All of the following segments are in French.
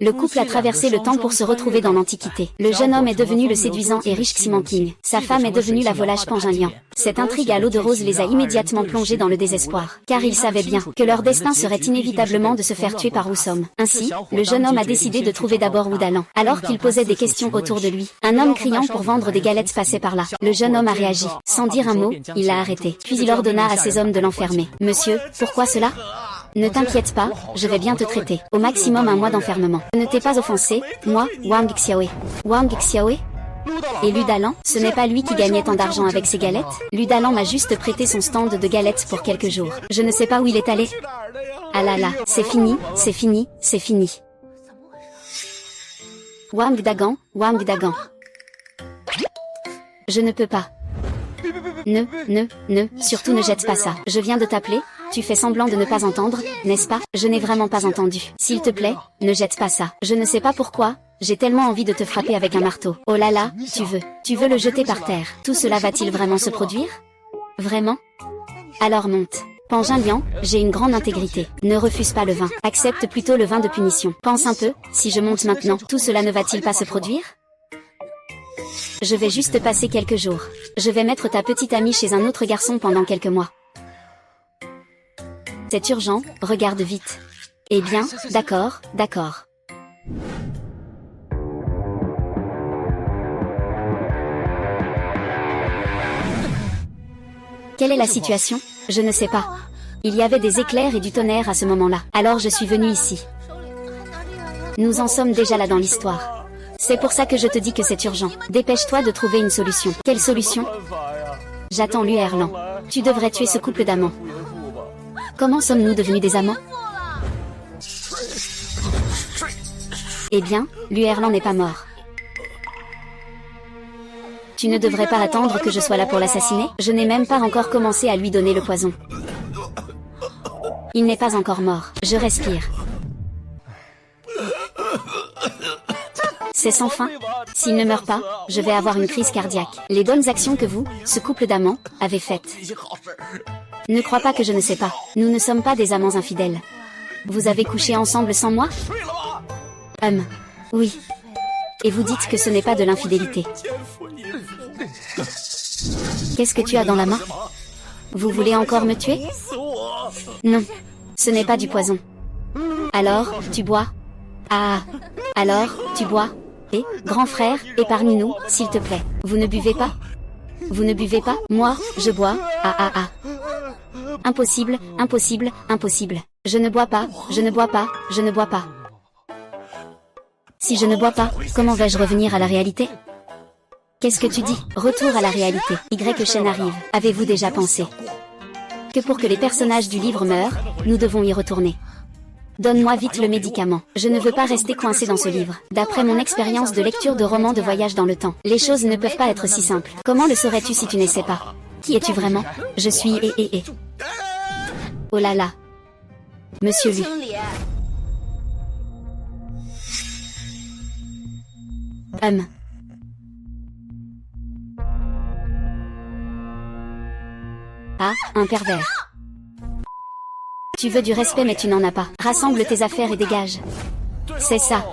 Le couple a traversé le temps pour se retrouver dans l'Antiquité. Le jeune homme est devenu le séduisant et riche Ximang King. Sa femme est devenue la volage Pangin Liang. Cette intrigue à l'eau de rose les a immédiatement plongés dans le désespoir, car ils savaient bien que leur destin serait inévitablement de se faire tuer par Wusom. Ainsi, le jeune homme a décidé de trouver d'abord Wu Dalan. Alors qu'il posait des questions autour de lui, un homme criant pour vendre des galettes passait par là. Le jeune homme a réagi. Sans dire un mot, il l'a arrêté. Puis il ordonna à ses hommes de l'enfermer. « Monsieur, pourquoi cela ? Ne t'inquiète pas, je vais bien te traiter. Au maximum 1 mois d'enfermement. Ne t'ai pas offensé, moi, Wang Xiaoe. Wang Xiaoe ? Et Lu Dalan, ce n'est pas lui qui gagnait tant d'argent avec ses galettes. Lu Dalan m'a juste prêté son stand de galettes pour quelques jours. Je ne sais pas où il est allé. Ah là là, c'est fini, c'est fini, c'est fini. Wang Dagan, Wang Dagan. Je ne peux pas. Surtout ne jette pas ça. Je viens de t'appeler, tu fais semblant de ne pas entendre, n'est-ce pas? Je n'ai vraiment pas entendu. S'il te plaît, ne jette pas ça. Je ne sais pas pourquoi, j'ai tellement envie de te frapper avec un marteau. Oh là là, tu veux le jeter par terre. Tout cela va-t-il vraiment se produire? Vraiment? Alors monte. Pangin Liang, j'ai une grande intégrité. Ne refuse pas le vin. Accepte plutôt le vin de punition. Pense un peu, si je monte maintenant, tout cela ne va-t-il pas se produire? Je vais juste passer quelques jours. Je vais mettre ta petite amie chez un autre garçon pendant quelques mois. C'est urgent, regarde vite. Eh bien, d'accord, d'accord. Quelle est la situation? Je ne sais pas. Il y avait des éclairs et du tonnerre à ce moment-là. Alors je suis venue ici. Nous en sommes déjà là dans l'histoire. C'est pour ça que je te dis que c'est urgent. Dépêche-toi de trouver une solution. Quelle solution? J'attends Lu Erlan. Tu devrais tuer ce couple d'amants. Comment sommes-nous devenus des amants? Eh bien, Lu Erlan n'est pas mort. Tu ne devrais pas attendre que je sois là pour l'assassiner? Je n'ai même pas encore commencé à lui donner le poison. Il n'est pas encore mort. Je respire. C'est sans fin. S'il ne meurt pas, je vais avoir une crise cardiaque. Les bonnes actions que vous, ce couple d'amants, avez faites. Ne crois pas que je ne sais pas. Nous ne sommes pas des amants infidèles. Vous avez couché ensemble sans moi? Oui. Et vous dites que ce n'est pas de l'infidélité. Qu'est-ce que tu as dans la main? Vous voulez encore me tuer? Non. Ce n'est pas du poison. Alors, tu bois? Ah. Alors, tu bois? Et, grand frère, épargne-nous, s'il te plaît. Vous ne buvez pas? Vous ne buvez pas? Moi, je bois. Ah. Impossible, impossible, impossible. Je ne bois pas, je ne bois pas, je ne bois pas. Si je ne bois pas, comment vais-je revenir à la réalité? Qu'est-ce que tu dis? Retour à la réalité. Shen arrive. Avez-vous déjà pensé que pour que les personnages du livre meurent, nous devons y retourner? Donne-moi vite le médicament. Je ne veux pas rester coincé dans ce livre. D'après mon expérience de lecture de romans de voyage dans le temps, les choses ne peuvent pas être si simples. Comment le saurais-tu si tu n'essaies pas? Qui es-tu vraiment? Je suis Oh là là. Monsieur Lu. Ah, un pervers. Tu veux du respect mais tu n'en as pas. Rassemble tes affaires et dégage. C'est ça.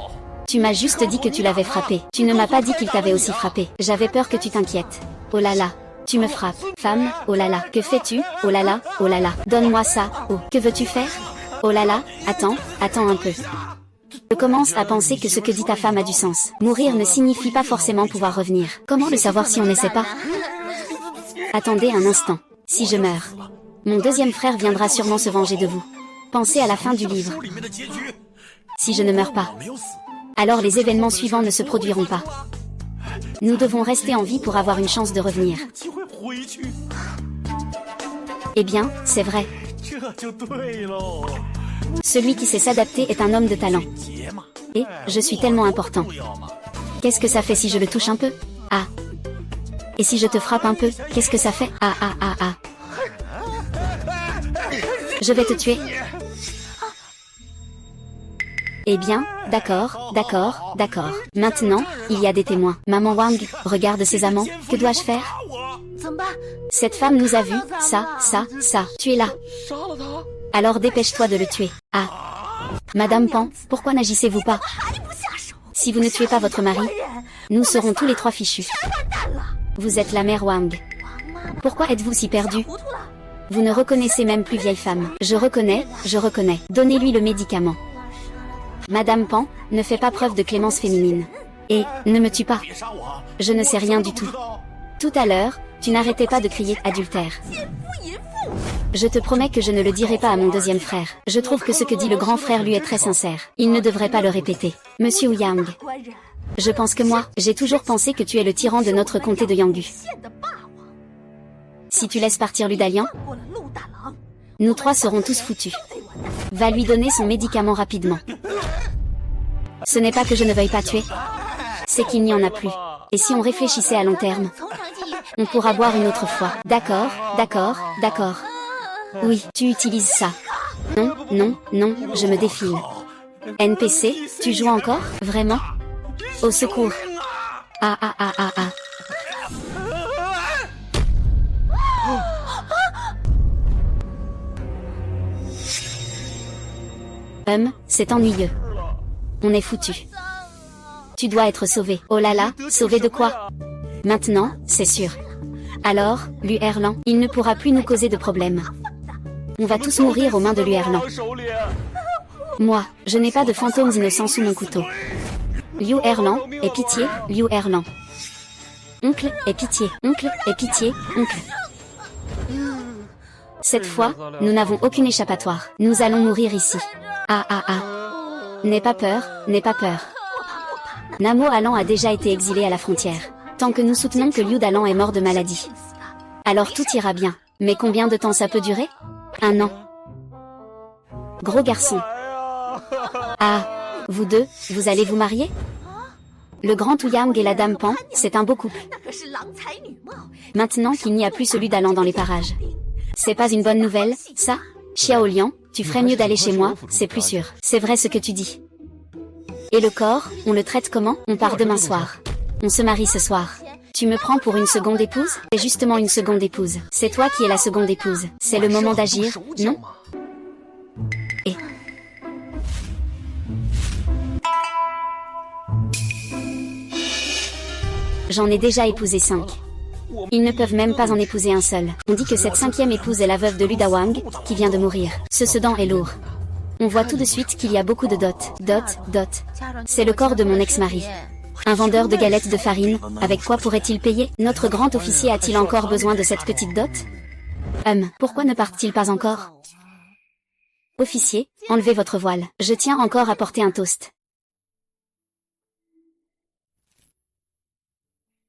Tu m'as juste dit que tu l'avais frappé. Tu ne m'as pas dit qu'il t'avait aussi frappé. J'avais peur que tu t'inquiètes. Oh là là. Tu me frappes. Femme, oh là là. Que fais-tu? Oh là là, oh là là. Donne-moi ça. Oh, que veux-tu faire? Oh là là, attends un peu. Je commence à penser que ce que dit ta femme a du sens. Mourir ne signifie pas forcément pouvoir revenir. Comment le savoir si on n'essaie pas? Attendez un instant. Si je meurs, mon deuxième frère viendra sûrement se venger de vous. Pensez à la fin du livre. Si je ne meurs pas, alors les événements suivants ne se produiront pas. Nous devons rester en vie pour avoir une chance de revenir. Eh bien, c'est vrai. Celui qui sait s'adapter est un homme de talent. Et, je suis tellement important. Qu'est-ce que ça fait si je le touche un peu? Ah. Et si je te frappe un peu, qu'est-ce que ça fait? Ah. Je vais te tuer. Eh bien, d'accord. Maintenant, il y a des témoins. Maman Wang, regarde ces amants, que dois-je faire? Cette femme nous a vus, ça. Tu es là. Alors dépêche-toi de le tuer. Ah. Madame Pan, pourquoi n'agissez-vous pas? Si vous ne tuez pas votre mari, nous serons tous les trois fichus. Vous êtes la mère Wang. Pourquoi êtes-vous si perdue? Vous ne reconnaissez même plus vieille femme. Je reconnais. Donnez-lui le médicament. Madame Pan, ne fais pas preuve de clémence féminine. Et, ne me tue pas. Je ne sais rien du tout. Tout à l'heure, tu n'arrêtais pas de crier « adultère ». Je te promets que je ne le dirai pas à mon deuxième frère. Je trouve que ce que dit le grand frère lui est très sincère. Il ne devrait pas le répéter. Monsieur Yang. Je pense que moi, j'ai toujours pensé que tu es le tyran de notre comté de Yanggu. Si tu laisses partir Ludalian, nous trois serons tous foutus. Va lui donner son médicament rapidement. Ce n'est pas que je ne veuille pas tuer, c'est qu'il n'y en a plus. Et si on réfléchissait à long terme, on pourra boire une autre fois. D'accord. Oui, tu utilises ça. Non, je me défile. NPC, tu joues encore? Vraiment? Au secours. Ah. C'est ennuyeux. On est foutu. Tu dois être sauvé. Oh là là, sauvé de quoi? Maintenant, c'est sûr. Alors, Lu Erlan, il ne pourra plus nous causer de problème. On va tous mourir aux mains de Lu Erlan. Moi, je n'ai pas de fantômes innocents sous mon couteau. Liu Erlan, aie pitié, Liu Erlan. Oncle, aie pitié, oncle. Cette fois, nous n'avons aucune échappatoire. Nous allons mourir ici. Ah. N'aie pas peur. Namo Alan a déjà été exilé à la frontière. Tant que nous soutenons que Liu Dalan est mort de maladie. Alors tout ira bien. Mais combien de temps ça peut durer? 1 an. Gros garçon. Ah, vous deux, vous allez vous marier? Le grand Ouyang et la dame Pan, c'est un beau couple. Maintenant qu'il n'y a plus celui d'Alan dans les parages. C'est pas une bonne nouvelle, ça? Xiao Liang, tu ferais mieux d'aller chez moi, c'est plus sûr. C'est vrai ce que tu dis. Et le corps, on le traite comment? On part demain soir. On se marie ce soir. Tu me prends pour une seconde épouse? C'est justement une seconde épouse. C'est toi qui es la seconde épouse. C'est le moment d'agir, non? Et... J'en ai déjà épousé 5. Ils ne peuvent même pas en épouser un seul. On dit que cette 5e épouse est la veuve de Luda Wang, qui vient de mourir. Ce sedan est lourd. On voit tout de suite qu'il y a beaucoup de dot. C'est le corps de mon ex-mari. Un vendeur de galettes de farine, avec quoi pourrait-il payer? Notre grand officier a-t-il encore besoin de cette petite dot? Pourquoi ne part-il pas encore? Officier, enlevez votre voile. Je tiens encore à porter un toast.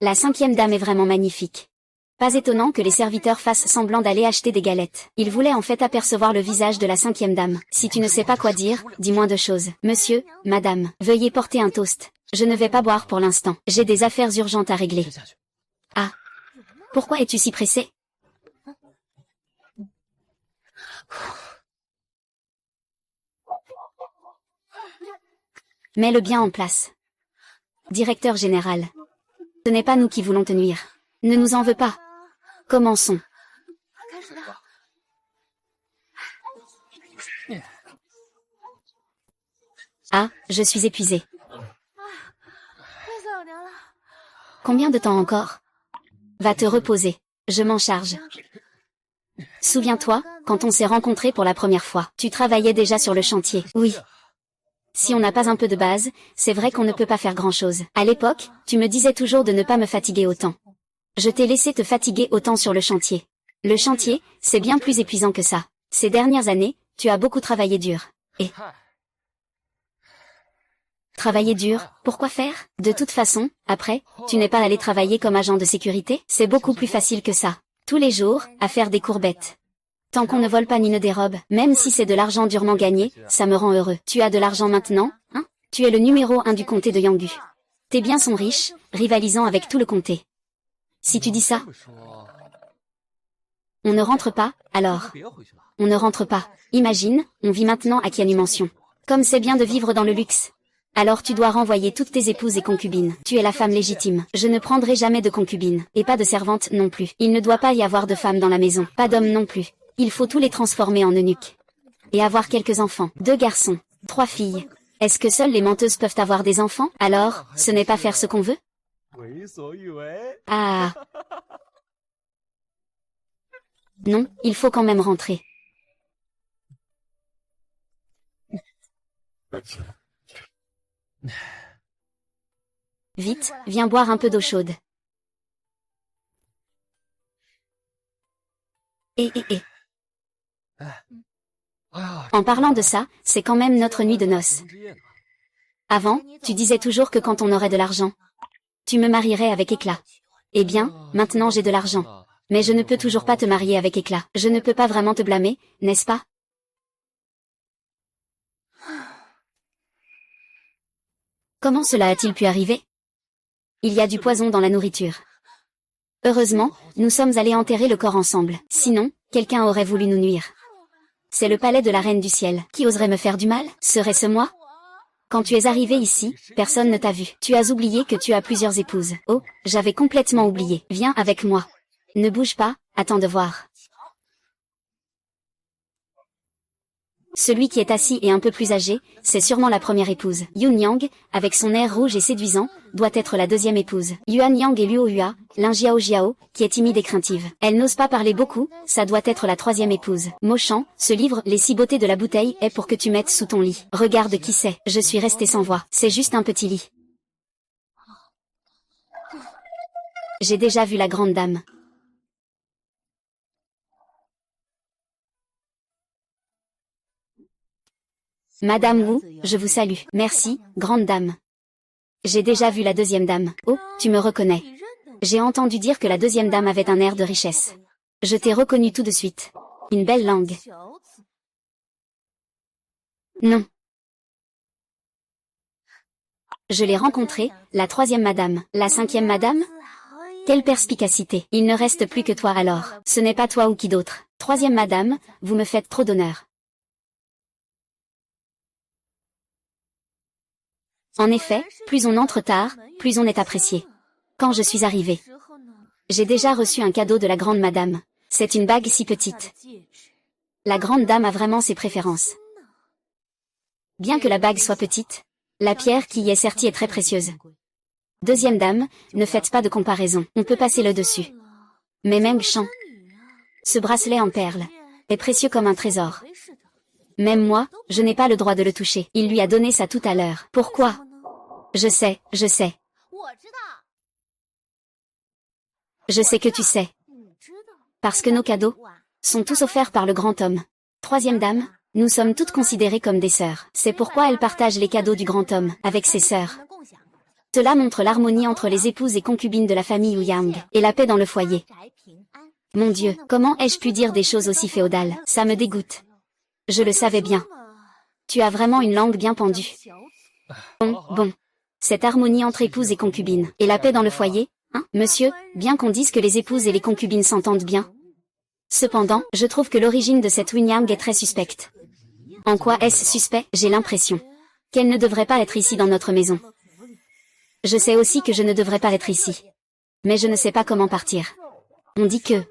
La 5e dame est vraiment magnifique. Pas étonnant que les serviteurs fassent semblant d'aller acheter des galettes. Ils voulaient en fait apercevoir le visage de la 5e dame. Si tu ne sais pas quoi dire, dis moins de choses. Monsieur, madame, veuillez porter un toast. Je ne vais pas boire pour l'instant. J'ai des affaires urgentes à régler. Ah. Pourquoi es-tu si pressé? Mets-le bien en place. Directeur général. Ce n'est pas nous qui voulons te nuire. Ne nous en veux pas. Commençons. Ah, je suis épuisée. Combien de temps encore? Va te reposer. Je m'en charge. Souviens-toi, quand on s'est rencontrés pour la première fois, tu travaillais déjà sur le chantier. Oui. Si on n'a pas un peu de base, c'est vrai qu'on ne peut pas faire grand-chose. À l'époque, tu me disais toujours de ne pas me fatiguer autant. Je t'ai laissé te fatiguer autant sur le chantier. Le chantier, c'est bien plus épuisant que ça. Ces dernières années, tu as beaucoup travaillé dur. Et... Travailler dur, pourquoi faire? De toute façon, après, tu n'es pas allé travailler comme agent de sécurité? C'est beaucoup plus facile que ça. Tous les jours, à faire des courbettes. Tant qu'on ne vole pas ni ne dérobe, même si c'est de l'argent durement gagné, ça me rend heureux. Tu as de l'argent maintenant, hein? Tu es le numéro 1 du comté de Yanggu. Tes biens sont riches, rivalisant avec tout le comté. Si tu dis ça, on ne rentre pas, alors. On ne rentre pas. Imagine, on vit maintenant à Kianu Mansion. Comme c'est bien de vivre dans le luxe. Alors tu dois renvoyer toutes tes épouses et concubines. Tu es la femme légitime. Je ne prendrai jamais de concubines. Et pas de servantes non plus. Il ne doit pas y avoir de femmes dans la maison. Pas d'hommes non plus. Il faut tous les transformer en eunuques. Et avoir quelques enfants. 2 garçons. 3 filles. Est-ce que seules les menteuses peuvent avoir des enfants? Alors, ce n'est pas faire ce qu'on veut? Ah. Non, il faut quand même rentrer. Vite, viens boire un peu d'eau chaude. Et. En parlant de ça, c'est quand même notre nuit de noces. Avant, tu disais toujours que quand on aurait de l'argent, tu me marierais avec éclat. Eh bien, maintenant j'ai de l'argent. Mais je ne peux toujours pas te marier avec éclat. Je ne peux pas vraiment te blâmer, n'est-ce pas? Comment cela a-t-il pu arriver? Il y a du poison dans la nourriture. Heureusement, nous sommes allés enterrer le corps ensemble. Sinon, quelqu'un aurait voulu nous nuire. C'est le palais de la Reine du Ciel. Qui oserait me faire du mal? Serait-ce moi? Quand tu es arrivé ici, personne ne t'a vu. Tu as oublié que tu as plusieurs épouses. Oh, j'avais complètement oublié. Viens avec moi. Ne bouge pas, attends de voir. Celui qui est assis et un peu plus âgé, c'est sûrement la première épouse. Yun Yang, avec son air rouge et séduisant, doit être la deuxième épouse. Yuan Yang et Luo Hua, l'un Jiao Jiao, qui est timide et craintive. Elle n'ose pas parler beaucoup, ça doit être la troisième épouse. Mochant, ce livre, Les 6 beautés de la bouteille, est pour que tu mettes sous ton lit. Regarde qui c'est, je suis restée sans voix. C'est juste un petit lit. J'ai déjà vu la grande dame. Madame Wu, je vous salue. Merci, grande dame. J'ai déjà vu la deuxième dame. Oh, tu me reconnais. J'ai entendu dire que la deuxième dame avait un air de richesse. Je t'ai reconnu tout de suite. Une belle langue. Non. Je l'ai rencontrée, la troisième madame. La cinquième madame? Quelle perspicacité. Il ne reste plus que toi alors. Ce n'est pas toi ou qui d'autre. Troisième madame, vous me faites trop d'honneur. En effet, plus on entre tard, plus on est apprécié. Quand je suis arrivée, j'ai déjà reçu un cadeau de la grande madame. C'est une bague si petite. La grande dame a vraiment ses préférences. Bien que la bague soit petite, la pierre qui y est sertie est très précieuse. Deuxième dame, ne faites pas de comparaison. On peut passer le dessus. Mais même Chan, ce bracelet en perles, est précieux comme un trésor. Même moi, je n'ai pas le droit de le toucher. Il lui a donné ça tout à l'heure. Pourquoi? Je sais, je sais. Je sais que tu sais. Parce que nos cadeaux sont tous offerts par le grand homme. Troisième dame, nous sommes toutes considérées comme des sœurs. C'est pourquoi elle partage les cadeaux du grand homme avec ses sœurs. Cela montre l'harmonie entre les épouses et concubines de la famille Ouyang, et la paix dans le foyer. Mon Dieu, comment ai-je pu dire des choses aussi féodales? Ça me dégoûte. Je le savais bien. Tu as vraiment une langue bien pendue. Bon. Cette harmonie entre épouses et concubines, et la paix dans le foyer, hein, monsieur, bien qu'on dise que les épouses et les concubines s'entendent bien. Cependant, je trouve que l'origine de cette Wenyang est très suspecte. En quoi est-ce suspect? J'ai l'impression qu'elle ne devrait pas être ici dans notre maison. Je sais aussi que je ne devrais pas être ici. Mais je ne sais pas comment partir. On dit que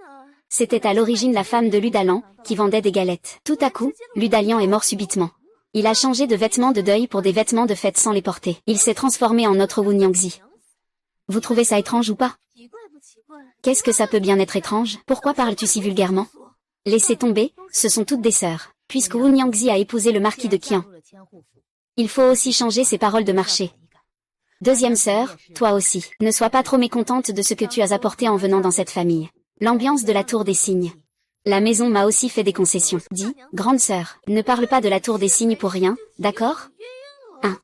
c'était à l'origine la femme de Ludalan, qui vendait des galettes. Tout à coup, Ludalian est mort subitement. Il a changé de vêtements de deuil pour des vêtements de fête sans les porter. Il s'est transformé en notre Wunyangzi. Vous trouvez ça étrange ou pas? Qu'est-ce que ça peut bien être étrange? Pourquoi parles-tu si vulgairement? Laissez tomber, ce sont toutes des sœurs. Puisque Wunyangzi a épousé le marquis de Qian, il faut aussi changer ses paroles de marché. Deuxième sœur, toi aussi, ne sois pas trop mécontente de ce que tu as apporté en venant dans cette famille. L'ambiance de la tour des cygnes. La maison m'a aussi fait des concessions. Dis, grande sœur, ne parle pas de la tour des cygnes pour rien, d'accord?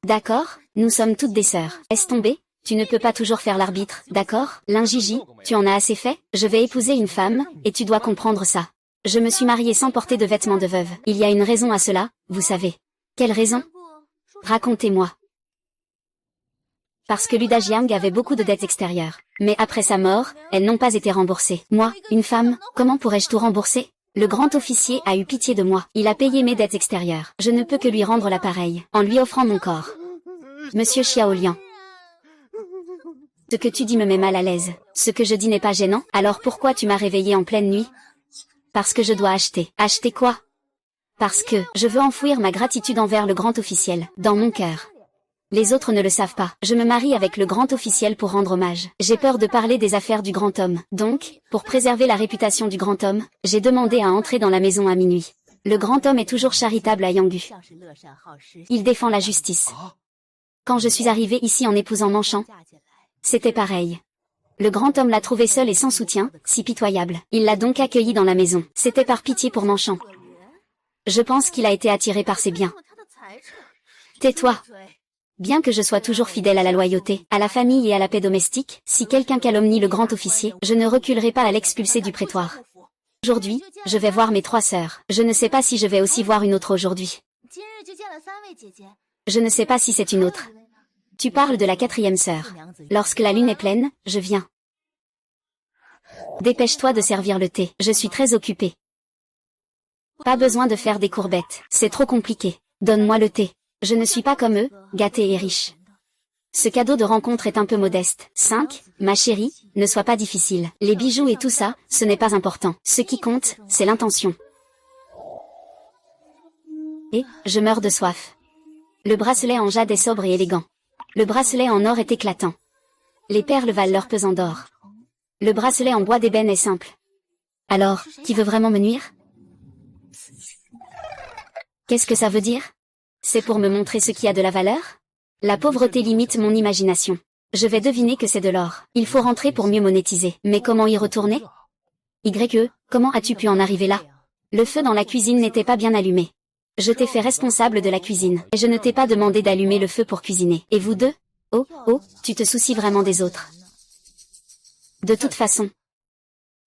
D'accord, nous sommes toutes des sœurs. Laisse tomber, tu ne peux pas toujours faire l'arbitre, d'accord? L'ingigi, tu en as assez fait? Je vais épouser une femme, et tu dois comprendre ça. Je me suis mariée sans porter de vêtements de veuve. Il y a une raison à cela, vous savez. Quelle raison? Racontez-moi. Parce que Ludajiang avait beaucoup de dettes extérieures. Mais après sa mort, elles n'ont pas été remboursées. Moi, une femme, comment pourrais-je tout rembourser? Le grand officier a eu pitié de moi. Il a payé mes dettes extérieures. Je ne peux que lui rendre l'appareil, en lui offrant mon corps. Monsieur Xiaolian. Ce que tu dis me met mal à l'aise. Ce que je dis n'est pas gênant, alors pourquoi tu m'as réveillé en pleine nuit? Parce que je dois acheter. Acheter quoi? Parce que je veux enfouir ma gratitude envers le grand officiel, dans mon cœur. Les autres ne le savent pas. Je me marie avec le grand officiel pour rendre hommage. J'ai peur de parler des affaires du grand homme. Donc, pour préserver la réputation du grand homme, j'ai demandé à entrer dans la maison à minuit. Le grand homme est toujours charitable à Yanggu. Il défend la justice. Quand je suis arrivée ici en épousant Manchan, c'était pareil. Le grand homme l'a trouvé seul et sans soutien, si pitoyable. Il l'a donc accueilli dans la maison. C'était par pitié pour Manchan. Je pense qu'il a été attiré par ses biens. Tais-toi. Bien que je sois toujours fidèle à la loyauté, à la famille et à la paix domestique, si quelqu'un calomnie le grand officier, je ne reculerai pas à l'expulser du prétoire. Aujourd'hui, je vais voir mes 3 sœurs. Je ne sais pas si je vais aussi voir une autre aujourd'hui. Je ne sais pas si c'est une autre. Tu parles de la 4e sœur. Lorsque la lune est pleine, je viens. Dépêche-toi de servir le thé. Je suis très occupée. Pas besoin de faire des courbettes. C'est trop compliqué. Donne-moi le thé. Je ne suis pas comme eux, gâtée et riche. Ce cadeau de rencontre est un peu modeste. 5, ma chérie, ne sois pas difficile. Les bijoux et tout ça, ce n'est pas important. Ce qui compte, c'est l'intention. Et, je meurs de soif. Le bracelet en jade est sobre et élégant. Le bracelet en or est éclatant. Les perles valent leur pesant d'or. Le bracelet en bois d'ébène est simple. Alors, qui veut vraiment me nuire? Qu'est-ce que ça veut dire? C'est pour me montrer ce qui a de la valeur? La pauvreté limite mon imagination. Je vais deviner que c'est de l'or. Il faut rentrer pour mieux monétiser. Mais comment y retourner? Comment as-tu pu en arriver là? Le feu dans la cuisine n'était pas bien allumé. Je t'ai fait responsable de la cuisine. Et je ne t'ai pas demandé d'allumer le feu pour cuisiner. Et vous deux? Oh, tu te soucies vraiment des autres. De toute façon.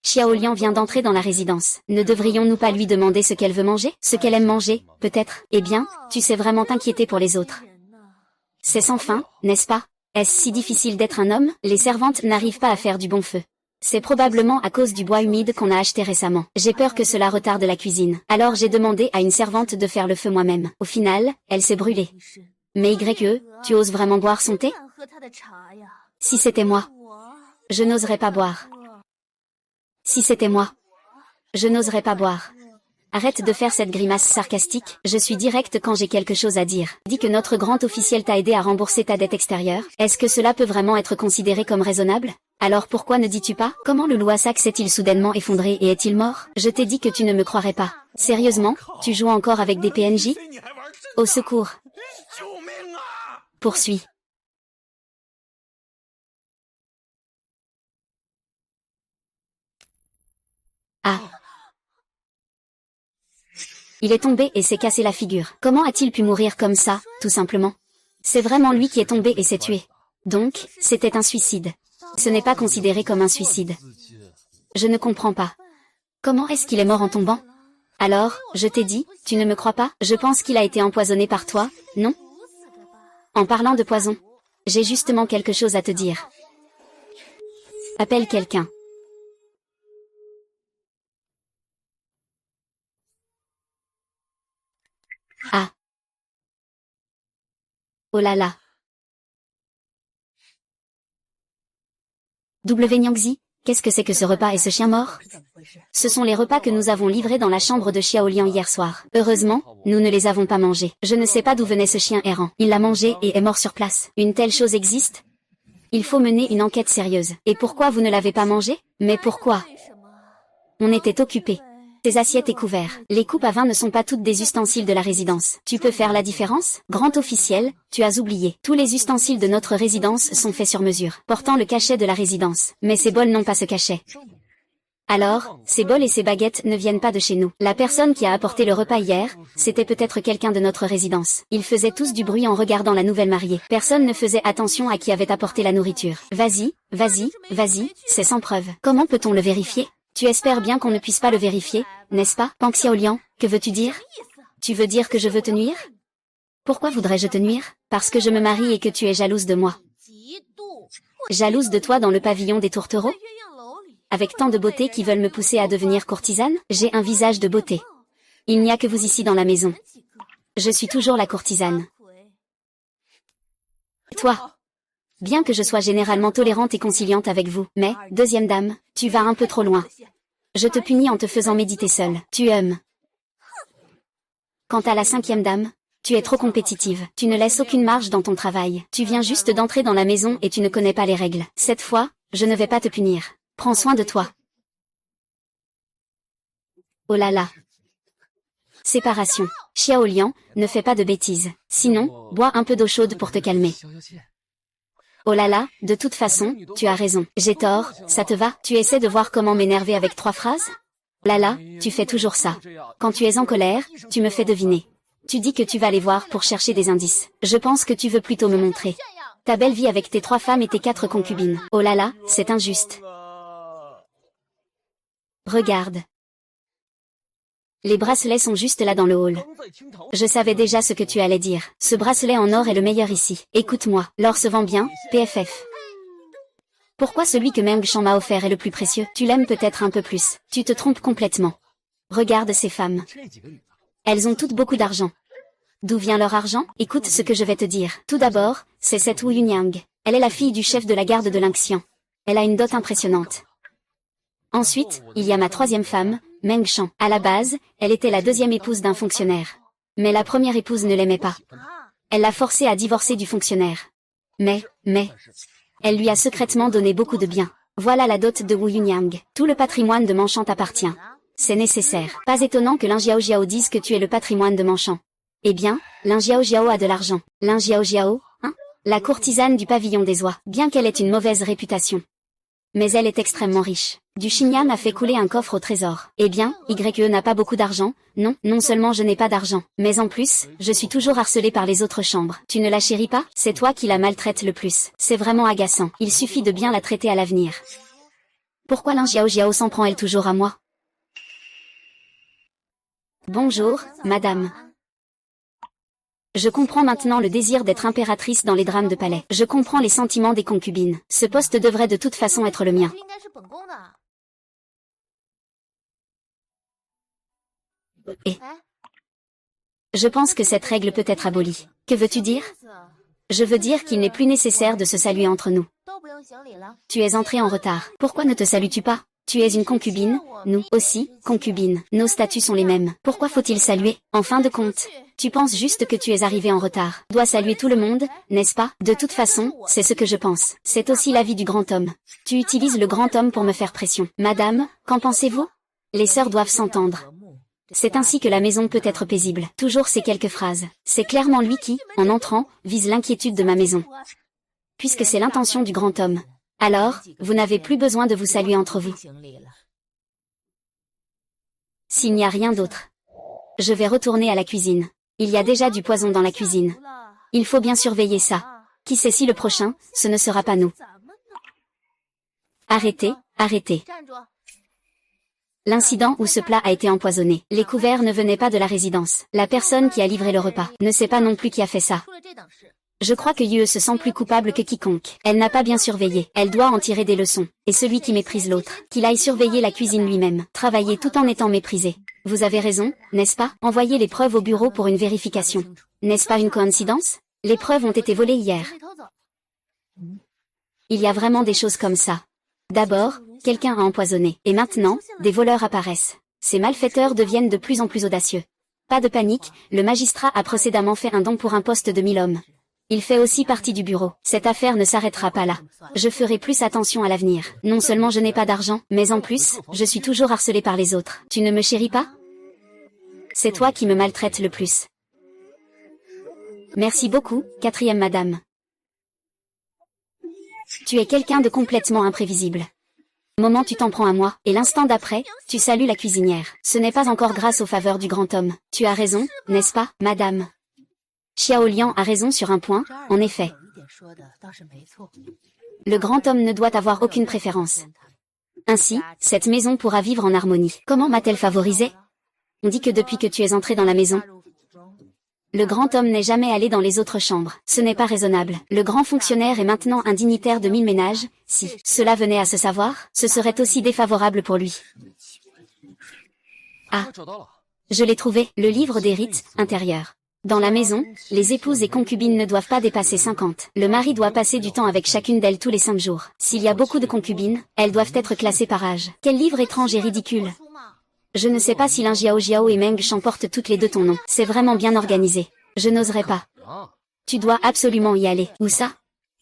Xiaolian vient d'entrer dans la résidence. Ne devrions-nous pas lui demander ce qu'elle veut manger? Ce qu'elle aime manger, peut-être? Eh bien, tu sais vraiment t'inquiéter pour les autres. C'est sans fin, n'est-ce pas? Est-ce si difficile d'être un homme? Les servantes n'arrivent pas à faire du bon feu. C'est probablement à cause du bois humide qu'on a acheté récemment. J'ai peur que cela retarde la cuisine. Alors j'ai demandé à une servante de faire le feu moi-même. Au final, elle s'est brûlée. Mais tu oses vraiment boire son thé? Si c'était moi, je n'oserais pas boire. Si c'était moi, je n'oserais pas boire. Arrête de faire cette grimace sarcastique, je suis directe quand j'ai quelque chose à dire. Dis que notre grand officiel t'a aidé à rembourser ta dette extérieure. Est-ce que cela peut vraiment être considéré comme raisonnable? Alors pourquoi ne dis-tu pas? Comment le Louasac s'est-il soudainement effondré et est-il mort? Je t'ai dit que tu ne me croirais pas. Sérieusement, tu joues encore avec des PNJ? Au secours. Poursuis. Ah. Il est tombé et s'est cassé la figure. Comment a-t-il pu mourir comme ça, tout simplement? C'est vraiment lui qui est tombé et s'est tué. Donc, c'était un suicide. Ce n'est pas considéré comme un suicide. Je ne comprends pas. Comment est-ce qu'il est mort en tombant? Alors, je t'ai dit, tu ne me crois pas? Je pense qu'il a été empoisonné par toi, non? En parlant de poison, j'ai justement quelque chose à te dire. Appelle quelqu'un. Ah. Oh là là. W Nyangzi, qu'est-ce que c'est que ce repas et ce chien mort? Ce sont les repas que nous avons livrés dans la chambre de Xiaolian hier soir. Heureusement, nous ne les avons pas mangés. Je ne sais pas d'où venait ce chien errant. Il l'a mangé et est mort sur place. Une telle chose existe? Il faut mener une enquête sérieuse. Et pourquoi vous ne l'avez pas mangé? Mais pourquoi? On était occupés. Tes assiettes et couverts. Les coupes à vin ne sont pas toutes des ustensiles de la résidence. Tu peux faire la différence? Grand officiel, tu as oublié. Tous les ustensiles de notre résidence sont faits sur mesure, portant le cachet de la résidence. Mais ces bols n'ont pas ce cachet. Alors, ces bols et ces baguettes ne viennent pas de chez nous. La personne qui a apporté le repas hier, c'était peut-être quelqu'un de notre résidence. Ils faisaient tous du bruit en regardant la nouvelle mariée. Personne ne faisait attention à qui avait apporté la nourriture. Vas-y, c'est sans preuve. Comment peut-on le vérifier? Tu espères bien qu'on ne puisse pas le vérifier, n'est-ce pas? Pang Xiaolian, que veux-tu dire? Tu veux dire que je veux te nuire? Pourquoi voudrais-je te nuire? Parce que je me marie et que tu es jalouse de moi. Jalouse de toi dans le pavillon des tourtereaux? Avec tant de beauté qui veulent me pousser à devenir courtisane? J'ai un visage de beauté. Il n'y a que vous ici dans la maison. Je suis toujours la courtisane. Toi? Bien que je sois généralement tolérante et conciliante avec vous, mais, deuxième dame, tu vas un peu trop loin. Je te punis en te faisant méditer seule. Tu aimes. Quant à la cinquième dame, tu es trop compétitive. Tu ne laisses aucune marge dans ton travail. Tu viens juste d'entrer dans la maison et tu ne connais pas les règles. Cette fois, je ne vais pas te punir. Prends soin de toi. Oh là là. Séparation. Xiao Liang, ne fais pas de bêtises. Sinon, bois un peu d'eau chaude pour te calmer. Oh là là, de toute façon, tu as raison. J'ai tort, ça te va? Tu essaies de voir comment m'énerver avec 3 phrases? Là là, tu fais toujours ça. Quand tu es en colère, tu me fais deviner. Tu dis que tu vas les voir pour chercher des indices. Je pense que tu veux plutôt me montrer ta belle vie avec tes 3 femmes et tes 4 concubines. Oh là là, c'est injuste. Regarde. Les bracelets sont juste là dans le hall. Je savais déjà ce que tu allais dire. Ce bracelet en or est le meilleur ici. Écoute-moi, l'or se vend bien, PFF. Pourquoi celui que Meng Shan m'a offert est le plus précieux? Tu l'aimes peut-être un peu plus. Tu te trompes complètement. Regarde ces femmes. Elles ont toutes beaucoup d'argent. D'où vient leur argent? Écoute ce que je vais te dire. Tout d'abord, c'est cette Wu Yunyang. Elle est la fille du chef de la garde de Lingxian. Elle a une dot impressionnante. Ensuite, il y a ma 3e femme, Meng Shan. À la base, elle était la 2e épouse d'un fonctionnaire. Mais la première épouse ne l'aimait pas. Elle l'a forcée à divorcer du fonctionnaire. Mais, elle lui a secrètement donné beaucoup de biens. Voilà la dot de Wu Yunyang. Tout le patrimoine de Manchan t'appartient. C'est nécessaire. Pas étonnant que Lin Jiao dise que tu es le patrimoine de Manchan. Eh bien, Lin Jiao a de l'argent. Lin Jiao, hein? La courtisane du pavillon des oies. Bien qu'elle ait une mauvaise réputation. Mais elle est extrêmement riche. Du Xinyan a fait couler un coffre au trésor. Eh bien, YE n'a pas beaucoup d'argent. Non, non seulement je n'ai pas d'argent, mais en plus, je suis toujours harcelée par les autres chambres. Tu ne la chéris pas? C'est toi qui la maltraites le plus. C'est vraiment agaçant. Il suffit de bien la traiter à l'avenir. Pourquoi Lin Jiao s'en prend elle toujours à moi? Bonjour, madame. Je comprends maintenant le désir d'être impératrice dans les drames de palais. Je comprends les sentiments des concubines. Ce poste devrait de toute façon être le mien. Et je pense que cette règle peut être abolie. Que veux-tu dire? Je veux dire qu'il n'est plus nécessaire de se saluer entre nous. Tu es entrée en retard. Pourquoi ne te salues-tu pas? Tu es une concubine, nous aussi, concubines. Nos statuts sont les mêmes. Pourquoi faut-il saluer? En fin de compte, tu penses juste que tu es arrivé en retard. Dois saluer tout le monde, n'est-ce pas? De toute façon, c'est ce que je pense. C'est aussi l'avis du grand homme. Tu utilises le grand homme pour me faire pression. Madame, qu'en pensez-vous? Les sœurs doivent s'entendre. C'est ainsi que la maison peut être paisible. Toujours ces quelques phrases. C'est clairement lui qui, en entrant, vise l'inquiétude de ma maison. Puisque c'est l'intention du grand homme. Alors, vous n'avez plus besoin de vous saluer entre vous. S'il n'y a rien d'autre, je vais retourner à la cuisine. Il y a déjà du poison dans la cuisine. Il faut bien surveiller ça. Qui sait si le prochain, ce ne sera pas nous. Arrêtez, arrêtez. L'incident où ce plat a été empoisonné. Les couverts ne venaient pas de la résidence. La personne qui a livré le repas ne sait pas non plus qui a fait ça. Je crois que Yue se sent plus coupable que quiconque. Elle n'a pas bien surveillé. Elle doit en tirer des leçons. Et celui qui méprise l'autre, qu'il aille surveiller la cuisine lui-même. Travailler tout en étant méprisé. Vous avez raison, n'est-ce pas? Envoyez les preuves au bureau pour une vérification. N'est-ce pas une coïncidence? Les preuves ont été volées hier. Il y a vraiment des choses comme ça. D'abord, quelqu'un a empoisonné. Et maintenant, des voleurs apparaissent. Ces malfaiteurs deviennent de plus en plus audacieux. Pas de panique, le magistrat a précédemment fait un don pour un poste de 1000 hommes. Il fait aussi partie du bureau. Cette affaire ne s'arrêtera pas là. Je ferai plus attention à l'avenir. Non seulement je n'ai pas d'argent, mais en plus, je suis toujours harcelée par les autres. Tu ne me chéris pas? C'est toi qui me maltraites le plus. Merci beaucoup, 4e madame. Tu es quelqu'un de complètement imprévisible. Moment tu t'en prends à moi, et l'instant d'après, tu salues la cuisinière. Ce n'est pas encore grâce aux faveurs du grand homme. Tu as raison, n'est-ce pas, madame? Xiao Liang a raison sur un point, en effet. Le grand homme ne doit avoir aucune préférence. Ainsi, cette maison pourra vivre en harmonie. Comment m'a-t-elle favorisé? On dit que depuis que tu es entré dans la maison, le grand homme n'est jamais allé dans les autres chambres. Ce n'est pas raisonnable. Le grand fonctionnaire est maintenant un dignitaire de 1000 ménages. Si cela venait à se savoir, ce serait aussi défavorable pour lui. Ah, je l'ai trouvé, le livre des rites intérieurs. Dans la maison, les épouses et concubines ne doivent pas dépasser 50. Le mari doit passer du temps avec chacune d'elles tous les 5 jours. S'il y a beaucoup de concubines, elles doivent être classées par âge. Quel livre étrange et ridicule! Je ne sais pas si Lin Jiao et Meng Shan portent toutes les deux ton nom. C'est vraiment bien organisé. Je n'oserais pas. Tu dois absolument y aller. Où ça?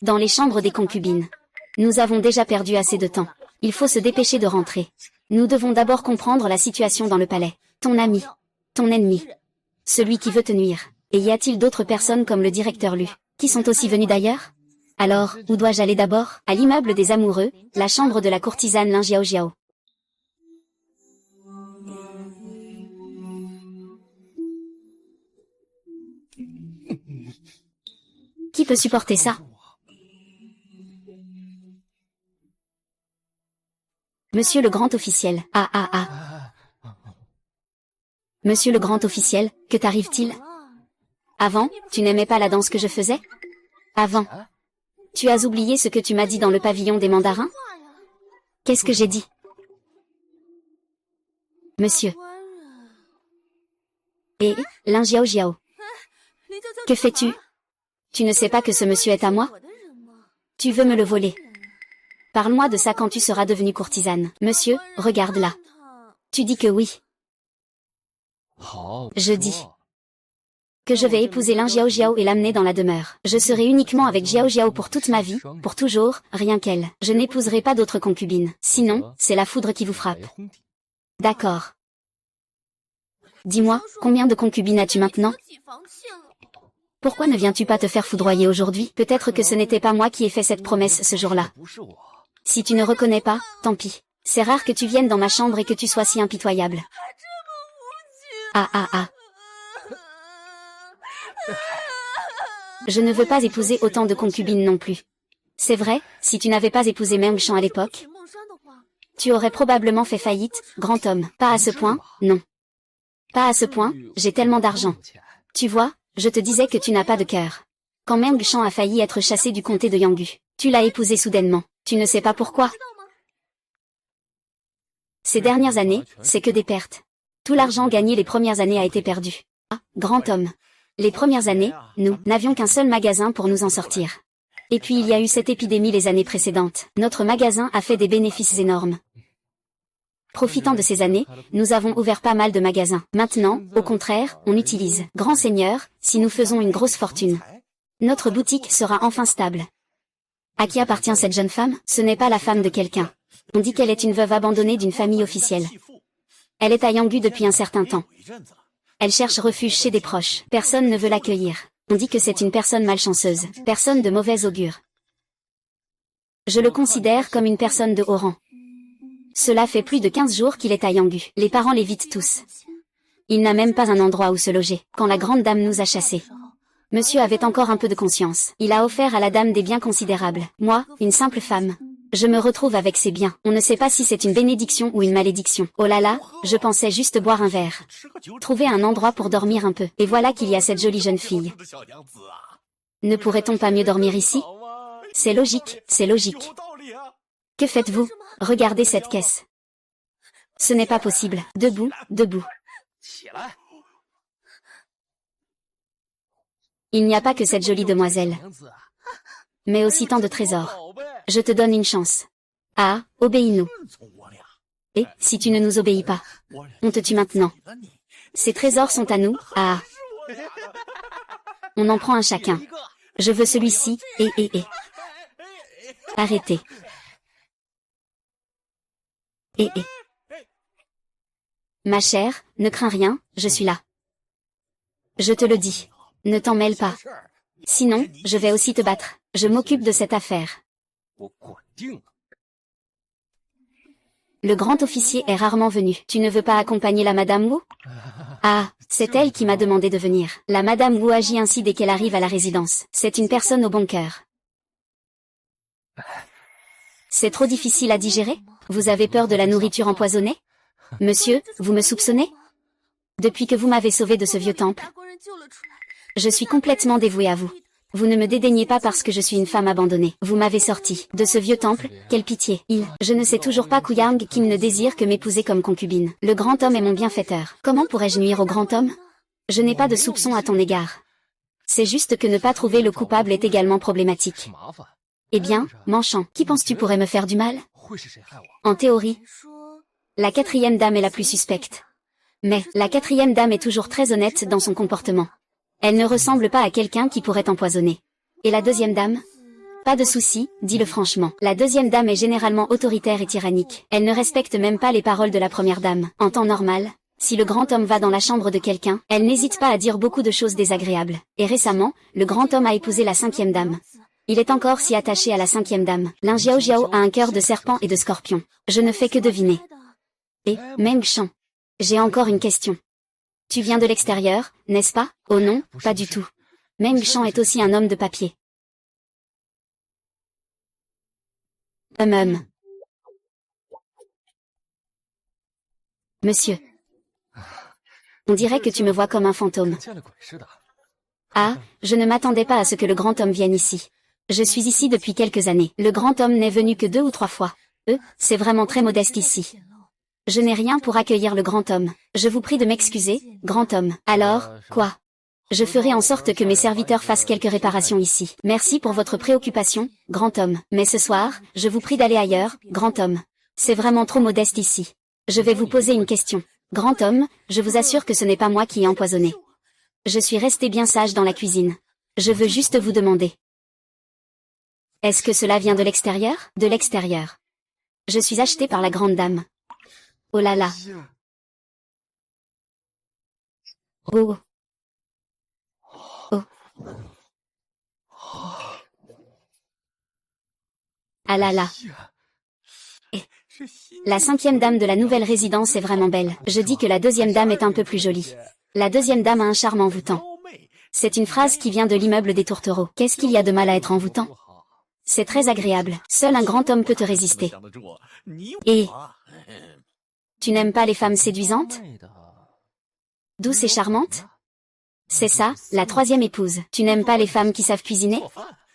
Dans les chambres des concubines. Nous avons déjà perdu assez de temps. Il faut se dépêcher de rentrer. Nous devons d'abord comprendre la situation dans le palais. Ton ami. Ton ennemi. Celui qui veut te nuire. Et y a-t-il d'autres personnes comme le directeur Lu, qui sont aussi venus d'ailleurs? Alors, où dois-je aller d'abord? À l'immeuble des amoureux, la chambre de la courtisane Lin Jiao. Qui peut supporter ça? Monsieur le grand officiel. Monsieur le grand officiel, que t'arrive-t-il? Avant, tu n'aimais pas la danse que je faisais? Avant. Tu as oublié ce que tu m'as dit dans le pavillon des mandarins? Qu'est-ce que j'ai dit? Monsieur. Et, Lin Jiao. Que fais-tu? Tu ne sais pas que ce monsieur est à moi? Tu veux me le voler? Parle-moi de ça quand tu seras devenue courtisane. Monsieur, regarde là. Tu dis que oui. Je dis que je vais épouser Lin Jiao et l'amener dans la demeure. Je serai uniquement avec Jiao pour toute ma vie, pour toujours, rien qu'elle. Je n'épouserai pas d'autres concubines. Sinon, c'est la foudre qui vous frappe. D'accord. Dis-moi, combien de concubines as-tu maintenant? Pourquoi ne viens-tu pas te faire foudroyer aujourd'hui? Peut-être que ce n'était pas moi qui ai fait cette promesse ce jour-là. Si tu ne reconnais pas, tant pis. C'est rare que tu viennes dans ma chambre et que tu sois si impitoyable. Je ne veux pas épouser autant de concubines non plus. C'est vrai, si tu n'avais pas épousé Meng Shan à l'époque, tu aurais probablement fait faillite, grand homme. Pas à ce point, non. Pas à ce point, j'ai tellement d'argent. Tu vois, je te disais que tu n'as pas de cœur. Quand Meng Shan a failli être chassé du comté de Yanggu, tu l'as épousé soudainement. Tu ne sais pas pourquoi. Ces dernières années, c'est que des pertes. Tout l'argent gagné les premières années a été perdu. Ah, grand homme. Les premières années, nous n'avions qu'un seul magasin pour nous en sortir. Et puis il y a eu cette épidémie les années précédentes. Notre magasin a fait des bénéfices énormes. Profitant de ces années, nous avons ouvert pas mal de magasins. Maintenant, au contraire, on utilise. Grand Seigneur, si nous faisons une grosse fortune, notre boutique sera enfin stable. À qui appartient cette jeune femme? Ce n'est pas la femme de quelqu'un. On dit qu'elle est une veuve abandonnée d'une famille officielle. Elle est à Yanggu depuis un certain temps. Elle cherche refuge chez des proches. Personne ne veut l'accueillir. On dit que c'est une personne malchanceuse. Personne de mauvais augure. Je le considère comme une personne de haut rang. Cela fait plus de 15 jours qu'il est à Yanggu. Les parents l'évitent tous. Il n'a même pas un endroit où se loger. Quand la grande dame nous a chassés, monsieur avait encore un peu de conscience. Il a offert à la dame des biens considérables. Moi, une simple femme, je me retrouve avec ces biens. On ne sait pas si c'est une bénédiction ou une malédiction. Oh là là, je pensais juste boire un verre. Trouver un endroit pour dormir un peu. Et voilà qu'il y a cette jolie jeune fille. Ne pourrait-on pas mieux dormir ici? C'est logique, c'est logique. Que faites-vous? Regardez cette caisse. Ce n'est pas possible. Debout, debout. Il n'y a pas que cette jolie demoiselle, mais aussi tant de trésors. Je te donne une chance. Ah, obéis-nous. Et, si tu ne nous obéis pas, on te tue maintenant. Ces trésors sont à nous, ah. On en prend un chacun. Je veux celui-ci, et. Arrêtez. Et. Ma chère, ne crains rien, je suis là. Je te le dis. Ne t'en mêle pas. Sinon, je vais aussi te battre. Je m'occupe de cette affaire. Le grand officier est rarement venu. Tu ne veux pas accompagner la Madame Wu? Ah, c'est elle qui m'a demandé de venir. La Madame Wu agit ainsi dès qu'elle arrive à la résidence. C'est une personne au bon cœur. C'est trop difficile à digérer? Vous avez peur de la nourriture empoisonnée? Monsieur, vous me soupçonnez? Depuis que vous m'avez sauvé de ce vieux temple, je suis complètement dévouée à vous. Vous ne me dédaignez pas parce que je suis une femme abandonnée. Vous m'avez sorti de ce vieux temple, quelle pitié. Je ne sais toujours pas Kuyang Kim ne désire que m'épouser comme concubine. Le grand homme est mon bienfaiteur. Comment pourrais-je nuire au grand homme? Je n'ai pas de soupçon à ton égard. C'est juste que ne pas trouver le coupable est également problématique. Eh bien, Manchant, qui penses-tu pourrait me faire du mal? En théorie, La quatrième dame est la plus suspecte. Mais, la quatrième dame est toujours très honnête dans son comportement. Elle ne ressemble pas à quelqu'un qui pourrait empoisonner. Et la deuxième dame? Pas de souci, dis-le franchement. La deuxième dame est généralement autoritaire et tyrannique. Elle ne respecte même pas les paroles de la première dame. En temps normal, si le grand homme va dans la chambre de quelqu'un, elle n'hésite pas à dire beaucoup de choses désagréables. Et récemment, le grand homme a épousé la cinquième dame. Il est encore si attaché à la cinquième dame. Lin Jiao Jiao a un cœur de serpent et de scorpion. Je ne fais que deviner. Et, Meng Shan. J'ai encore une question. Tu viens de l'extérieur, n'est-ce pas? Oh non, pas du tout. Meng Shan est aussi un homme de papier. Monsieur. On dirait que tu me vois comme un fantôme. Ah, je ne m'attendais pas à ce que le grand homme vienne ici. Je suis ici depuis quelques années. Le grand homme n'est venu que 2 ou 3 fois. C'est vraiment très modeste ici. Je n'ai rien pour accueillir le grand homme. Je vous prie de m'excuser, grand homme. Alors, quoi? Je ferai en sorte que mes serviteurs fassent quelques réparations ici. Merci pour votre préoccupation, grand homme. Mais ce soir, je vous prie d'aller ailleurs, grand homme. C'est vraiment trop modeste ici. Je vais vous poser une question. Grand homme, je vous assure que ce n'est pas moi qui ai empoisonné. Je suis resté bien sage dans la cuisine. Je veux juste vous demander. Est-ce que cela vient de l'extérieur? De l'extérieur. Je suis acheté par la grande dame. Oh là là. Oh. Oh. Ah là là. Et la cinquième dame de la nouvelle résidence est vraiment belle. Je dis que la deuxième dame est un peu plus jolie. La deuxième dame a un charme envoûtant. C'est une phrase qui vient de l'immeuble des tourtereaux. Qu'est-ce qu'il y a de mal à être envoûtant? C'est très agréable. Seul un grand homme peut te résister. Et tu n'aimes pas les femmes séduisantes? Douces et charmantes? C'est ça, la troisième épouse. Tu n'aimes pas les femmes qui savent cuisiner?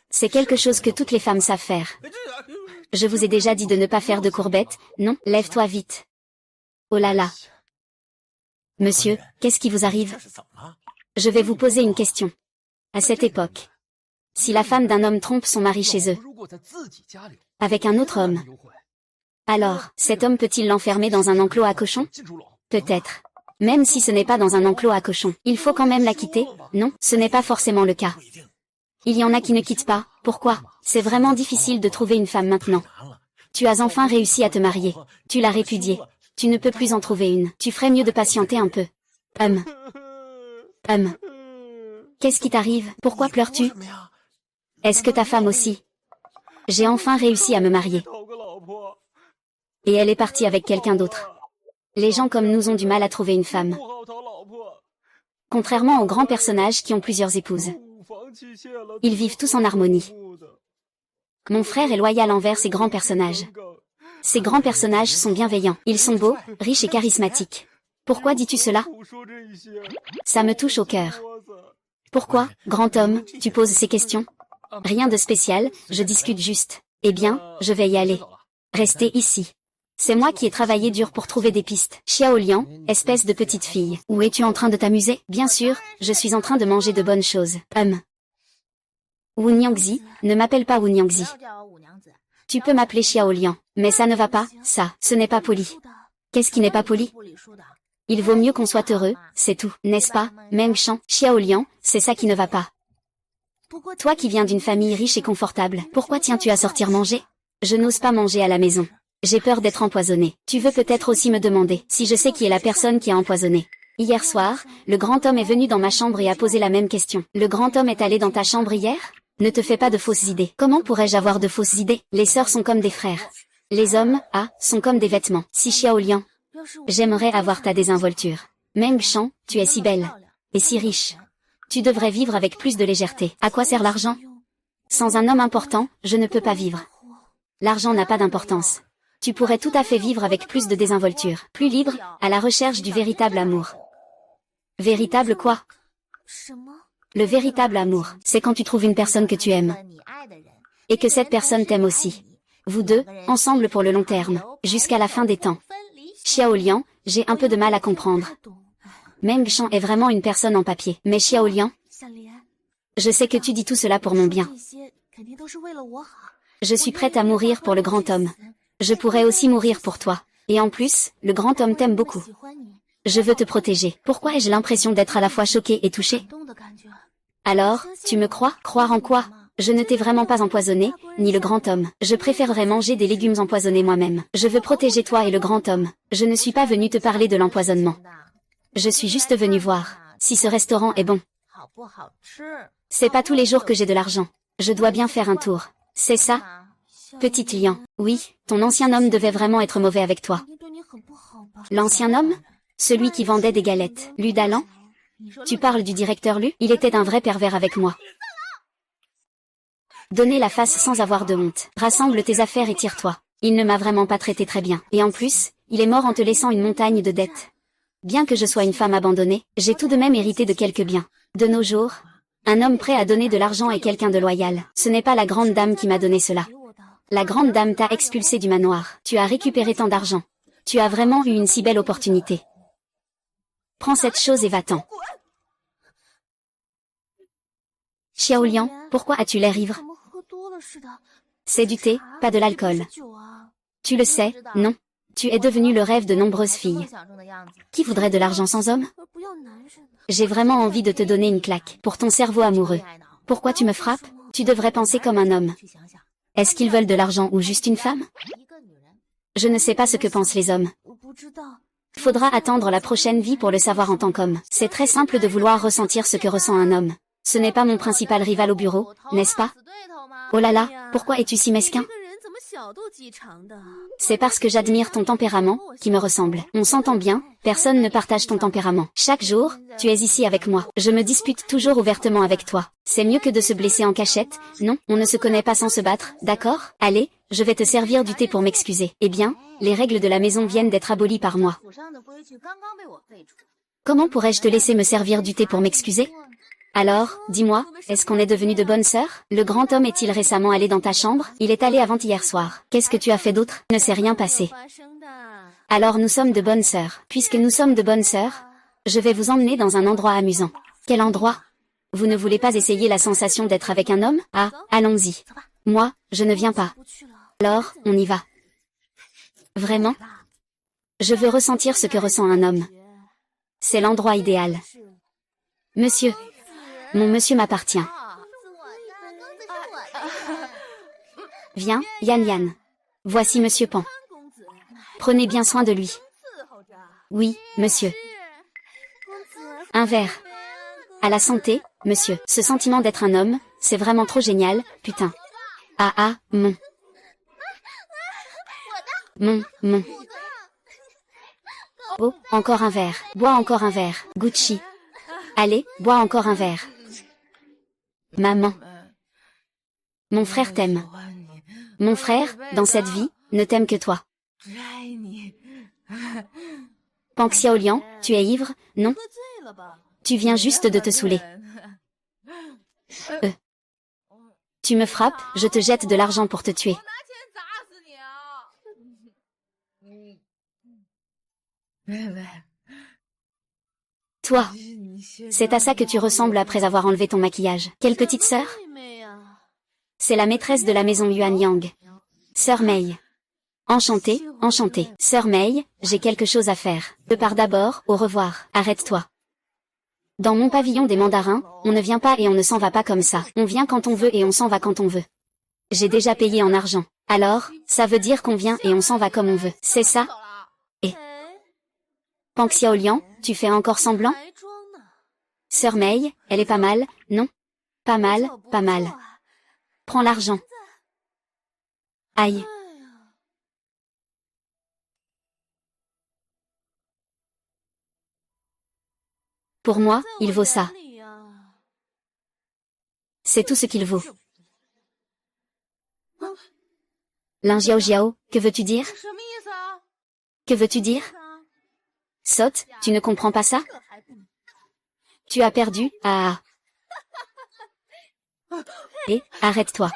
C'est quelque chose que toutes les femmes savent faire. Je vous ai déjà dit de ne pas faire de courbettes, non? Lève-toi vite. Oh là là. Monsieur, qu'est-ce qui vous arrive? Je vais vous poser une question. À cette époque, si la femme d'un homme trompe son mari chez eux, avec un autre homme, alors, cet homme peut-il l'enfermer dans un enclos à cochons? Peut-être. Même si ce n'est pas dans un enclos à cochons, il faut quand même la quitter? Non, ce n'est pas forcément le cas. Il y en a qui ne quittent pas. Pourquoi? C'est vraiment difficile de trouver une femme maintenant. Tu as enfin réussi à te marier. Tu l'as répudiée. Tu ne peux plus en trouver une. Tu ferais mieux de patienter un peu. Qu'est-ce qui t'arrive? Pourquoi pleures-tu? Est-ce que ta femme aussi? J'ai enfin réussi à me marier. Et elle est partie avec quelqu'un d'autre. Les gens comme nous ont du mal à trouver une femme. Contrairement aux grands personnages qui ont plusieurs épouses. Ils vivent tous en harmonie. Mon frère est loyal envers ces grands personnages. Ces grands personnages sont bienveillants. Ils sont beaux, riches et charismatiques. Pourquoi dis-tu cela? Ça me touche au cœur. Pourquoi, grand homme, tu poses ces questions? Rien de spécial, je discute juste. Eh bien, je vais y aller. Restez ici. C'est moi qui ai travaillé dur pour trouver des pistes. Xiao Liang, espèce de petite fille. Où es-tu en train de t'amuser? Bien sûr, je suis en train de manger de bonnes choses. Wu Niangzi, ne m'appelle pas Wu Niangzi. Tu peux m'appeler Xiao Liang, mais ça ne va pas, ça, ce n'est pas poli. Qu'est-ce qui n'est pas poli? Il vaut mieux qu'on soit heureux, c'est tout, n'est-ce pas, Meng Shan? Xiao Liang, c'est ça qui ne va pas. Toi qui viens d'une famille riche et confortable, pourquoi tiens-tu à sortir manger? Je n'ose pas manger à la maison. J'ai peur d'être empoisonné. Tu veux peut-être aussi me demander si je sais qui est la personne qui a empoisonné. Hier soir, le grand homme est venu dans ma chambre et a posé la même question. Le grand homme est allé dans ta chambre hier? Ne te fais pas de fausses idées. Comment pourrais-je avoir de fausses idées? Les sœurs sont comme des frères. Les hommes, sont comme des vêtements. Si Xiao Liang, j'aimerais avoir ta désinvolture. Meng Shan, tu es si belle. Et si riche. Tu devrais vivre avec plus de légèreté. À quoi sert l'argent? Sans un homme important, je ne peux pas vivre. L'argent n'a pas d'importance. Tu pourrais tout à fait vivre avec plus de désinvolture. Plus libre, à la recherche du véritable amour. Véritable quoi? Le véritable amour, c'est quand tu trouves une personne que tu aimes. Et que cette personne t'aime aussi. Vous deux, ensemble pour le long terme, jusqu'à la fin des temps. Xiao Liang, j'ai un peu de mal à comprendre. Meng Shan est vraiment une personne en papier. Mais Xiao Liang, je sais que tu dis tout cela pour mon bien. Je suis prête à mourir pour le grand homme. Je pourrais aussi mourir pour toi. Et en plus, le grand homme t'aime beaucoup. Je veux te protéger. Pourquoi ai-je l'impression d'être à la fois choquée et touchée? Alors, tu me crois? Croire en quoi? Je ne t'ai vraiment pas empoisonné, ni le grand homme. Je préférerais manger des légumes empoisonnés moi-même. Je veux protéger toi et le grand homme. Je ne suis pas venu te parler de l'empoisonnement. Je suis juste venu voir si ce restaurant est bon. C'est pas tous les jours que j'ai de l'argent. Je dois bien faire un tour. C'est ça? Petite lion. Oui, ton ancien homme devait vraiment être mauvais avec toi. L'ancien homme? Celui qui vendait des galettes. Lu Dalan? Tu parles du directeur Lu? Il était un vrai pervers avec moi. Donnez la face sans avoir de honte. Rassemble tes affaires et tire-toi. Il ne m'a vraiment pas traité très bien. Et en plus, il est mort en te laissant une montagne de dettes. Bien que je sois une femme abandonnée, j'ai tout de même hérité de quelques biens. De nos jours, un homme prêt à donner de l'argent est quelqu'un de loyal. Ce n'est pas la grande dame qui m'a donné cela. La grande dame t'a expulsé du manoir. Tu as récupéré tant d'argent. Tu as vraiment eu une si belle opportunité. Prends cette chose et va-t'en. Xiaoliang, pourquoi as-tu l'air ivre? C'est du thé, pas de l'alcool. Tu le sais, non? Tu es devenu le rêve de nombreuses filles. Qui voudrait de l'argent sans homme? J'ai vraiment envie de te donner une claque pour ton cerveau amoureux. Pourquoi tu me frappes? Tu devrais penser comme un homme. Est-ce qu'ils veulent de l'argent ou juste une femme? Je ne sais pas ce que pensent les hommes. Faudra attendre la prochaine vie pour le savoir en tant qu'homme. C'est très simple de vouloir ressentir ce que ressent un homme. Ce n'est pas mon principal rival au bureau, n'est-ce pas? Oh là là, pourquoi es-tu si mesquin? C'est parce que j'admire ton tempérament, qui me ressemble. On s'entend bien, personne ne partage ton tempérament. Chaque jour, tu es ici avec moi. Je me dispute toujours ouvertement avec toi. C'est mieux que de se blesser en cachette, non? On ne se connaît pas sans se battre, d'accord? Allez, je vais te servir du thé pour m'excuser. Eh bien, les règles de la maison viennent d'être abolies par moi. Comment pourrais-je te laisser me servir du thé pour m'excuser? Alors, dis-moi, est-ce qu'on est devenus de bonnes sœurs? Le grand homme est-il récemment allé dans ta chambre? Il est allé avant-hier soir. Qu'est-ce que tu as fait d'autre? Ne s'est rien passé. Alors nous sommes de bonnes sœurs. Puisque nous sommes de bonnes sœurs, je vais vous emmener dans un endroit amusant. Quel endroit? Vous ne voulez pas essayer la sensation d'être avec un homme? Ah, allons-y. Moi, je ne viens pas. Alors, on y va. Vraiment? Je veux ressentir ce que ressent un homme. C'est l'endroit idéal. Monsieur. Mon monsieur m'appartient. Viens, Yan Yan. Voici monsieur Pan. Prenez bien soin de lui. Oui, monsieur. Un verre. À la santé, monsieur. Ce sentiment d'être un homme, c'est vraiment trop génial, putain. Ah ah, mon. Oh, encore un verre. Bois encore un verre. Gucci. Allez, bois encore un verre. Maman. Mon frère t'aime. Mon frère, dans cette vie, ne t'aime que toi. Pang Xiaoliang, tu es ivre, non? Tu viens juste de te saouler. Tu me frappes, je te jette de l'argent pour te tuer. Toi, c'est à ça que tu ressembles après avoir enlevé ton maquillage. Quelle petite sœur? C'est la maîtresse de la maison Yuan Yang. Sœur Mei. Enchantée, enchantée. Sœur Mei, j'ai quelque chose à faire. Je pars d'abord, au revoir. Arrête-toi. Dans mon pavillon des mandarins, on ne vient pas et on ne s'en va pas comme ça. On vient quand on veut et on s'en va quand on veut. J'ai déjà payé en argent. Alors, ça veut dire qu'on vient et on s'en va comme on veut. C'est ça? Et Pang Xiaoliang, tu fais encore semblant? Sœur Mei, elle est pas mal, non? Pas mal, pas mal. Prends l'argent. Aïe. Pour moi, il vaut ça. C'est tout ce qu'il vaut. Lin Jiao Jiao, que veux-tu dire? Que veux-tu dire? Sotte, tu ne comprends pas ça? Tu as perdu, ah. Et, arrête-toi.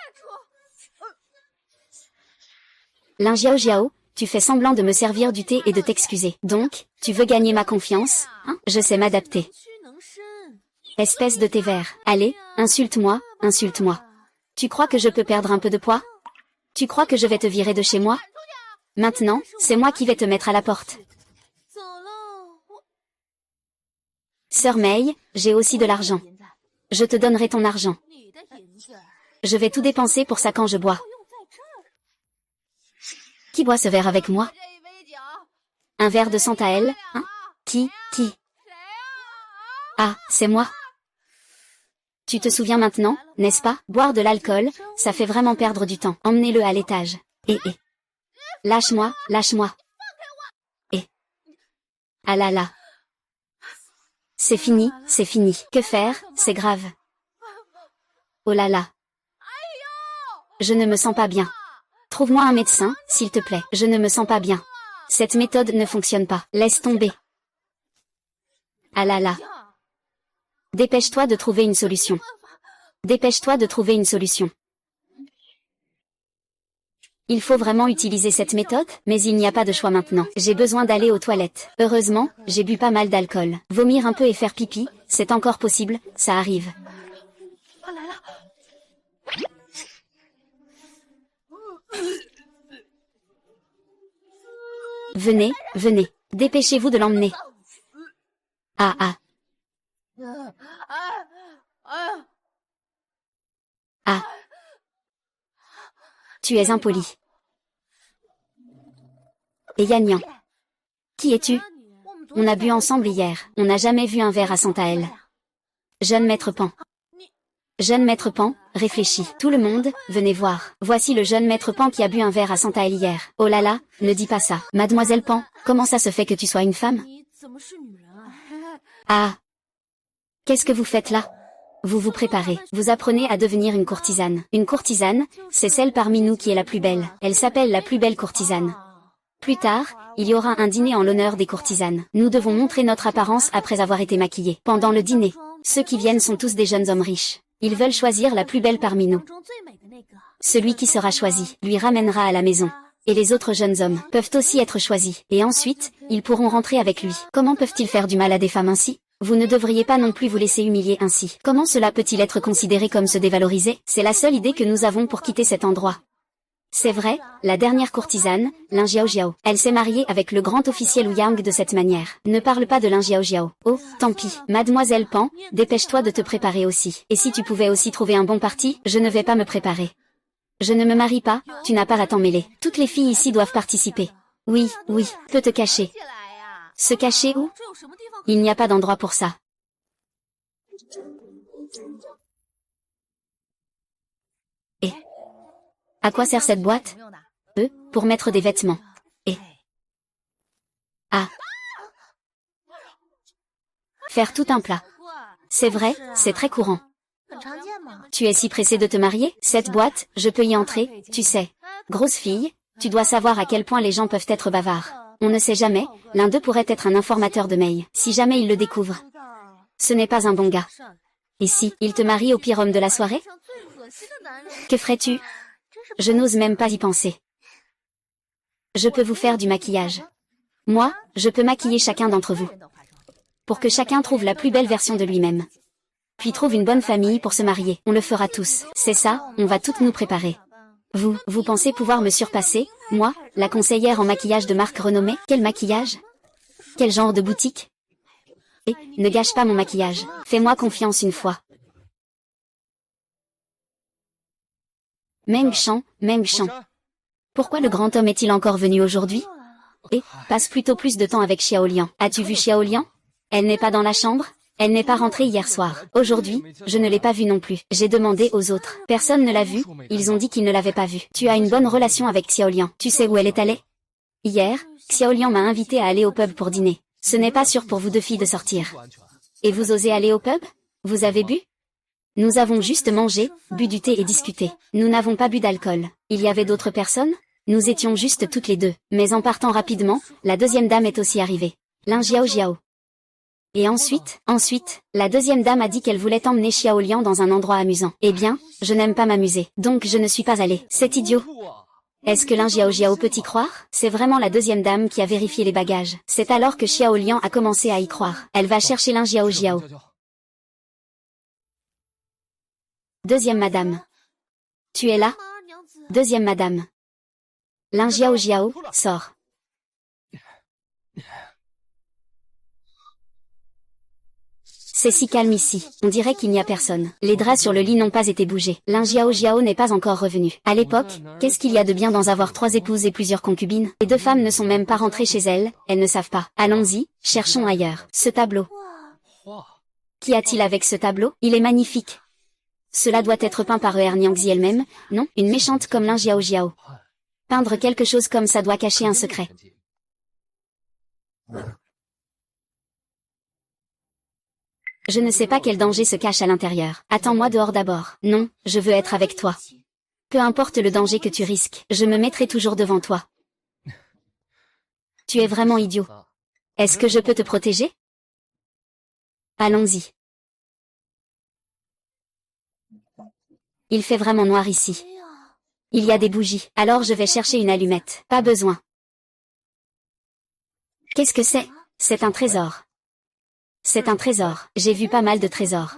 Lin Jiao Jiao, tu fais semblant de me servir du thé et de t'excuser. Donc, tu veux gagner ma confiance, hein? Je sais m'adapter. Espèce de thé vert. Allez, insulte-moi, insulte-moi. Tu crois que je peux perdre un peu de poids? Tu crois que je vais te virer de chez moi? Maintenant, c'est moi qui vais te mettre à la porte. Sœur Mei, j'ai aussi de l'argent. Je te donnerai ton argent. Je vais tout dépenser pour ça quand je bois. Qui boit ce verre avec moi? Un verre de Santael, hein? Qui? Ah, c'est moi. Tu te souviens maintenant, n'est-ce pas? Boire de l'alcool, ça fait vraiment perdre du temps. Emmenez-le à l'étage. Lâche-moi. Ah là là. C'est fini. Que faire? C'est grave. Oh là là. Je ne me sens pas bien. Trouve-moi un médecin, s'il te plaît. Je ne me sens pas bien. Cette méthode ne fonctionne pas. Laisse tomber. Ah là là. Dépêche-toi de trouver une solution. Il faut vraiment utiliser cette méthode, mais il n'y a pas de choix maintenant. J'ai besoin d'aller aux toilettes. Heureusement, j'ai bu pas mal d'alcool. Vomir un peu et faire pipi, c'est encore possible, ça arrive. Venez, dépêchez-vous de l'emmener. Ah. Tu es impoli. Et Yannian. Qui es-tu? On a bu ensemble hier. On n'a jamais vu un verre à Santael. Jeune maître Pan, réfléchis. Tout le monde, venez voir. Voici le jeune maître Pan qui a bu un verre à Santael hier. Oh là là, ne dis pas ça. Mademoiselle Pan, comment ça se fait que tu sois une femme? Ah. Qu'est-ce que vous faites là? Vous vous préparez. Vous apprenez à devenir une courtisane. Une courtisane, c'est celle parmi nous qui est la plus belle. Elle s'appelle la plus belle courtisane. Plus tard, il y aura un dîner en l'honneur des courtisanes. Nous devons montrer notre apparence après avoir été maquillés. Pendant le dîner, ceux qui viennent sont tous des jeunes hommes riches. Ils veulent choisir la plus belle parmi nous. Celui qui sera choisi, lui ramènera à la maison. Et les autres jeunes hommes peuvent aussi être choisis. Et ensuite, ils pourront rentrer avec lui. Comment peuvent-ils faire du mal à des femmes ainsi? Vous ne devriez pas non plus vous laisser humilier ainsi. Comment cela peut-il être considéré comme se dévaloriser? C'est la seule idée que nous avons pour quitter cet endroit. C'est vrai, la dernière courtisane, Lin Jiao. Elle s'est mariée avec le grand officiel Wu Yang de cette manière. Ne parle pas de Lin Jiao. Oh, tant pis. Mademoiselle Pan, dépêche-toi de te préparer aussi. Et si tu pouvais aussi trouver un bon parti, je ne vais pas me préparer. Je ne me marie pas, tu n'as pas à t'en mêler. Toutes les filles ici doivent participer. Oui, peux te cacher. Se cacher où? Il n'y a pas d'endroit pour ça. Et à quoi sert cette boîte? Pour mettre des vêtements. Et faire tout un plat. C'est vrai, c'est très courant. Tu es si pressée de te marier? Cette boîte, je peux y entrer, tu sais. Grosse fille, tu dois savoir à quel point les gens peuvent être bavards. On ne sait jamais, l'un d'eux pourrait être un informateur de Mei. Si jamais il le découvre, ce n'est pas un bon gars. Et si il te marie au pire homme de la soirée? Que ferais-tu? Je n'ose même pas y penser. Je peux vous faire du maquillage. Moi, je peux maquiller chacun d'entre vous. Pour que chacun trouve la plus belle version de lui-même. Puis trouve une bonne famille pour se marier. On le fera tous. C'est ça, on va toutes nous préparer. Vous pensez pouvoir me surpasser, moi, la conseillère en maquillage de marque renommée? Quel maquillage? Quel genre de boutique? Et, ne gâche pas mon maquillage. Fais-moi confiance une fois. Meng Shan. Pourquoi le grand homme est-il encore venu aujourd'hui? Et, passe plutôt plus de temps avec Xiao Liang. As-tu vu Xiao Liang? Elle n'est pas dans la chambre? Elle n'est pas rentrée hier soir. Aujourd'hui, je ne l'ai pas vue non plus. J'ai demandé aux autres. Personne ne l'a vue, ils ont dit qu'ils ne l'avaient pas vue. Tu as une bonne relation avec Xiao Liang. Tu sais où elle est allée? Hier, Xiao Liang m'a invité à aller au pub pour dîner. Ce n'est pas sûr pour vous deux filles de sortir. Et vous osez aller au pub? Vous avez bu? Nous avons juste mangé, bu du thé et discuté. Nous n'avons pas bu d'alcool. Il y avait d'autres personnes? Nous étions juste toutes les deux. Mais en partant rapidement, la deuxième dame est aussi arrivée. Lin Jiao. Et ensuite, la deuxième dame a dit qu'elle voulait emmener Xiao Liang dans un endroit amusant. Eh bien, je n'aime pas m'amuser, donc je ne suis pas allée. C'est idiot. Est-ce que Lin Jiao peut y croire? C'est vraiment la deuxième dame qui a vérifié les bagages. C'est alors que Xiao Liang a commencé à y croire. Elle va chercher Lin Jiao. Deuxième madame. Tu es là? Deuxième madame. Lin Jiao Jiao, sors. C'est si calme ici, on dirait qu'il n'y a personne. Les draps sur le lit n'ont pas été bougés. Lin Jiao Jiao n'est pas encore revenu. À l'époque, qu'est-ce qu'il y a de bien dans avoir 3 épouses et plusieurs concubines? Les 2 femmes ne sont même pas rentrées chez elles ne savent pas. Allons-y, cherchons ailleurs. Ce tableau. Qu'y a-t-il avec ce tableau? Il est magnifique. Cela doit être peint par Niangzi elle-même, non? Une méchante comme Lin Jiao Jiao. Peindre quelque chose comme ça doit cacher un secret. Je ne sais pas quel danger se cache à l'intérieur. Attends-moi dehors d'abord. Non, je veux être avec toi. Peu importe le danger que tu risques, je me mettrai toujours devant toi. Tu es vraiment idiot. Est-ce que je peux te protéger? Allons-y. Il fait vraiment noir ici. Il y a des bougies, alors je vais chercher une allumette. Pas besoin. Qu'est-ce que c'est? C'est un trésor. C'est un trésor. J'ai vu pas mal de trésors.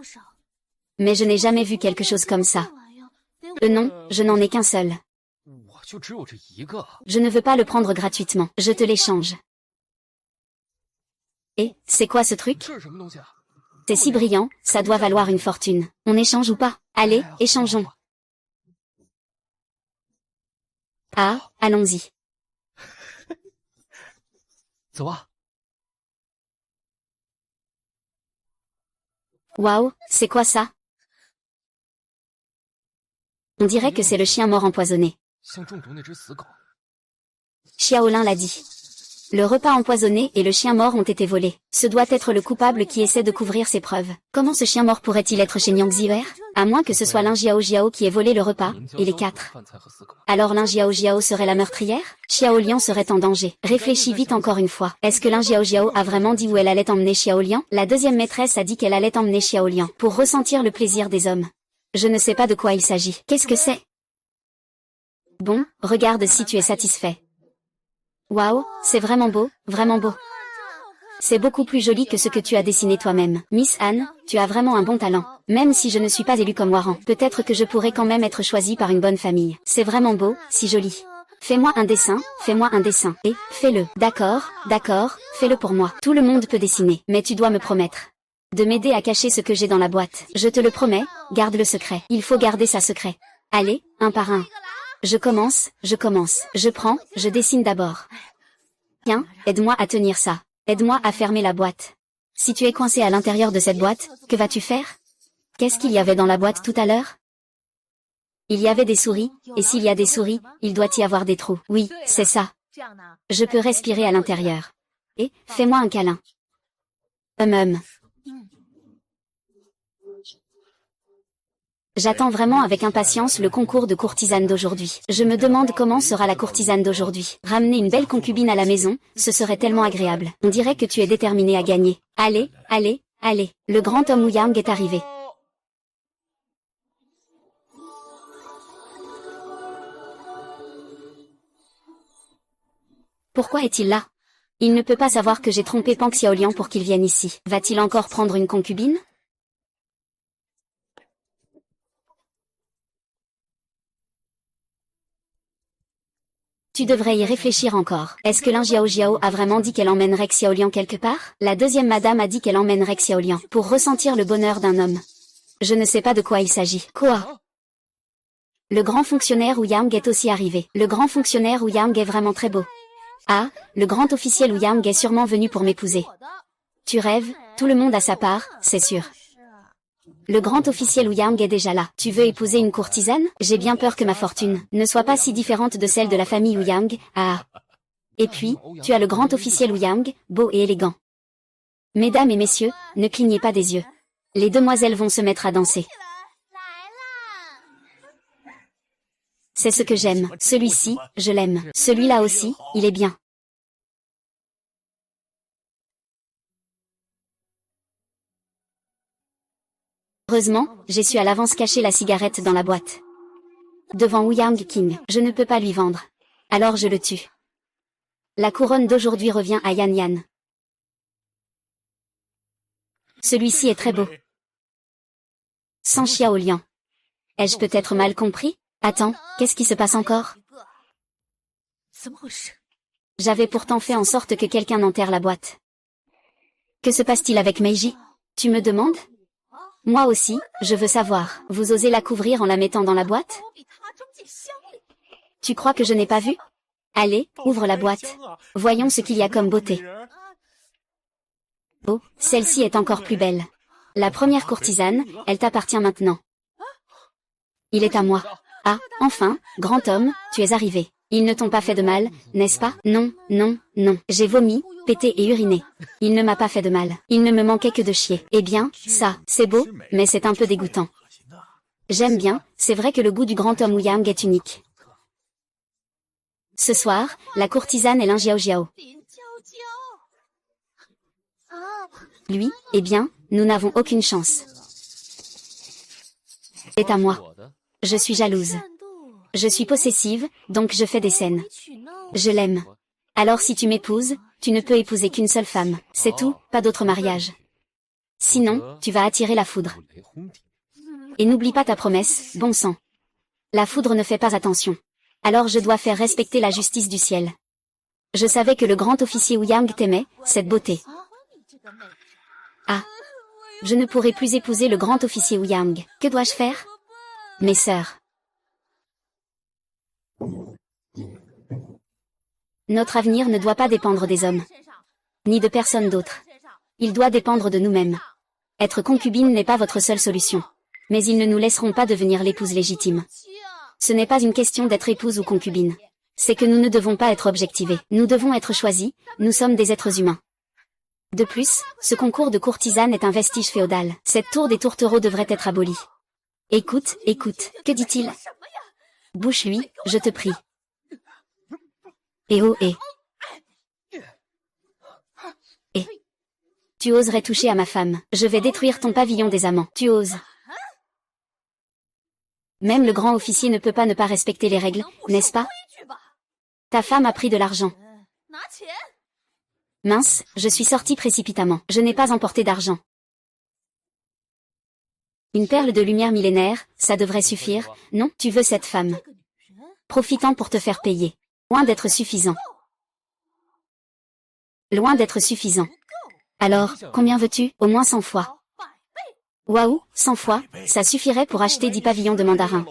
Mais je n'ai jamais vu quelque chose comme ça. Non, je n'en ai qu'un seul. Je ne veux pas le prendre gratuitement. Je te l'échange. Et, c'est quoi ce truc? C'est si brillant, ça doit valoir une fortune. On échange ou pas? Allez, échangeons. Ah, allons-y. Waouh, c'est quoi ça? On dirait que c'est le chien mort empoisonné. Xiaolin l'a dit. Le repas empoisonné et le chien mort ont été volés. Ce doit être le coupable qui essaie de couvrir ses preuves. Comment ce chien mort pourrait-il être chez Niangzi? À moins que ce soit Lin Jiao Jiao qui ait volé le repas, et les 4. Alors Lin Jiao Jiao serait la meurtrière? Xiao Liang serait en danger. Réfléchis vite encore une fois. Est-ce que Lin Jiao Jiao a vraiment dit où elle allait emmener Xiao Liang? La deuxième maîtresse a dit qu'elle allait emmener Xiao Liang pour ressentir le plaisir des hommes. Je ne sais pas de quoi il s'agit. Qu'est-ce que c'est? Bon, regarde si tu es satisfait. Waouh, c'est vraiment beau, vraiment beau. C'est beaucoup plus joli que ce que tu as dessiné toi-même. Miss Anne, tu as vraiment un bon talent. Même si je ne suis pas élue comme Warren, peut-être que je pourrais quand même être choisie par une bonne famille. C'est vraiment beau, si joli. Fais-moi un dessin, et, fais-le. D'accord, d'accord, fais-le pour moi. Tout le monde peut dessiner, mais tu dois me promettre de m'aider à cacher ce que j'ai dans la boîte. Je te le promets, garde le secret. Il faut garder ça secret. Allez, un par un. Je commence, je prends, je dessine d'abord. Tiens, aide-moi à tenir ça. Aide-moi à fermer la boîte. Si tu es coincé à l'intérieur de cette boîte, que vas-tu faire? Qu'est-ce qu'il y avait dans la boîte tout à l'heure? Il y avait des souris, et s'il y a des souris, il doit y avoir des trous. Oui, c'est ça. Je peux respirer à l'intérieur. Et, fais-moi un câlin. J'attends vraiment avec impatience le concours de courtisane d'aujourd'hui. Je me demande comment sera la courtisane d'aujourd'hui. Ramener une belle concubine à la maison, ce serait tellement agréable. On dirait que tu es déterminé à gagner. Allez, allez, allez. Le grand homme Wu Yang est arrivé. Pourquoi est-il là? Il ne peut pas savoir que j'ai trompé Pang Xiaoliang pour qu'il vienne ici. Va-t-il encore prendre une concubine? Tu devrais y réfléchir encore. Est-ce que Lin Jiao Jiao a vraiment dit qu'elle emmènerait Xiaoliang quelque part? La deuxième madame a dit qu'elle emmènerait Xiaoliang pour ressentir le bonheur d'un homme. Je ne sais pas de quoi il s'agit. Quoi? Le grand fonctionnaire Wu Yang est aussi arrivé. Le grand fonctionnaire Wu Yang est vraiment très beau. Ah, le grand officiel Wu Yang est sûrement venu pour m'épouser. Tu rêves, tout le monde a sa part, c'est sûr. Le grand officiel Wu Yang est déjà là. Tu veux épouser une courtisane? J'ai bien peur que ma fortune ne soit pas si différente de celle de la famille Wu Yang. Ah. Et puis, tu as le grand officiel Wu Yang, beau et élégant. Mesdames et messieurs, ne clignez pas des yeux. Les demoiselles vont se mettre à danser. C'est ce que j'aime. Celui-ci, je l'aime. Celui-là aussi, il est bien. Heureusement, j'ai su à l'avance cacher la cigarette dans la boîte. Devant Wu Yang King, je ne peux pas lui vendre. Alors je le tue. La couronne d'aujourd'hui revient à Yan Yan. Celui-ci est très beau. Sans J'avais pourtant fait en sorte que quelqu'un n'enterre la boîte. Que se passe-t-il avec Meiji? Tu me demandes? Moi aussi, je veux savoir. Vous osez la couvrir en la mettant dans la boîte? Tu crois que je n'ai pas vu? Allez, ouvre la boîte. Voyons ce qu'il y a comme beauté. Oh, celle-ci est encore plus belle. La première courtisane, elle t'appartient maintenant. Il est à moi. Ah, enfin, grand homme, tu es arrivé. Ils ne t'ont pas fait de mal, n'est-ce pas? Non, non, non. J'ai vomi, pété et uriné. Il ne m'a pas fait de mal. Il ne me manquait que de chier. Eh bien, ça, c'est beau, mais c'est un peu dégoûtant. J'aime bien, c'est vrai que le goût du grand homme Wu Yang est unique. Ce soir, la courtisane est Lin Jiao Jiao. Lui, eh bien, nous n'avons aucune chance. C'est à moi. Je suis jalouse. Je suis possessive, donc je fais des scènes. Je l'aime. Alors si tu m'épouses, tu ne peux épouser qu'une seule femme. C'est tout, pas d'autre mariage. Sinon, tu vas attirer la foudre. Et n'oublie pas ta promesse, bon sang. La foudre ne fait pas attention. Alors je dois faire respecter la justice du ciel. Je savais que le grand officier Wu Yang t'aimait, cette beauté. Ah. Je ne pourrai plus épouser le grand officier Wu Yang. Que dois-je faire? Mes sœurs. Notre avenir ne doit pas dépendre des hommes. Ni de personne d'autre. Il doit dépendre de nous-mêmes. Être concubine n'est pas votre seule solution. Mais ils ne nous laisseront pas devenir l'épouse légitime. Ce n'est pas une question d'être épouse ou concubine. C'est que nous ne devons pas être objectivés. Nous devons être choisis, nous sommes des êtres humains. De plus, ce concours de courtisanes est un vestige féodal. Cette tour des tourtereaux devrait être abolie. Écoute, écoute, que dit-il? Bouche-lui, je te prie. Et oh et. Et. Tu oserais toucher à ma femme. Je vais détruire ton pavillon des amants. Tu oses. Même le grand officier ne peut pas ne pas respecter les règles, n'est-ce pas? Ta femme a pris de l'argent. Mince, je suis sortie précipitamment. Je n'ai pas emporté d'argent. Une perle de lumière millénaire, ça devrait suffire. Non, tu veux cette femme. Profitant pour te faire payer. Loin d'être suffisant. Loin d'être suffisant. Alors, combien veux-tu? Au moins 100 fois. Waouh, 100 fois, ça suffirait pour acheter 10 pavillons de mandarin.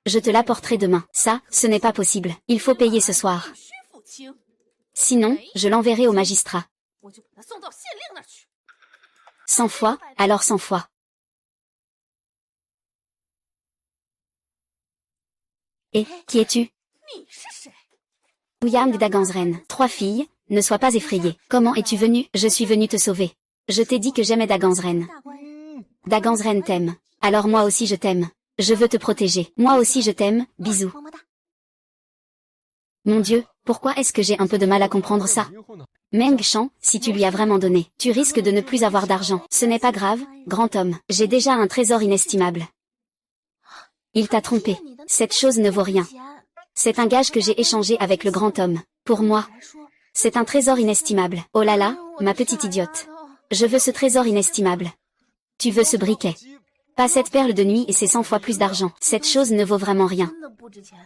Je te l'apporterai demain. Ça, ce n'est pas possible. Il faut payer ce soir. Sinon, je l'enverrai au magistrat. 100 fois, alors 100 fois. Et, qui es-tu? Wu Yang d'Agenzren. 3 filles, ne sois pas effrayée. Comment es-tu venu? Je suis venu te sauver. Je t'ai dit que j'aimais D'Agenzren. D'Agenzren t'aime. Alors moi aussi je t'aime. Je veux te protéger. Moi aussi je t'aime, bisous. Mon Dieu, pourquoi est-ce que j'ai un peu de mal à comprendre ça? Meng Shan, si tu lui as vraiment donné, tu risques de ne plus avoir d'argent. Ce n'est pas grave, grand homme. J'ai déjà un trésor inestimable. Il t'a trompé. Cette chose ne vaut rien. C'est un gage que j'ai échangé avec le grand homme. Pour moi. C'est un trésor inestimable. Oh là là, ma petite idiote. Je veux ce trésor inestimable. Tu veux ce briquet. Pas cette perle de nuit et c'est 100 fois plus d'argent. Cette chose ne vaut vraiment rien.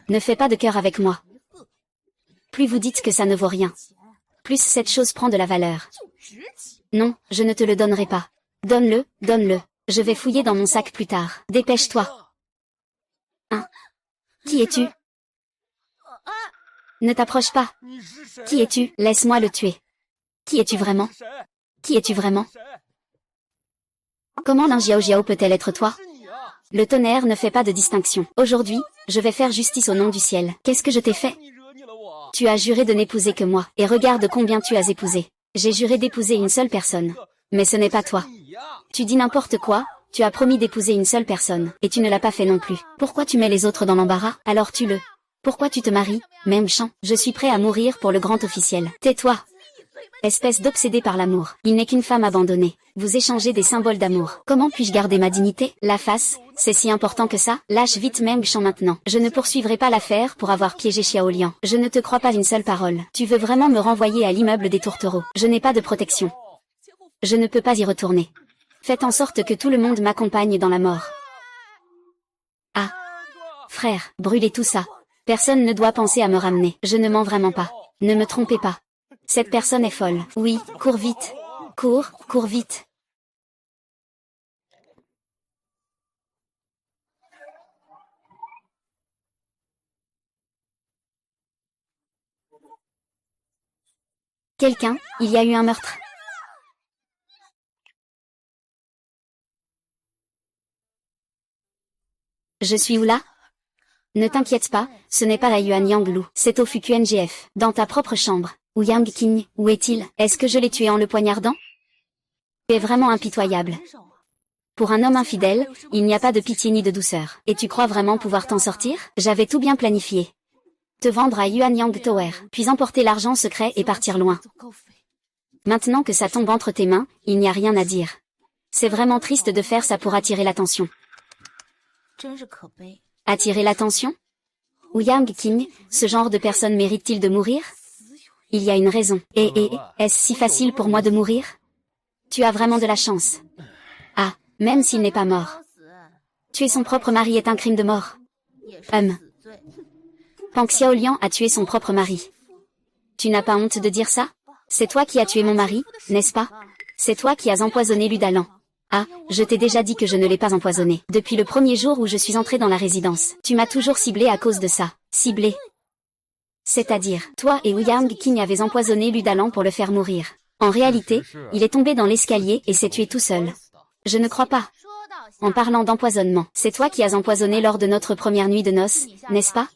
Ne fais pas de cœur avec moi. Plus vous dites que ça ne vaut rien, plus cette chose prend de la valeur. Non, je ne te le donnerai pas. Donne-le, donne-le. Je vais fouiller dans mon sac plus tard. Dépêche-toi. Hein? Qui es-tu? Ne t'approche pas. Qui es-tu? Laisse-moi le tuer. Qui es-tu vraiment? Qui es-tu vraiment? Comment Lin Jiao Jiao peut-elle être toi? Le tonnerre ne fait pas de distinction. Aujourd'hui, je vais faire justice au nom du ciel. Qu'est-ce que je t'ai fait? Tu as juré de n'épouser que moi, et regarde combien tu as épousé. J'ai juré d'épouser une seule personne. Mais ce n'est pas toi. Tu dis n'importe quoi, tu as promis d'épouser une seule personne, et tu ne l'as pas fait non plus. Pourquoi tu mets les autres dans l'embarras? Alors tue-le. Pourquoi tu te maries? Meng Shan, je suis prêt à mourir pour le grand officiel. Tais-toi. Espèce d'obsédé par l'amour. Il n'est qu'une femme abandonnée. Vous échangez des symboles d'amour. Comment puis-je garder ma dignité? La face, c'est si important que ça? Lâche vite Meng Shan maintenant. Je ne poursuivrai pas l'affaire pour avoir piégé Xiao Liang. Je ne te crois pas une seule parole. Tu veux vraiment me renvoyer à l'immeuble des tourtereaux? Je n'ai pas de protection. Je ne peux pas y retourner. Faites en sorte que tout le monde m'accompagne dans la mort. Ah. Frère, brûlez tout ça. Personne ne doit penser à me ramener. Je ne mens vraiment pas. Ne me trompez pas. Cette personne est folle. Oui, cours vite. Cours, cours vite. Quelqu'un, il y a eu un meurtre. Je suis où là? Ne t'inquiète pas, ce n'est pas la Yuan Yang-Lu, c'est au Fuku-NGF, dans ta propre chambre. Ou Yang King, où est-il? Est-ce que je l'ai tué en le poignardant? Tu es vraiment impitoyable. Pour un homme infidèle, il n'y a pas de pitié ni de douceur. Et tu crois vraiment pouvoir t'en sortir? J'avais tout bien planifié. Te vendre à Yuanyang Tower, puis emporter l'argent secret et partir loin. Maintenant que ça tombe entre tes mains, il n'y a rien à dire. C'est vraiment triste de faire ça pour attirer l'attention. Attirer l'attention? Ou Yang King, ce genre de personne mérite-t-il de mourir? Il y a une raison. Et, est-ce si facile pour moi de mourir? Tu as vraiment de la chance. Ah, même s'il n'est pas mort. Tuer son propre mari est un crime de mort. Pang Xiaoliang a tué son propre mari. Tu n'as pas honte de dire ça? C'est toi qui as tué mon mari, n'est-ce pas? C'est toi qui as empoisonné Ludalan. Ah, je t'ai déjà dit que je ne l'ai pas empoisonné. Depuis le premier jour où je suis entrée dans la résidence, tu m'as toujours ciblé à cause de ça. Ciblé. C'est-à-dire, toi et Yang King avez empoisonné Ludalan pour le faire mourir. En réalité, il est tombé dans l'escalier et s'est tué tout seul. Je ne crois pas. En parlant d'empoisonnement, c'est toi qui as empoisonné lors de notre première nuit de noces, n'est-ce pas?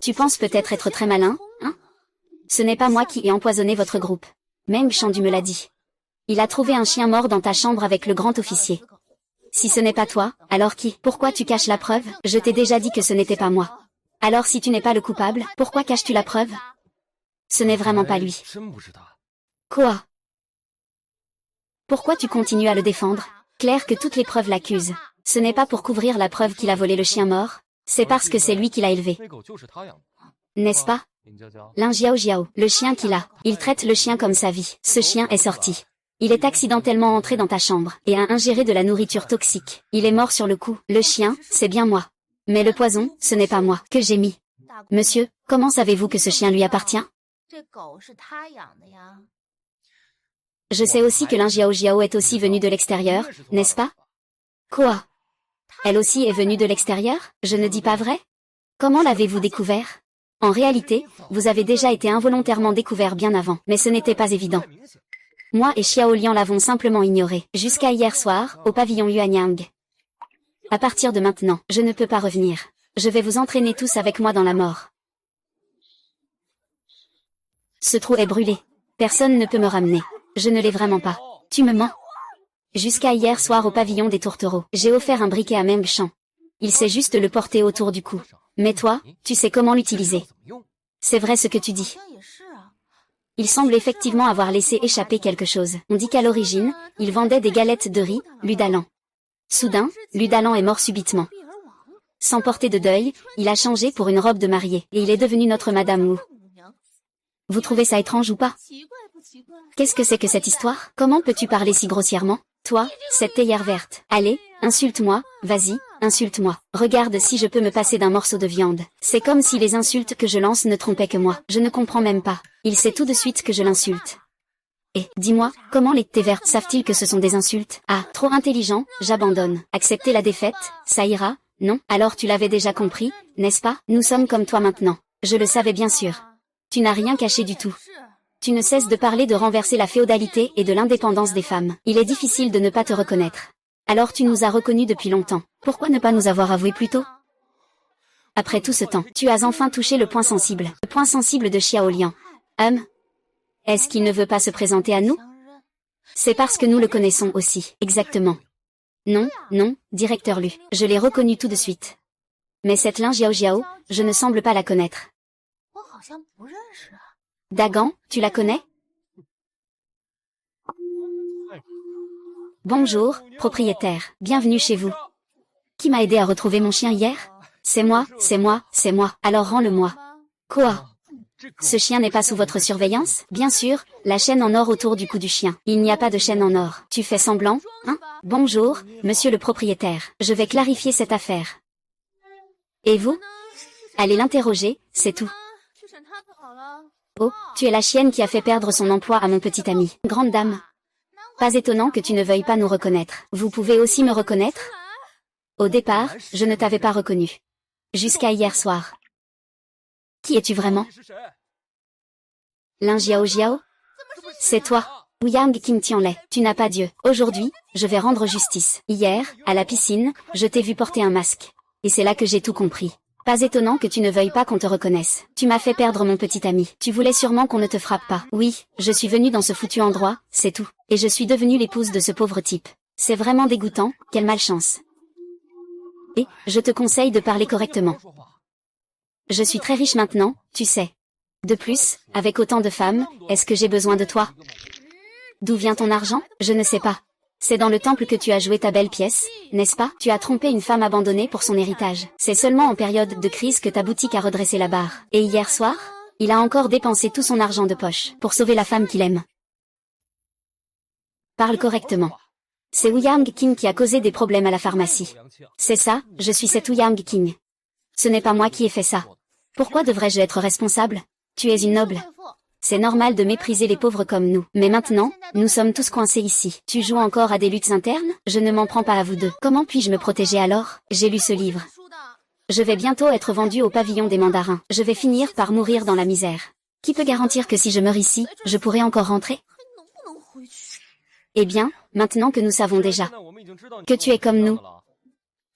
Tu penses peut-être être très malin, hein? Ce n'est pas moi qui ai empoisonné votre groupe. Meng Shandu me l'a dit. Il a trouvé un chien mort dans ta chambre avec le grand officier. Si ce n'est pas toi, alors qui? Pourquoi tu caches la preuve? Je t'ai déjà dit que ce n'était pas moi. Alors si tu n'es pas le coupable, pourquoi caches-tu la preuve? Ce n'est vraiment pas lui. Quoi? Pourquoi tu continues à le défendre? Clair que toutes les preuves l'accusent. Ce n'est pas pour couvrir la preuve qu'il a volé le chien mort, c'est parce que c'est lui qui l'a élevé. N'est-ce pas? Lin Jiao Jiao, le chien qu'il a. Il traite le chien comme sa vie. Ce chien est sorti. Il est accidentellement entré dans ta chambre et a ingéré de la nourriture toxique. Il est mort sur le coup. Le chien, c'est bien moi. Mais le poison, ce n'est pas moi que j'ai mis. Monsieur, comment savez-vous que ce chien lui appartient? Je sais aussi que Lin Jiao Jiao est aussi venue de l'extérieur, n'est-ce pas? Quoi? Elle aussi est venue de l'extérieur? Je ne dis pas vrai? Comment l'avez-vous découvert? En réalité, vous avez déjà été involontairement découvert bien avant, mais ce n'était pas évident. Moi et Xiaoliang l'avons simplement ignoré, jusqu'à hier soir, au pavillon Yuanyang. À partir de maintenant, je ne peux pas revenir. Je vais vous entraîner tous avec moi dans la mort. Ce trou est brûlé. Personne ne peut me ramener. Je ne l'ai vraiment pas. Tu me mens. Jusqu'à hier soir au pavillon des tourtereaux, j'ai offert un briquet à Meng Shan. Il sait juste le porter autour du cou. Mais toi, tu sais comment l'utiliser. C'est vrai ce que tu dis. Il semble effectivement avoir laissé échapper quelque chose. On dit qu'à l'origine, il vendait des galettes de riz, Ludalan. Soudain, Ludalan est mort subitement. Sans porter de deuil, il a changé pour une robe de mariée, et il est devenu notre Madame Wu. Vous trouvez ça étrange ou pas? Qu'est-ce que c'est que cette histoire? Comment peux-tu parler si grossièrement? Toi, cette théière verte. Allez, insulte-moi, vas-y, insulte-moi. Regarde si je peux me passer d'un morceau de viande. C'est comme si les insultes que je lance ne trompaient que moi. Je ne comprends même pas. Il sait tout de suite que je l'insulte. Et, dis-moi, comment les thés vertes savent-ils que ce sont des insultes? Ah, trop intelligent, j'abandonne. Accepter la défaite, ça ira? Non? Alors tu l'avais déjà compris, n'est-ce pas? Nous sommes comme toi maintenant. Je le savais bien sûr. Tu n'as rien caché du tout. Tu ne cesses de parler de renverser la féodalité et de l'indépendance des femmes. Il est difficile de ne pas te reconnaître. Alors tu nous as reconnus depuis longtemps. Pourquoi ne pas nous avoir avoué plus tôt? Après tout ce temps, tu as enfin touché le point sensible. Le point sensible de Xiaoliang. Est-ce qu'il ne veut pas se présenter à nous? C'est parce que nous le connaissons aussi. Exactement. Non, non, directeur Lu. Je l'ai reconnu tout de suite. Mais cette Lin Jiao Jiao, je ne semble pas la connaître. Dagan, tu la connais? Bonjour, propriétaire. Bienvenue chez vous. Qui m'a aidé à retrouver mon chien hier? C'est moi, c'est moi, c'est moi. Alors rends-le-moi. Quoi? Ce chien n'est pas sous votre surveillance? Bien sûr, la chaîne en or autour du cou du chien. Il n'y a pas de chaîne en or. Tu fais semblant, hein? Bonjour, monsieur le propriétaire. Je vais clarifier cette affaire. Et vous? Allez l'interroger, c'est tout. Oh, tu es la chienne qui a fait perdre son emploi à mon petit ami. Grande dame. Pas étonnant que tu ne veuilles pas nous reconnaître. Vous pouvez aussi me reconnaître? Au départ, je ne t'avais pas reconnu. Jusqu'à hier soir. Qui es-tu vraiment? Lin Jiao Jiao? C'est toi. Ouyang King Tianlai. Tu n'as pas Dieu. Aujourd'hui, je vais rendre justice. Hier, à la piscine, je t'ai vu porter un masque. Et c'est là que j'ai tout compris. Pas étonnant que tu ne veuilles pas qu'on te reconnaisse. Tu m'as fait perdre mon petit ami. Tu voulais sûrement qu'on ne te frappe pas. Oui, je suis venue dans ce foutu endroit, c'est tout. Et je suis devenue l'épouse de ce pauvre type. C'est vraiment dégoûtant, quelle malchance. Et, je te conseille de parler correctement. Je suis très riche maintenant, tu sais. De plus, avec autant de femmes, est-ce que j'ai besoin de toi? D'où vient ton argent? Je ne sais pas. C'est dans le temple que tu as joué ta belle pièce, n'est-ce pas? Tu as trompé une femme abandonnée pour son héritage. C'est seulement en période de crise que ta boutique a redressé la barre. Et hier soir, il a encore dépensé tout son argent de poche pour sauver la femme qu'il aime. Parle correctement. C'est Ouyang King qui a causé des problèmes à la pharmacie. C'est ça, je suis cet Ouyang King. Ce n'est pas moi qui ai fait ça. Pourquoi devrais-je être responsable? Tu es une noble. C'est normal de mépriser les pauvres comme nous. Mais maintenant, nous sommes tous coincés ici. Tu joues encore à des luttes internes? Je ne m'en prends pas à vous deux. Comment puis-je me protéger alors? J'ai lu ce livre. Je vais bientôt être vendu au pavillon des mandarins. Je vais finir par mourir dans la misère. Qui peut garantir que si je meurs ici, je pourrai encore rentrer? Eh bien, maintenant que nous savons déjà que tu es comme nous,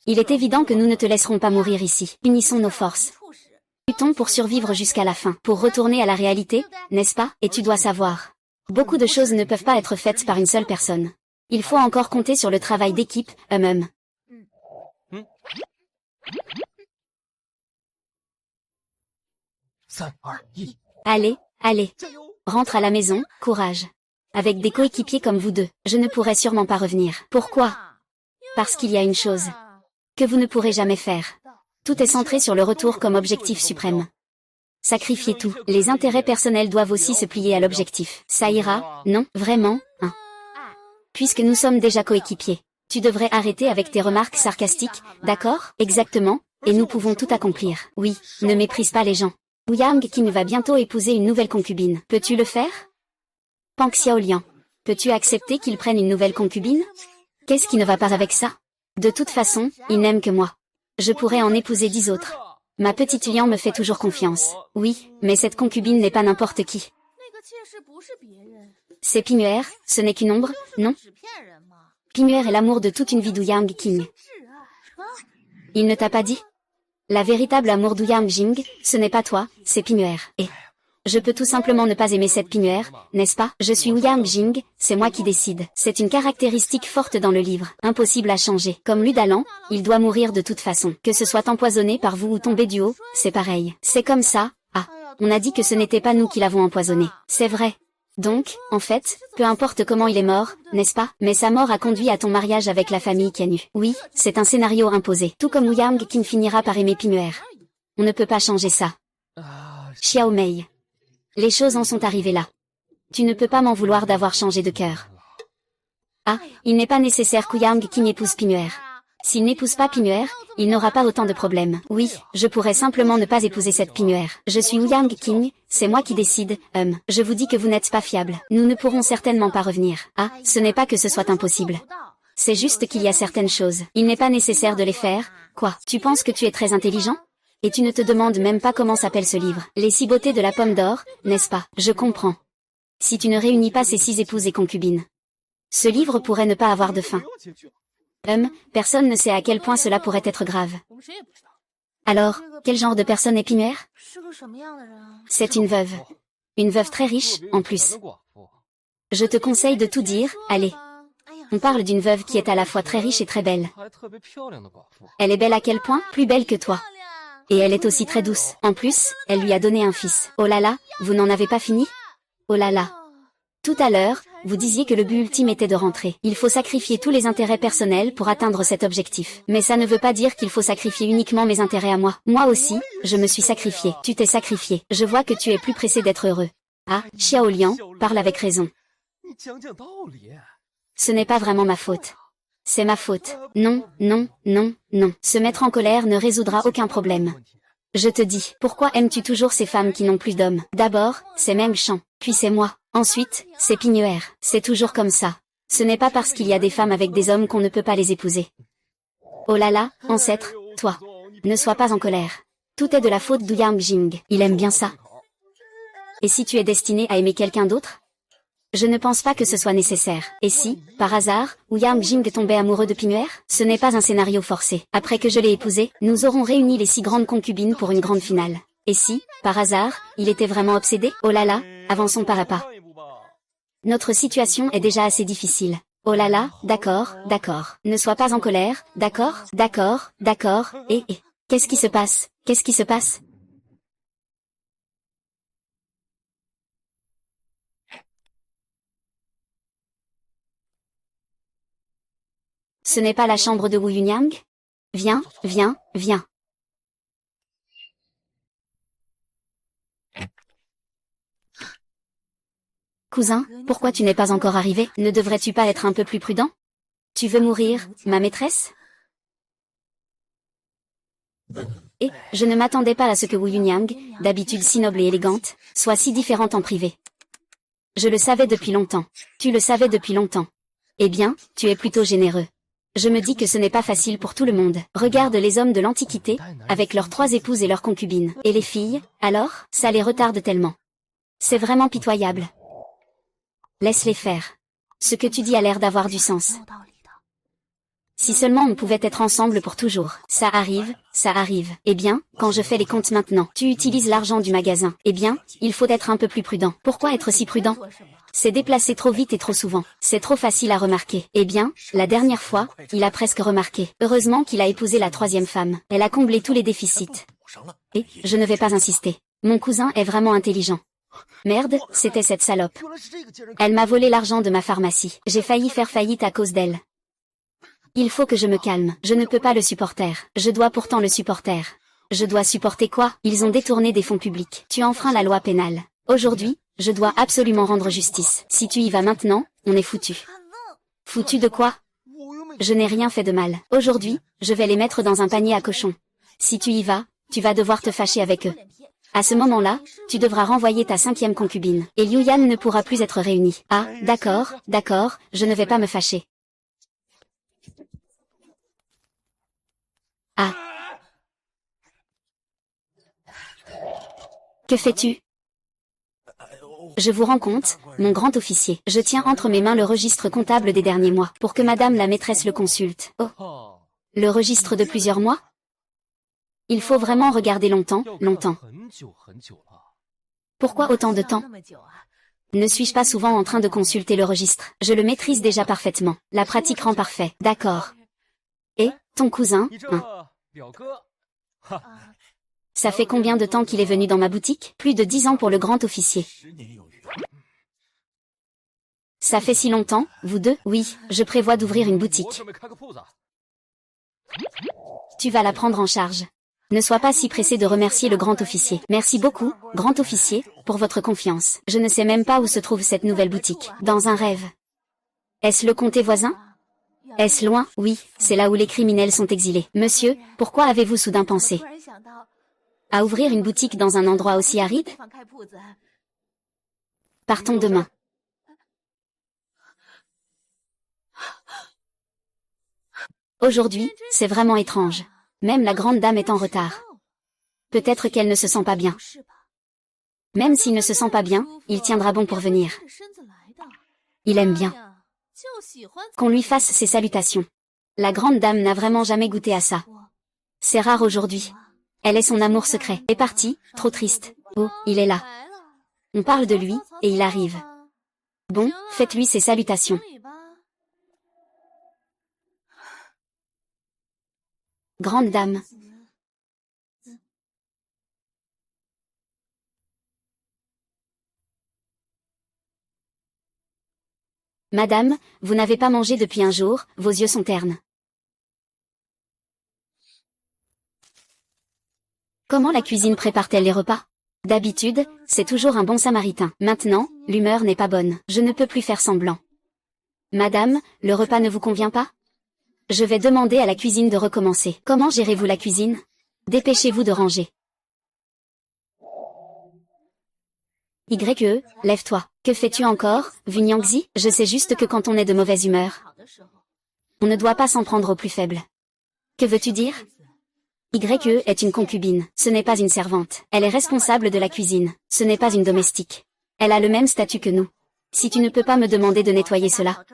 il est évident que nous ne te laisserons pas mourir ici. Unissons nos forces. Luttons pour survivre jusqu'à la fin, pour retourner à la réalité, n'est-ce pas? Et tu dois savoir. Beaucoup de choses ne peuvent pas être faites par une seule personne. Il faut encore compter sur le travail d'équipe, Allez, allez. Rentre à la maison, courage. Avec des coéquipiers comme vous deux, je ne pourrai sûrement pas revenir. Pourquoi? Parce qu'il y a une chose que vous ne pourrez jamais faire. Tout est centré sur le retour comme objectif suprême. Sacrifiez tout. Les intérêts personnels doivent aussi se plier à l'objectif. Ça ira, non, vraiment, hein. Puisque nous sommes déjà coéquipiers, tu devrais arrêter avec tes remarques sarcastiques, d'accord? Exactement, et nous pouvons tout accomplir. Oui, ne méprise pas les gens. Ouyang King va bientôt épouser une nouvelle concubine. Peux-tu le faire? Pang Xiaoliang, peux-tu accepter qu'il prenne une nouvelle concubine? Qu'est-ce qui ne va pas avec ça? De toute façon, il n'aime que moi. Je pourrais en épouser 10 autres. Ma petite Lian me fait toujours confiance. Oui, mais cette concubine n'est pas n'importe qui. C'est Pimuer, ce n'est qu'une ombre, non? Pimuer est l'amour de toute une vie d'Ouyang King. Il ne t'a pas dit? La véritable amour d'Ouyang Jing, ce n'est pas toi, c'est Pimuer. Et je peux tout simplement ne pas aimer cette Pimuer, n'est-ce pas? Je suis Ouyang Jing, c'est moi qui décide. C'est une caractéristique forte dans le livre, impossible à changer. Comme Ludalan, il doit mourir de toute façon. Que ce soit empoisonné par vous ou tombé du haut, c'est pareil. C'est comme ça. Ah, on a dit que ce n'était pas nous qui l'avons empoisonné. C'est vrai. Donc, en fait, peu importe comment il est mort, n'est-ce pas? Mais sa mort a conduit à ton mariage avec la famille Kianu. Oui, c'est un scénario imposé. Tout comme Ouyang King finira par aimer Pimuer. On ne peut pas changer ça. Xiao Mei. Les choses en sont arrivées là. Tu ne peux pas m'en vouloir d'avoir changé de cœur. Ah, il n'est pas nécessaire qu'Ouyang King épouse Pimuer. S'il n'épouse pas Pimuer, il n'aura pas autant de problèmes. Oui, je pourrais simplement ne pas épouser cette Pimuer. Je suis Ouyang King, c'est moi qui décide, Je vous dis que vous n'êtes pas fiable. Nous ne pourrons certainement pas revenir. Ah, ce n'est pas que ce soit impossible. C'est juste qu'il y a certaines choses. Il n'est pas nécessaire de les faire. Quoi? Tu penses que tu es très intelligent? Et tu ne te demandes même pas comment s'appelle ce livre. Les 6 beautés de la pomme d'or, n'est-ce pas? Je comprends. Si tu ne réunis pas ces 6 épouses et concubines, ce livre pourrait ne pas avoir de fin. Personne ne sait à quel point cela pourrait être grave. Alors, quel genre de personne est Pimuer? C'est une veuve. Une veuve très riche, en plus. Je te conseille de tout dire, allez. On parle d'une veuve qui est à la fois très riche et très belle. Elle est belle à quel point? Plus belle que toi. Et elle est aussi très douce. En plus, elle lui a donné un fils. Oh là là, vous n'en avez pas fini? Oh là là. Tout à l'heure, vous disiez que le but ultime était de rentrer. Il faut sacrifier tous les intérêts personnels pour atteindre cet objectif. Mais ça ne veut pas dire qu'il faut sacrifier uniquement mes intérêts à moi. Moi aussi, je me suis sacrifié. Tu t'es sacrifié. Je vois que tu es plus pressé d'être heureux. Ah, Xiaoliang, parle avec raison. Ce n'est pas vraiment ma faute. C'est ma faute. Non, non, non, non. Se mettre en colère ne résoudra aucun problème. Je te dis, pourquoi aimes-tu toujours ces femmes qui n'ont plus d'hommes? D'abord, c'est Meng Shan, puis c'est moi, ensuite, c'est Pignuer. C'est toujours comme ça. Ce n'est pas parce qu'il y a des femmes avec des hommes qu'on ne peut pas les épouser. Oh là là, ancêtre, toi. Ne sois pas en colère. Tout est de la faute d'Ouyang Jing. Il aime bien ça. Et si tu es destiné à aimer quelqu'un d'autre? Je ne pense pas que ce soit nécessaire. Et si, par hasard, Ouyang Jing tombait amoureux de Pignuer? Ce n'est pas un scénario forcé. Après que je l'ai épousé, nous aurons réuni les 6 grandes concubines pour une grande finale. Et si, par hasard, il était vraiment obsédé? Oh là là, avançons pas à pas. Notre situation est déjà assez difficile. Oh là là, d'accord, d'accord. Ne sois pas en colère, d'accord, d'accord, d'accord, et... Qu'est-ce qui se passe? Qu'est-ce qui se passe? Ce n'est pas la chambre de Wu Yunyang? Viens, viens, viens. Cousin, pourquoi tu n'es pas encore arrivé? Ne devrais-tu pas être un peu plus prudent? Tu veux mourir, ma maîtresse? Et, je ne m'attendais pas à ce que Wu Yunyang, d'habitude si noble et élégante, soit si différente en privé. Je le savais depuis longtemps. Tu le savais depuis longtemps. Eh bien, tu es plutôt généreux. Je me dis que ce n'est pas facile pour tout le monde. Regarde les hommes de l'Antiquité, avec leurs 3 épouses et leurs concubines. Et les filles, alors, ça les retarde tellement. C'est vraiment pitoyable. Laisse-les faire. Ce que tu dis a l'air d'avoir du sens. Si seulement on pouvait être ensemble pour toujours. Ça arrive, ça arrive. Eh bien, quand je fais les comptes maintenant, tu utilises l'argent du magasin. Eh bien, il faut être un peu plus prudent. Pourquoi être si prudent? C'est déplacé trop vite et trop souvent. C'est trop facile à remarquer. Eh bien, la dernière fois, il a presque remarqué. Heureusement qu'il a épousé la 3e femme. Elle a comblé tous les déficits. Et, je ne vais pas insister. Mon cousin est vraiment intelligent. Merde, c'était cette salope. Elle m'a volé l'argent de ma pharmacie. J'ai failli faire faillite à cause d'elle. Il faut que je me calme. Je ne peux pas le supporter. Je dois pourtant le supporter. Je dois supporter quoi? Ils ont détourné des fonds publics. Tu enfreins la loi pénale. Aujourd'hui, je dois absolument rendre justice. Si tu y vas maintenant, on est foutu. Foutu de quoi? Je n'ai rien fait de mal. Aujourd'hui, je vais les mettre dans un panier à cochons. Si tu y vas, tu vas devoir te fâcher avec eux. À ce moment-là, tu devras renvoyer ta 5e concubine. Et Liu Yan ne pourra plus être réunie. Ah, d'accord, d'accord, je ne vais pas me fâcher. Ah. Que fais-tu? Je vous rends compte, mon grand officier. Je tiens entre mes mains le registre comptable des derniers mois, pour que madame la maîtresse le consulte. Oh. Le registre de plusieurs mois? Il faut vraiment regarder longtemps, longtemps. Pourquoi autant de temps? Ne suis-je pas souvent en train de consulter le registre? Je le maîtrise déjà parfaitement. La pratique rend parfait. D'accord. Et, ton cousin, hein? Ça fait combien de temps qu'il est venu dans ma boutique? Plus de 10 ans pour le grand officier. Ça fait si longtemps, vous deux? Oui, je prévois d'ouvrir une boutique. Tu vas la prendre en charge. Ne sois pas si pressé de remercier le grand officier. Merci beaucoup, grand officier, pour votre confiance. Je ne sais même pas où se trouve cette nouvelle boutique. Dans un rêve. Est-ce le comté voisin? Est-ce loin? Oui, c'est là où les criminels sont exilés. Monsieur, pourquoi avez-vous soudain pensé à ouvrir une boutique dans un endroit aussi aride? Partons demain. Aujourd'hui, c'est vraiment étrange. Même la grande dame est en retard. Peut-être qu'elle ne se sent pas bien. Même s'il ne se sent pas bien, il tiendra bon pour venir. Il aime bien qu'on lui fasse ses salutations. La grande dame n'a vraiment jamais goûté à ça. C'est rare aujourd'hui. Elle est son amour secret. Est parti, trop triste. Oh, il est là. On parle de lui, et il arrive. Bon, faites-lui ses salutations. Grande dame. Madame, vous n'avez pas mangé depuis un jour, vos yeux sont ternes. Comment la cuisine prépare-t-elle les repas? D'habitude, c'est toujours un bon samaritain. Maintenant, l'humeur n'est pas bonne. Je ne peux plus faire semblant. Madame, le repas ne vous convient pas? Je vais demander à la cuisine de recommencer. Comment gérez-vous la cuisine? Dépêchez-vous de ranger. Lève-toi. Que fais-tu encore, Vunyangzi? Je sais juste que quand on est de mauvaise humeur, on ne doit pas s'en prendre au plus faible. Que veux-tu dire? Est une concubine, ce n'est pas une servante. Elle est responsable de la cuisine, ce n'est pas une domestique. Elle a le même statut que nous. Si tu ne peux pas me demander de nettoyer cela,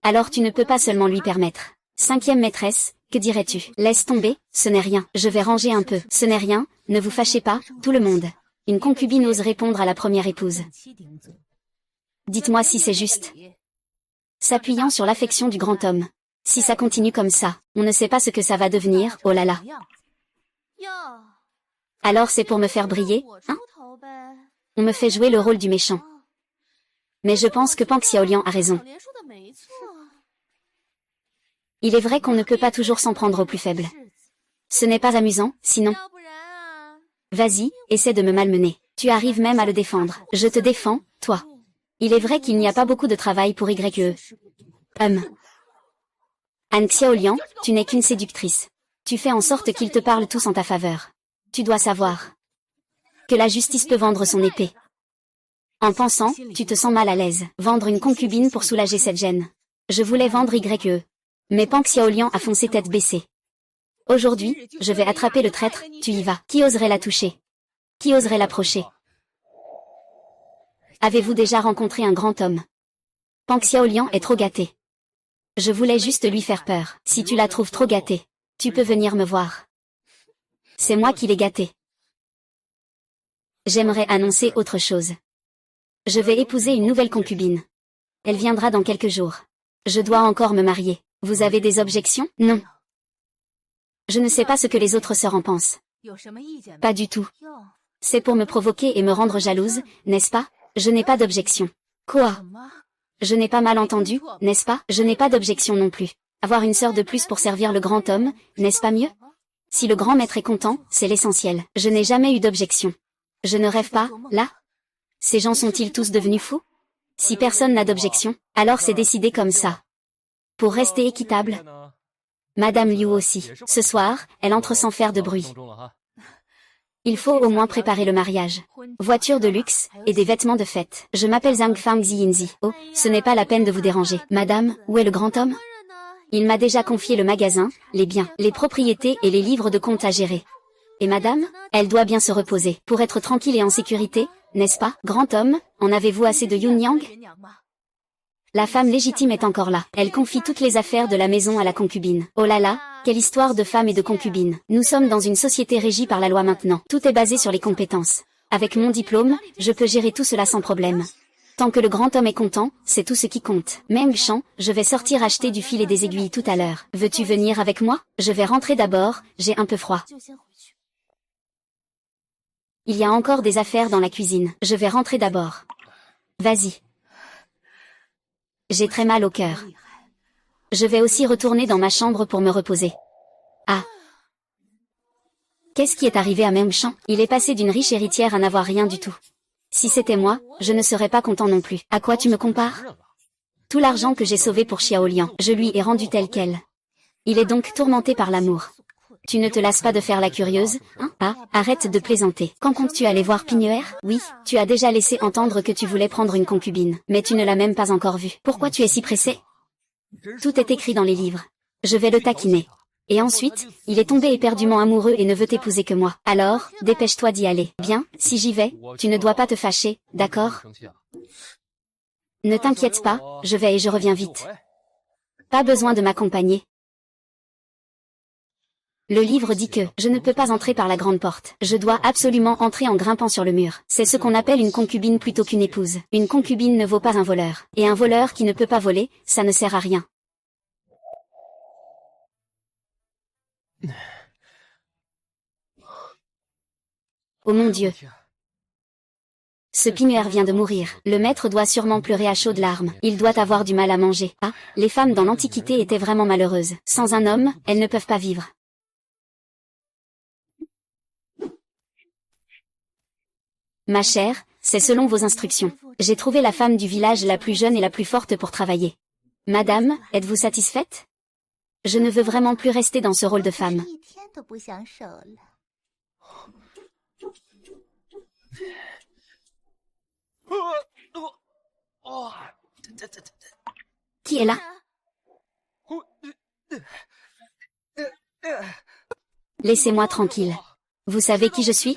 alors tu ne peux pas seulement lui permettre. 5e maîtresse, que dirais-tu? Laisse tomber, ce n'est rien. Je vais ranger un peu. Ce n'est rien, ne vous fâchez pas, tout le monde. Une concubine ose répondre à la première épouse. Dites-moi si c'est juste. S'appuyant sur l'affection du grand homme. Si ça continue comme ça, on ne sait pas ce que ça va devenir, oh là là. Alors c'est pour me faire briller, hein? On me fait jouer le rôle du méchant. Mais je pense que Pang Xiaoliang a raison. Il est vrai qu'on ne peut pas toujours s'en prendre au plus faible. Ce n'est pas amusant, sinon. Vas-y, essaie de me malmener. Tu arrives même à le défendre. Je te défends, toi. Il est vrai qu'il n'y a pas beaucoup de travail pour YE. An Xiaoliang, tu n'es qu'une séductrice. Tu fais en sorte qu'ils te parlent tous en ta faveur. Tu dois savoir que la justice peut vendre son épée. En pensant, tu te sens mal à l'aise. Vendre une concubine pour soulager cette gêne. Je voulais vendre YE. Mais Pang Xiaoliang a foncé tête baissée. Aujourd'hui, je vais attraper le traître, tu y vas. Qui oserait la toucher? Qui oserait l'approcher? Avez-vous déjà rencontré un grand homme? Pang Xiaoliang est trop gâté. Je voulais juste lui faire peur. Si tu la trouves trop gâtée, tu peux venir me voir. C'est moi qui l'ai gâtée. J'aimerais annoncer autre chose. Je vais épouser une nouvelle concubine. Elle viendra dans quelques jours. Je dois encore me marier. Vous avez des objections? Non. Je ne sais pas ce que les autres sœurs en pensent. Pas du tout. C'est pour me provoquer et me rendre jalouse, n'est-ce pas? Je n'ai pas d'objection. Quoi? Je n'ai pas mal entendu, n'est-ce pas? Je n'ai pas d'objection non plus. Avoir une sœur de plus pour servir le grand homme, n'est-ce pas mieux? Si le grand maître est content, c'est l'essentiel. Je n'ai jamais eu d'objection. Je ne rêve pas, là? Ces gens sont-ils tous devenus fous? Si personne n'a d'objection, alors c'est décidé comme ça. Pour rester équitable. Madame Liu aussi. Ce soir, elle entre sans faire de bruit. Il faut au moins préparer le mariage. Voiture de luxe, et des vêtements de fête. Je m'appelle Zhang Fang Ziyinzi. Oh, ce n'est pas la peine de vous déranger. Madame, où est le grand homme? Il m'a déjà confié le magasin, les biens, les propriétés et les livres de compte à gérer. Et madame? Elle doit bien se reposer, pour être tranquille et en sécurité, n'est-ce pas? Grand homme, en avez-vous assez de Yunyang? La femme légitime est encore là. Elle confie toutes les affaires de la maison à la concubine. Oh là là, quelle histoire de femme et de concubine. Nous sommes dans une société régie par la loi maintenant. Tout est basé sur les compétences. Avec mon diplôme, je peux gérer tout cela sans problème. Tant que le grand homme est content, c'est tout ce qui compte. Meng Shan, je vais sortir acheter du fil et des aiguilles tout à l'heure. Veux-tu venir avec moi? Je vais rentrer d'abord, j'ai un peu froid. Il y a encore des affaires dans la cuisine. Je vais rentrer d'abord. Vas-y. J'ai très mal au cœur. Je vais aussi retourner dans ma chambre pour me reposer. Ah. Qu'est-ce qui est arrivé à Meng Shan? Il est passé d'une riche héritière à n'avoir rien du tout. Si c'était moi, je ne serais pas content non plus. À quoi tu me compares? Tout l'argent que j'ai sauvé pour Xiaoliang, je lui ai rendu tel quel. Il est donc tourmenté par l'amour. Tu ne te lasses pas de faire la curieuse, hein? Ah, arrête de plaisanter. Quand comptes-tu aller voir Pigneuer? Oui, tu as déjà laissé entendre que tu voulais prendre une concubine, mais tu ne l'as même pas encore vue. Pourquoi tu es si pressé? Tout est écrit dans les livres. Je vais le taquiner. Et ensuite, il est tombé éperdument amoureux et ne veut t'épouser que moi. Alors, dépêche-toi d'y aller. Bien, si j'y vais, tu ne dois pas te fâcher, d'accord? Ne t'inquiète pas, je vais et je reviens vite. Pas besoin de m'accompagner. Le livre dit que je ne peux pas entrer par la grande porte. Je dois absolument entrer en grimpant sur le mur. C'est ce qu'on appelle une concubine plutôt qu'une épouse. Une concubine ne vaut pas un voleur. Et un voleur qui ne peut pas voler, ça ne sert à rien. Oh mon Dieu. Ce Pigneuer vient de mourir. Le maître doit sûrement pleurer à chaudes larmes. Il doit avoir du mal à manger. Ah, les femmes dans l'Antiquité étaient vraiment malheureuses. Sans un homme, elles ne peuvent pas vivre. Ma chère, c'est selon vos instructions. J'ai trouvé la femme du village la plus jeune et la plus forte pour travailler. Madame, êtes-vous satisfaite? Je ne veux vraiment plus rester dans ce rôle de femme. Qui est là? Laissez-moi tranquille. Vous savez qui je suis?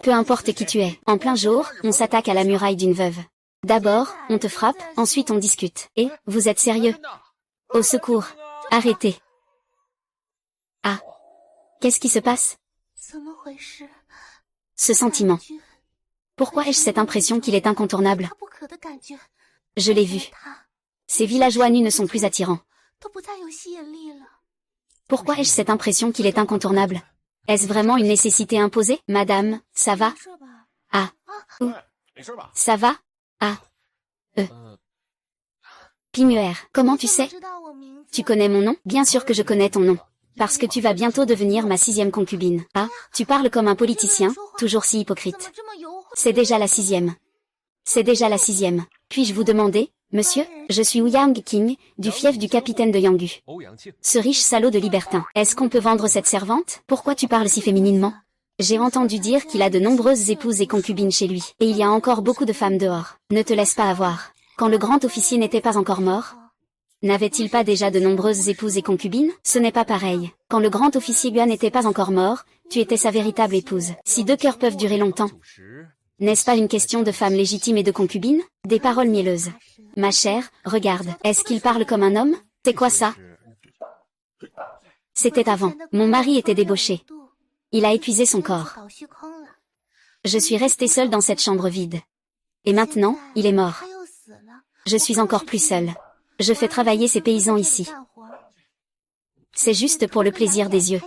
Peu importe qui tu es. En plein jour, on s'attaque à la muraille d'une veuve. D'abord, on te frappe, ensuite on discute. Et, vous êtes sérieux? Au secours. Arrêtez. Ah. Qu'est-ce qui se passe? Ce sentiment. Pourquoi ai-je cette impression qu'il est incontournable? Je l'ai vu. Ces villageois nus ne sont plus attirants. Pourquoi ai-je cette impression qu'il est incontournable? Est-ce vraiment une nécessité imposée? Madame, ça va? Ah. Ou. Ça va? Ah. Pimuer, comment tu sais? Tu connais mon nom? Bien sûr que je connais ton nom. Parce que tu vas bientôt devenir ma 6e concubine. Ah, tu parles comme un politicien, toujours si hypocrite. C'est déjà la 6e. C'est déjà la 6e. Puis-je vous demander, monsieur? Je suis Ouyang King, du fief du capitaine de Yanggu. Ce riche salaud de libertin. Est-ce qu'on peut vendre cette servante? Pourquoi tu parles si fémininement? J'ai entendu dire qu'il a de nombreuses épouses et concubines chez lui. Et il y a encore beaucoup de femmes dehors. Ne te laisse pas avoir. Quand le grand officier n'était pas encore mort, n'avait-il pas déjà de nombreuses épouses et concubines? Ce n'est pas pareil. Quand le grand officier Guan n'était pas encore mort, tu étais sa véritable épouse. Si 2 cœurs peuvent durer longtemps, n'est-ce pas une question de femme légitime et de concubine? Des paroles mielleuses. Ma chère, regarde. Est-ce qu'il parle comme un homme? C'est quoi ça? C'était avant. Mon mari était débauché. Il a épuisé son corps. Je suis restée seule dans cette chambre vide. Et maintenant, il est mort. Je suis encore plus seule. Je fais travailler ces paysans ici. C'est juste pour le plaisir des yeux.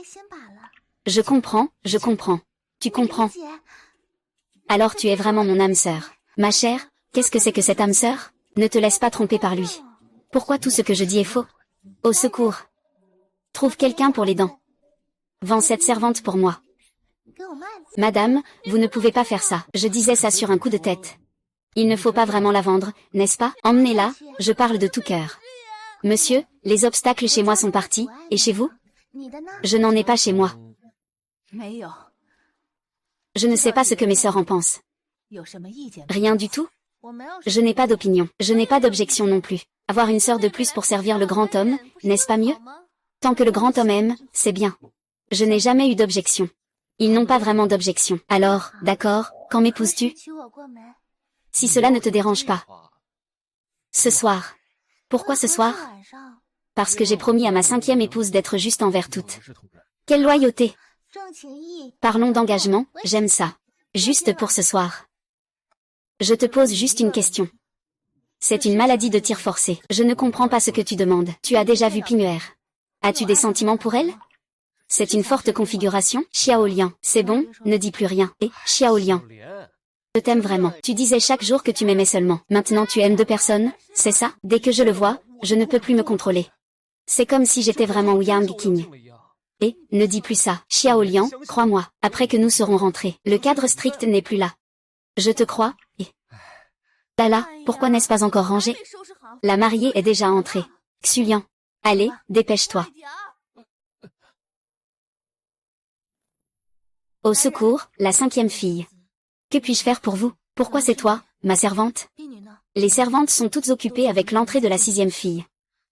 Je comprends, je comprends. Tu comprends. Alors tu es vraiment mon âme sœur. Ma chère, qu'est-ce que c'est que cette âme sœur? Ne te laisse pas tromper par lui. Pourquoi tout ce que je dis est faux? Au secours. Trouve quelqu'un pour les dents. Vends cette servante pour moi. Madame, vous ne pouvez pas faire ça. Je disais ça sur un coup de tête. Il ne faut pas vraiment la vendre, n'est-ce pas? Emmenez-la, je parle de tout cœur. Monsieur, les obstacles chez moi sont partis, et chez vous? Je n'en ai pas chez moi. Je ne sais pas ce que mes sœurs en pensent. Rien du tout? Je n'ai pas d'opinion. Je n'ai pas d'objection non plus. Avoir une sœur de plus pour servir le grand homme, n'est-ce pas mieux? Tant que le grand homme aime, c'est bien. Je n'ai jamais eu d'objection. Ils n'ont pas vraiment d'objection. Alors, d'accord, quand m'épouses-tu? Si cela ne te dérange pas. Ce soir. Pourquoi ce soir? Parce que j'ai promis à ma 5e épouse d'être juste envers toutes. Quelle loyauté! Parlons d'engagement, j'aime ça. Juste pour ce soir. Je te pose juste une question. C'est une maladie de tir forcé. Je ne comprends pas ce que tu demandes. Tu as déjà vu Pimuer. As-tu des sentiments pour elle? C'est une forte configuration. Xiao Lian. C'est bon, ne dis plus rien. Et, Xiao Lian. Je t'aime vraiment. Tu disais chaque jour que tu m'aimais seulement. Maintenant tu aimes 2 personnes, c'est ça? Dès que je le vois, je ne peux plus me contrôler. C'est comme si j'étais vraiment Ouyang King. Et, ne dis plus ça. Xiao Lian, crois-moi, après que nous serons rentrés, le cadre strict n'est plus là. Je te crois, et... Lala, pourquoi n'est-ce pas encore rangé? La mariée est déjà entrée. Xulian. Allez, dépêche-toi. Au secours, la 5e fille. Que puis-je faire pour vous? Pourquoi c'est toi, ma servante? Les servantes sont toutes occupées avec l'entrée de la 6e fille.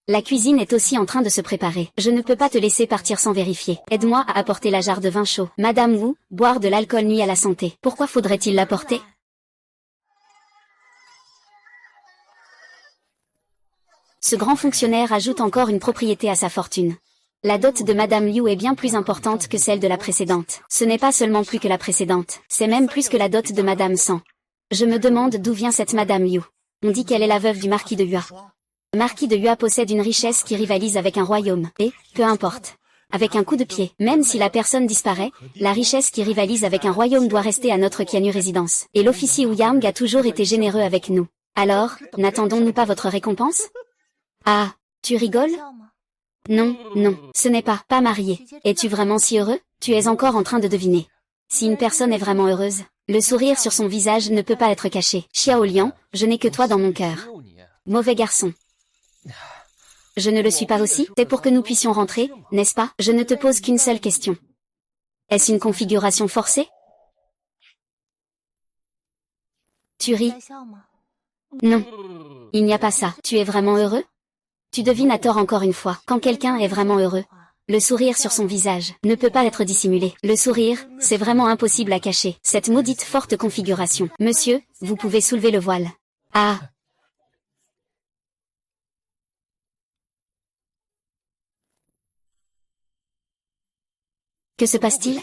La cuisine est aussi en train de se préparer. Je ne peux pas te laisser partir sans vérifier. Aide-moi à apporter la jarre de vin chaud. Madame Wu, boire de l'alcool nuit à la santé. Pourquoi faudrait-il l'apporter? Ce grand fonctionnaire ajoute encore une propriété à sa fortune. La dot de Madame Liu est bien plus importante que celle de la précédente. Ce n'est pas seulement plus que la précédente, c'est même plus que la dot de Madame San. Je me demande d'où vient cette Madame Liu. On dit qu'elle est la veuve du marquis de Yua. Le marquis de Yua possède une richesse qui rivalise avec un royaume, et, peu importe. Avec un coup de pied, même si la personne disparaît, la richesse qui rivalise avec un royaume doit rester à notre Qianyu résidence. Et l'officier Ouyang a toujours été généreux avec nous. Alors, n'attendons-nous pas votre récompense? Ah, tu rigoles? Non, non, ce n'est pas marié. Es-tu vraiment si heureux? Tu es encore en train de deviner. Si une personne est vraiment heureuse, le sourire sur son visage ne peut pas être caché. Xiao Lian, je n'ai que toi dans mon cœur. Mauvais garçon. Je ne le suis pas aussi? C'est pour que nous puissions rentrer, n'est-ce pas? Je ne te pose qu'une seule question. Est-ce une configuration forcée? Tu ris? Non. Il n'y a pas ça. Tu es vraiment heureux? Tu devines à tort encore une fois. Quand quelqu'un est vraiment heureux, le sourire sur son visage ne peut pas être dissimulé. Le sourire, c'est vraiment impossible à cacher. Cette maudite forte configuration. Monsieur, vous pouvez soulever le voile. Ah. Que se passe-t-il?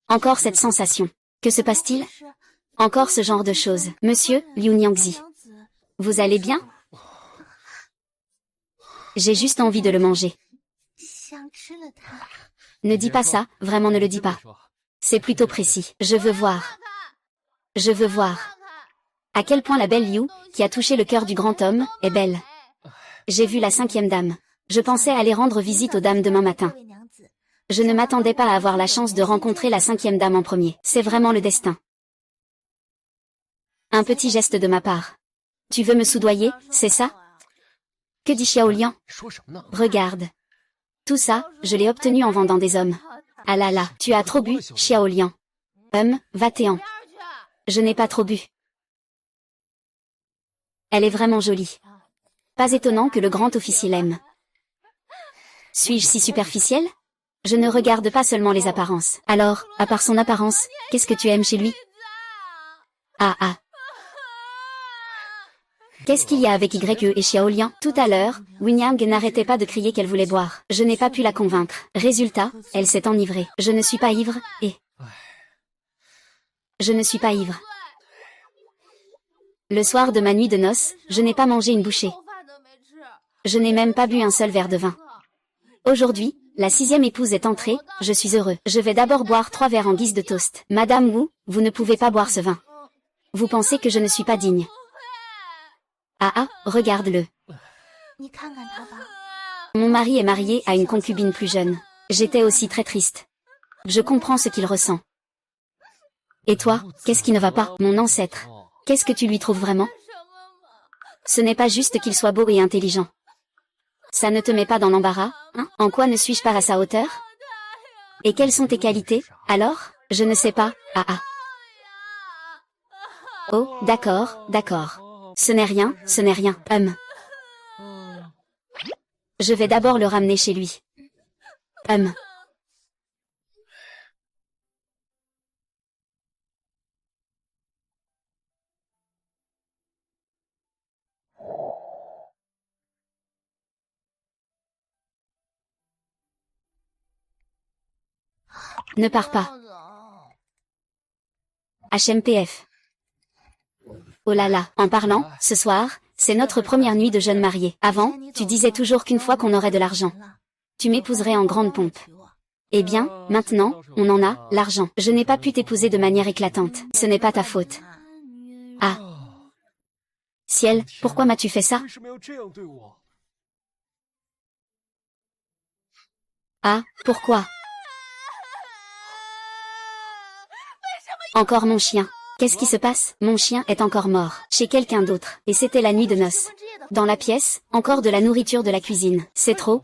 Encore cette sensation. Que se passe-t-il? Encore ce genre de choses. Monsieur, Liu Niangzi. Vous allez bien? J'ai juste envie de le manger. Ne dis pas ça, vraiment ne le dis pas. C'est plutôt précis. Je veux voir. Je veux voir. À quel point la belle Liu, qui a touché le cœur du grand homme, est belle. J'ai vu la 5e dame. Je pensais aller rendre visite aux dames demain matin. Je ne m'attendais pas à avoir la chance de rencontrer la 5e dame en premier. C'est vraiment le destin. Un petit geste de ma part. Tu veux me soudoyer, c'est ça? Que dit Xiaoliang? Regarde. Tout ça, je l'ai obtenu en vendant des hommes. Ah là là, tu as trop bu, Xiaoliang. Va-t'en. Je n'ai pas trop bu. Elle est vraiment jolie. Pas étonnant que le grand officier l'aime. Suis-je si superficielle? Je ne regarde pas seulement les apparences. Alors, à part son apparence, qu'est-ce que tu aimes chez lui? Ah. Qu'est-ce qu'il y a avec YE et Xiaoliang? Tout à l'heure, Winyang n'arrêtait pas de crier qu'elle voulait boire. Je n'ai pas pu la convaincre. Résultat, elle s'est enivrée. Je ne suis pas ivre, et... Je ne suis pas ivre. Le soir de ma nuit de noces, je n'ai pas mangé une bouchée. Je n'ai même pas bu un seul verre de vin. Aujourd'hui, la 6e épouse est entrée, je suis heureux. Je vais d'abord boire 3 verres en guise de toast. Madame Wu, vous ne pouvez pas boire ce vin. Vous pensez que je ne suis pas digne. Ah, regarde-le. Mon mari est marié à une concubine plus jeune. J'étais aussi très triste. Je comprends ce qu'il ressent. Et toi, qu'est-ce qui ne va pas? Mon ancêtre. Qu'est-ce que tu lui trouves vraiment? Ce n'est pas juste qu'il soit beau et intelligent. Ça ne te met pas dans l'embarras, hein? En quoi ne suis-je pas à sa hauteur? Et quelles sont tes qualités, alors? Je ne sais pas, ah. Oh, d'accord. Ce n'est rien. Je vais d'abord le ramener chez lui. Ne pars pas. HMPF. Oh là là, en parlant, ce soir, c'est notre première nuit de jeunes mariés. Avant, tu disais toujours qu'une fois qu'on aurait de l'argent, tu m'épouserais en grande pompe. Eh bien, maintenant, on en a, l'argent. Je n'ai pas pu t'épouser de manière éclatante. Ce n'est pas ta faute. Ah. Ciel, pourquoi m'as-tu fait ça? Ah, pourquoi? Encore mon chien. Qu'est-ce qui se passe? Mon chien est encore mort, chez quelqu'un d'autre, et c'était la nuit de noces. Dans la pièce, encore de la nourriture de la cuisine. C'est trop.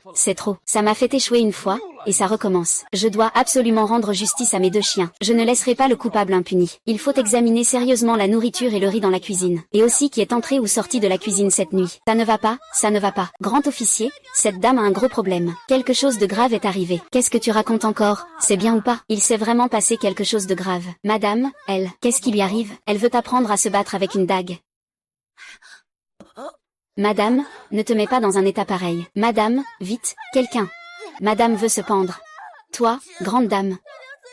Ça m'a fait échouer une fois, et ça recommence. Je dois absolument rendre justice à mes 2 chiens. Je ne laisserai pas le coupable impuni. Il faut examiner sérieusement la nourriture et le riz dans la cuisine. Et aussi qui est entré ou sorti de la cuisine cette nuit. Ça ne va pas. Grand officier, cette dame a un gros problème. Quelque chose de grave est arrivé. Qu'est-ce que tu racontes encore? C'est bien ou pas? Il s'est vraiment passé quelque chose de grave. Madame, qu'est-ce qui lui arrive? Elle veut apprendre à se battre avec une dague. Madame, ne te mets pas dans un état pareil. Madame, vite, quelqu'un. Madame veut se pendre. Toi, grande dame.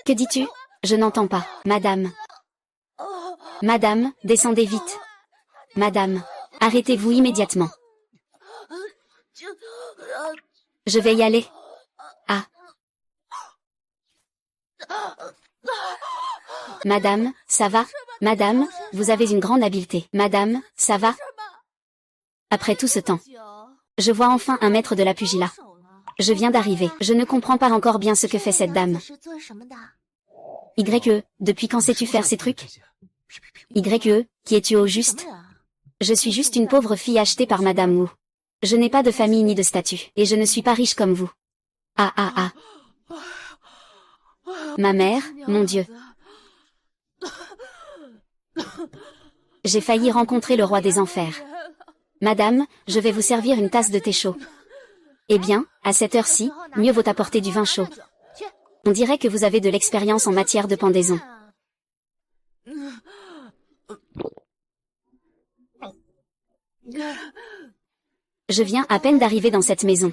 Que dis-tu? Je n'entends pas. Madame. Madame, descendez vite. Madame, arrêtez-vous immédiatement. Je vais y aller. Ah. Madame, ça va? Madame, vous avez une grande habileté. Madame, ça va? Après tout ce temps, je vois enfin un maître de la pugilat. Je viens d'arriver. Je ne comprends pas encore bien ce que fait cette dame. YE, depuis quand sais-tu faire ces trucs? YE, qui es-tu au juste? Je suis juste une pauvre fille achetée par Madame Wu. Je n'ai pas de famille ni de statut, et je ne suis pas riche comme vous. Ah. Ma mère, mon Dieu. J'ai failli rencontrer le roi des enfers. Madame, je vais vous servir une tasse de thé chaud. Eh bien, à cette heure-ci, mieux vaut apporter du vin chaud. On dirait que vous avez de l'expérience en matière de pendaison. Je viens à peine d'arriver dans cette maison.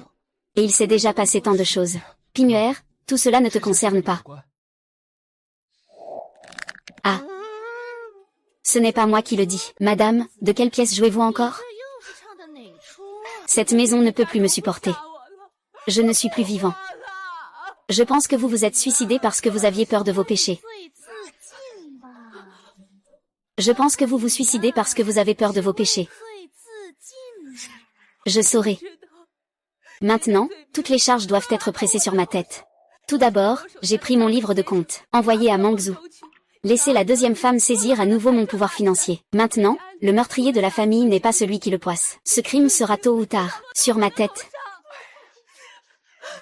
Et il s'est déjà passé tant de choses. Pignuaire, tout cela ne te concerne pas. Ah. Ce n'est pas moi qui le dis. Madame, de quelle pièce jouez-vous encore? Cette maison ne peut plus me supporter. Je ne suis plus vivant. Je pense que vous vous êtes suicidé parce que vous aviez peur de vos péchés. Je pense que vous vous suicidez parce que vous avez peur de vos péchés. Je saurai. Maintenant, toutes les charges doivent être pressées sur ma tête. Tout d'abord, j'ai pris mon livre de compte, envoyé à Mangzhou. Laissez la deuxième femme saisir à nouveau mon pouvoir financier. Maintenant, le meurtrier de la famille n'est pas celui qui le poisse. Ce crime sera tôt ou tard, sur ma tête.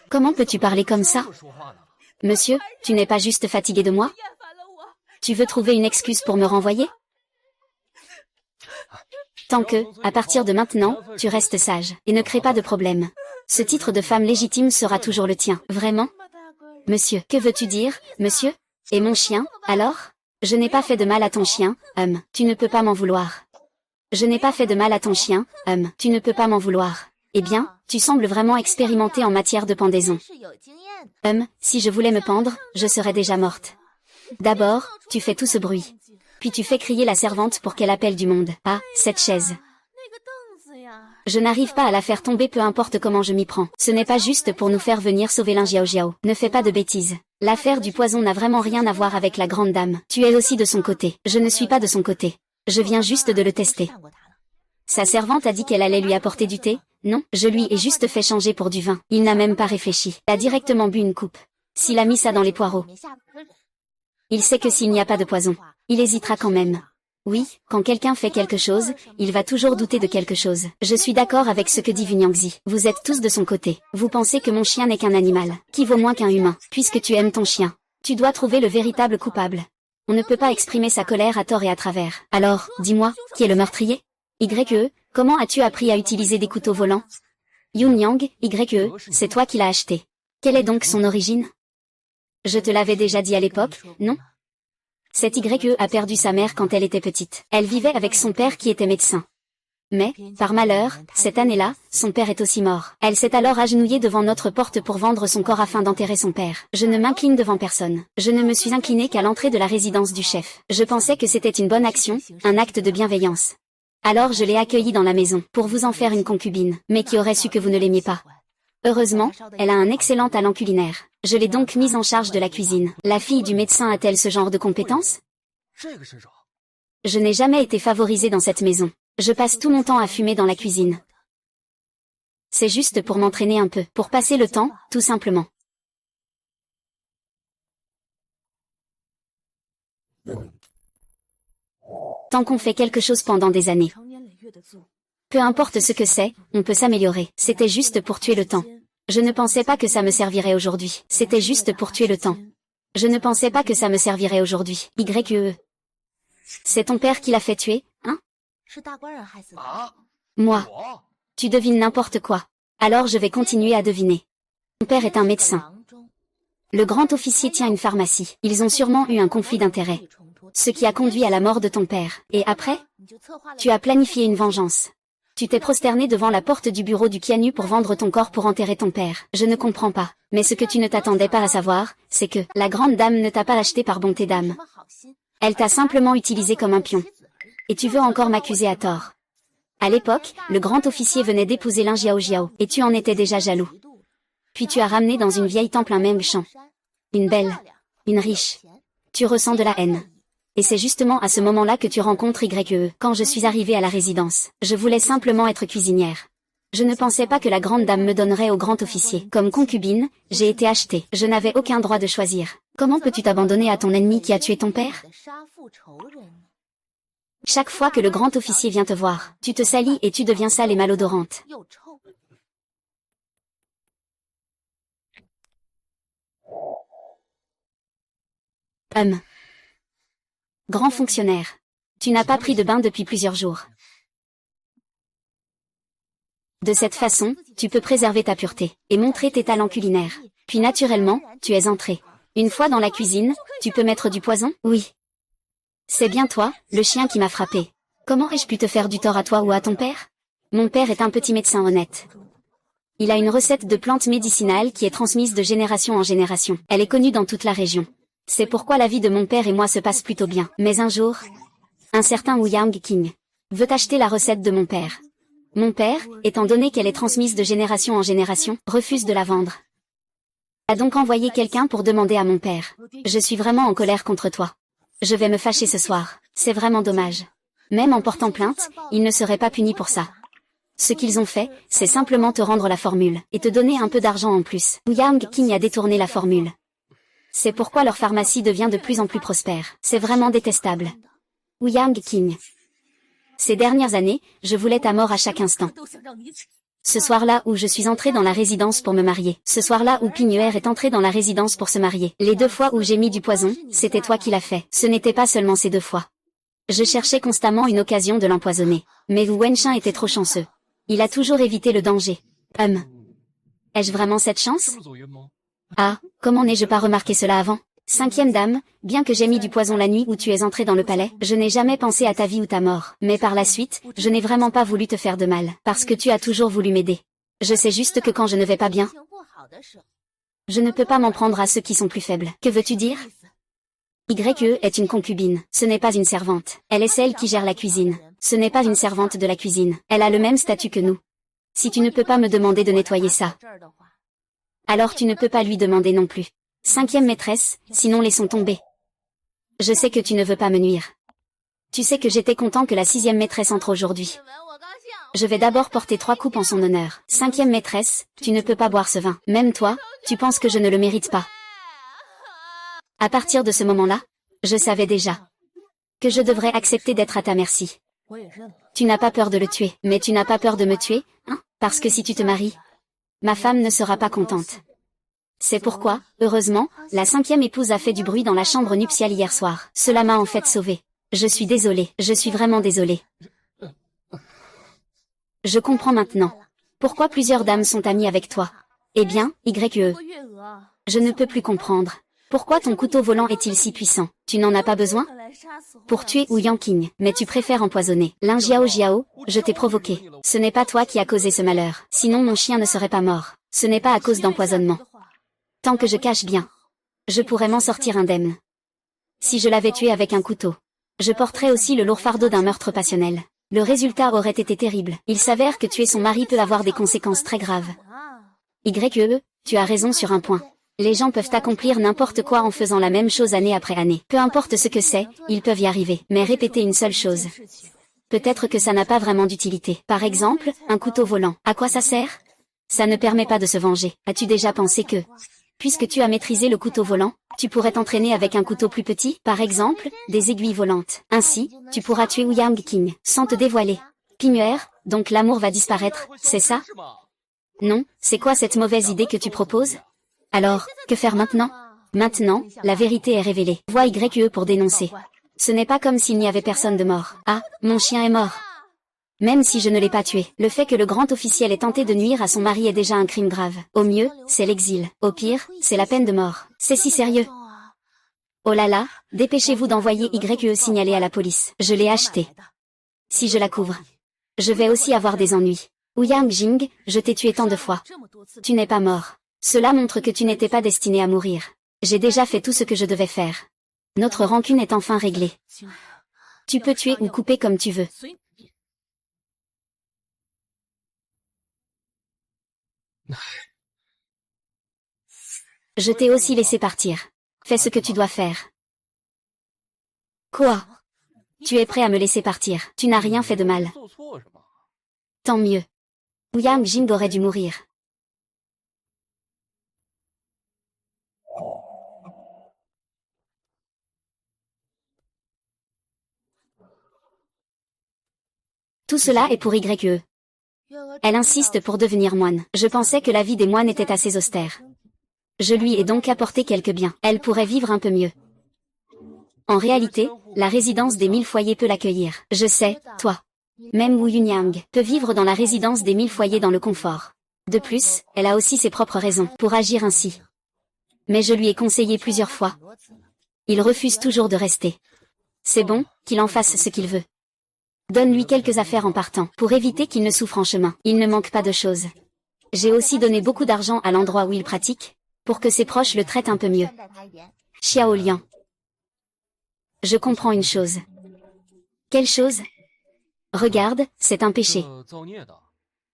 Comment peux-tu parler comme ça? Monsieur, tu n'es pas juste fatigué de moi? Tu veux trouver une excuse pour me renvoyer? Tant que, à partir de maintenant, tu restes sage, et ne crée pas de problème. Ce titre de femme légitime sera toujours le tien. Vraiment? Monsieur, que veux-tu dire, monsieur? Et mon chien, alors? Je n'ai pas fait de mal à ton chien, tu ne peux pas m'en vouloir. Je n'ai pas fait de mal à ton chien, tu ne peux pas m'en vouloir. Eh bien, tu sembles vraiment expérimenté en matière de pendaison. Si je voulais me pendre, je serais déjà morte. D'abord, tu fais tout ce bruit. Puis tu fais crier la servante pour qu'elle appelle du monde. Ah, cette chaise. Je n'arrive pas à la faire tomber peu importe comment je m'y prends. Ce n'est pas juste pour nous faire venir sauver Lin Jiao. Ne fais pas de bêtises. L'affaire du poison n'a vraiment rien à voir avec la grande dame. Tu es aussi de son côté. Je ne suis pas de son côté. Je viens juste de le tester. Sa servante a dit qu'elle allait lui apporter du thé. Non, je lui ai juste fait changer pour du vin. Il n'a même pas réfléchi. Il a directement bu une coupe. S'il a mis ça dans les poireaux. Il sait que s'il n'y a pas de poison, il hésitera quand même. Oui, quand quelqu'un fait quelque chose, il va toujours douter de quelque chose. Je suis d'accord avec ce que dit Vinyangzi. Vous êtes tous de son côté. Vous pensez que mon chien n'est qu'un animal, qui vaut moins qu'un humain. Puisque tu aimes ton chien, tu dois trouver le véritable coupable. On ne peut pas exprimer sa colère à tort et à travers. Alors, dis-moi, qui est le meurtrier? YE, comment as-tu appris à utiliser des couteaux volants? Yun Yang, YE, c'est toi qui l'as acheté. Quelle est donc son origine? Je te l'avais déjà dit à l'époque, non? Cette YE a perdu sa mère quand elle était petite. Elle vivait avec son père qui était médecin. Mais, par malheur, cette année-là, son père est aussi mort. Elle s'est alors agenouillée devant notre porte pour vendre son corps afin d'enterrer son père. Je ne m'incline devant personne. Je ne me suis inclinée qu'à l'entrée de la résidence du chef. Je pensais que c'était une bonne action, un acte de bienveillance. Alors je l'ai accueillie dans la maison, pour vous en faire une concubine, mais qui aurait su que vous ne l'aimiez pas. Heureusement, elle a un excellent talent culinaire. Je l'ai donc mise en charge de la cuisine. La fille du médecin a-t-elle ce genre de compétences? Je n'ai jamais été favorisée dans cette maison. Je passe tout mon temps à fumer dans la cuisine. C'est juste pour m'entraîner un peu, pour passer le temps, tout simplement. Tant qu'on fait quelque chose pendant des années. Peu importe ce que c'est, on peut s'améliorer. C'était juste pour tuer le temps. Je ne pensais pas que ça me servirait aujourd'hui. C'était juste pour tuer le temps. Je ne pensais pas que ça me servirait aujourd'hui. YE. C'est ton père qui l'a fait tuer, hein? Moi. Tu devines n'importe quoi. Alors je vais continuer à deviner. Mon père est un médecin. Le grand officier tient une pharmacie. Ils ont sûrement eu un conflit d'intérêts. Ce qui a conduit à la mort de ton père. Et après? Tu as planifié une vengeance. Tu t'es prosterné devant la porte du bureau du Qianyu pour vendre ton corps pour enterrer ton père. Je ne comprends pas. Mais ce que tu ne t'attendais pas à savoir, c'est que la grande dame ne t'a pas acheté par bonté d'âme. Elle t'a simplement utilisé comme un pion. Et tu veux encore m'accuser à tort. À l'époque, le grand officier venait d'épouser Lin Jiao, et tu en étais déjà jaloux. Puis tu as ramené dans une vieille temple un même champ. Une belle. Une riche. Tu ressens de la haine. Et c'est justement à ce moment-là que tu rencontres YE. Quand je suis arrivée à la résidence, je voulais simplement être cuisinière. Je ne pensais pas que la grande dame me donnerait au grand officier. Comme concubine, j'ai été achetée. Je n'avais aucun droit de choisir. Comment peux-tu t'abandonner à ton ennemi qui a tué ton père? Chaque fois que le grand officier vient te voir, tu te salis et tu deviens sale et malodorante. Grand fonctionnaire. Tu n'as pas pris de bain depuis plusieurs jours. De cette façon, tu peux préserver ta pureté et montrer tes talents culinaires. Puis naturellement, tu es entré. Une fois dans la cuisine, tu peux mettre du poison? Oui. C'est bien toi, le chien qui m'a frappé. Comment ai-je pu te faire du tort à toi ou à ton père? Mon père est un petit médecin honnête. Il a une recette de plantes médicinales qui est transmise de génération en génération. Elle est connue dans toute la région. C'est pourquoi la vie de mon père et moi se passe plutôt bien. Mais un jour, un certain Wu Yang King veut acheter la recette de mon père. Mon père, étant donné qu'elle est transmise de génération en génération, refuse de la vendre. A donc envoyé quelqu'un pour demander à mon père. Je suis vraiment en colère contre toi. Je vais me fâcher ce soir. C'est vraiment dommage. Même en portant plainte, ils ne seraient pas punis pour ça. Ce qu'ils ont fait, c'est simplement te rendre la formule, et te donner un peu d'argent en plus. Wu Yang King a détourné la formule. C'est pourquoi leur pharmacie devient de plus en plus prospère. C'est vraiment détestable. Wu Yang King. Ces dernières années, je voulais ta mort à chaque instant. Ce soir-là où je suis entrée dans la résidence pour me marier. Ce soir-là où Pignuer est entré dans la résidence pour se marier. Les 2 fois où j'ai mis du poison, c'était toi qui l'as fait. Ce n'était pas seulement ces 2 fois. Je cherchais constamment une occasion de l'empoisonner. Mais Wu Wenchun était trop chanceux. Il a toujours évité le danger. Ai-je vraiment cette chance? Ah, comment n'ai-je pas remarqué cela avant? 5e dame, bien que j'ai mis du poison la nuit où tu es entrée dans le palais, je n'ai jamais pensé à ta vie ou ta mort. Mais par la suite, je n'ai vraiment pas voulu te faire de mal, parce que tu as toujours voulu m'aider. Je sais juste que quand je ne vais pas bien, je ne peux pas m'en prendre à ceux qui sont plus faibles. Que veux-tu dire? YE est une concubine, ce n'est pas une servante. Elle est celle qui gère la cuisine. Ce n'est pas une servante de la cuisine. Elle a le même statut que nous. Si tu ne peux pas me demander de nettoyer ça, alors tu ne peux pas lui demander non plus. 5e maîtresse, sinon laissons tomber. Je sais que tu ne veux pas me nuire. Tu sais que j'étais content que la 6e maîtresse entre aujourd'hui. Je vais d'abord porter 3 coupes en son honneur. 5e maîtresse, tu ne peux pas boire ce vin. Même toi, tu penses que je ne le mérite pas. À partir de ce moment-là, je savais déjà que je devrais accepter d'être à ta merci. Tu n'as pas peur de le tuer, mais tu n'as pas peur de me tuer, hein? Parce que si tu te maries, ma femme ne sera pas contente. C'est pourquoi, heureusement, la 5e épouse a fait du bruit dans la chambre nuptiale hier soir. Cela m'a en fait sauvée. Je suis désolée, je suis vraiment désolée. Je comprends maintenant. Pourquoi plusieurs dames sont amies avec toi? Eh bien, YE. Je ne peux plus comprendre. Pourquoi ton couteau volant est-il si puissant? Tu n'en as pas besoin? Pour tuer Wu Yang King, mais tu préfères empoisonner. Lin Jiao Jiao, je t'ai provoqué. Ce n'est pas toi qui as causé ce malheur. Sinon mon chien ne serait pas mort. Ce n'est pas à cause d'empoisonnement. Tant que je cache bien, je pourrais m'en sortir indemne. Si je l'avais tué avec un couteau, je porterais aussi le lourd fardeau d'un meurtre passionnel. Le résultat aurait été terrible. Il s'avère que tuer son mari peut avoir des conséquences très graves. YE, tu as raison sur un point. Les gens peuvent accomplir n'importe quoi en faisant la même chose année après année. Peu importe ce que c'est, ils peuvent y arriver. Mais répéter une seule chose, peut-être que ça n'a pas vraiment d'utilité. Par exemple, un couteau volant. À quoi ça sert? Ça ne permet pas de se venger. As-tu déjà pensé que, puisque tu as maîtrisé le couteau volant, tu pourrais t'entraîner avec un couteau plus petit, par exemple, des aiguilles volantes. Ainsi, tu pourras tuer Wu Yang King, sans te dévoiler. Pignuer, donc l'amour va disparaître, c'est ça? Non, c'est quoi cette mauvaise idée que tu proposes? Alors, que faire maintenant? Maintenant, la vérité est révélée. Voix YE pour dénoncer. Ce n'est pas comme s'il n'y avait personne de mort. Ah, mon chien est mort. Même si je ne l'ai pas tué, le fait que le grand officiel ait tenté de nuire à son mari est déjà un crime grave. Au mieux, c'est l'exil. Au pire, c'est la peine de mort. C'est si sérieux. Oh là là, dépêchez-vous d'envoyer YE signaler à la police. Je l'ai acheté. Si je la couvre, je vais aussi avoir des ennuis. Wu Yang Jing, je t'ai tué tant de fois. Tu n'es pas mort. Cela montre que tu n'étais pas destiné à mourir. J'ai déjà fait tout ce que je devais faire. Notre rancune est enfin réglée. Tu peux tuer ou couper comme tu veux. Je t'ai aussi laissé partir. Fais ce que tu dois faire. Quoi? Tu es prêt à me laisser partir. Tu n'as rien fait de mal. Tant mieux. Wu Yang Jing aurait dû mourir. Tout cela est pour YE. Elle insiste pour devenir moine. Je pensais que la vie des moines était assez austère. Je lui ai donc apporté quelques biens. Elle pourrait vivre un peu mieux. En réalité, la résidence des 1000 foyers peut l'accueillir. Je sais, toi. Même Wu Yunyang peut vivre dans la résidence des 1000 foyers dans le confort. De plus, elle a aussi ses propres raisons pour agir ainsi. Mais je lui ai conseillé plusieurs fois. Il refuse toujours de rester. C'est bon, qu'il en fasse ce qu'il veut. Donne-lui quelques affaires en partant, pour éviter qu'il ne souffre en chemin. Il ne manque pas de choses. J'ai aussi donné beaucoup d'argent à l'endroit où il pratique, pour que ses proches le traitent un peu mieux. Xiao Liang. Je comprends une chose. Quelle chose? Regarde, c'est un péché.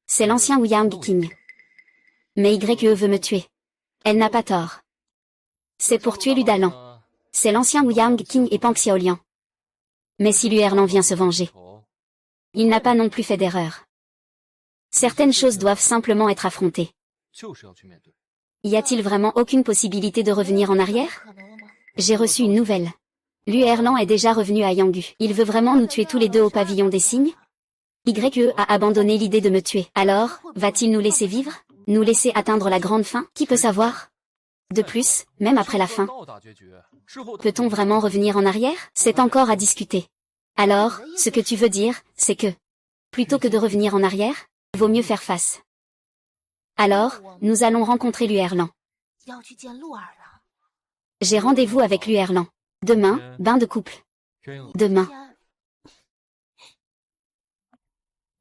C'est l'ancien Wu Yang King. Mais YE veut me tuer. Elle n'a pas tort. C'est pour tuer Lu Dalan. C'est l'ancien Wu Yang King et Pang Xiaoliang. Mais si Lu Erlan vient se venger, il n'a pas non plus fait d'erreur. Certaines choses doivent simplement être affrontées. Y a-t-il vraiment aucune possibilité de revenir en arrière? J'ai reçu une nouvelle. Lu Erlan est déjà revenu à Yanggu. Il veut vraiment nous tuer tous les deux au pavillon des signes? YE a abandonné l'idée de me tuer. Alors, va-t-il nous laisser vivre? Nous laisser atteindre la grande fin? Qui peut savoir? De plus, même après la fin, peut-on vraiment revenir en arrière? C'est encore à discuter. Alors, ce que tu veux dire, c'est que, plutôt que de revenir en arrière, vaut mieux faire face. Alors, nous allons rencontrer Lu Erlan. J'ai rendez-vous avec Lu Erlan. Demain, bain de couple. Demain.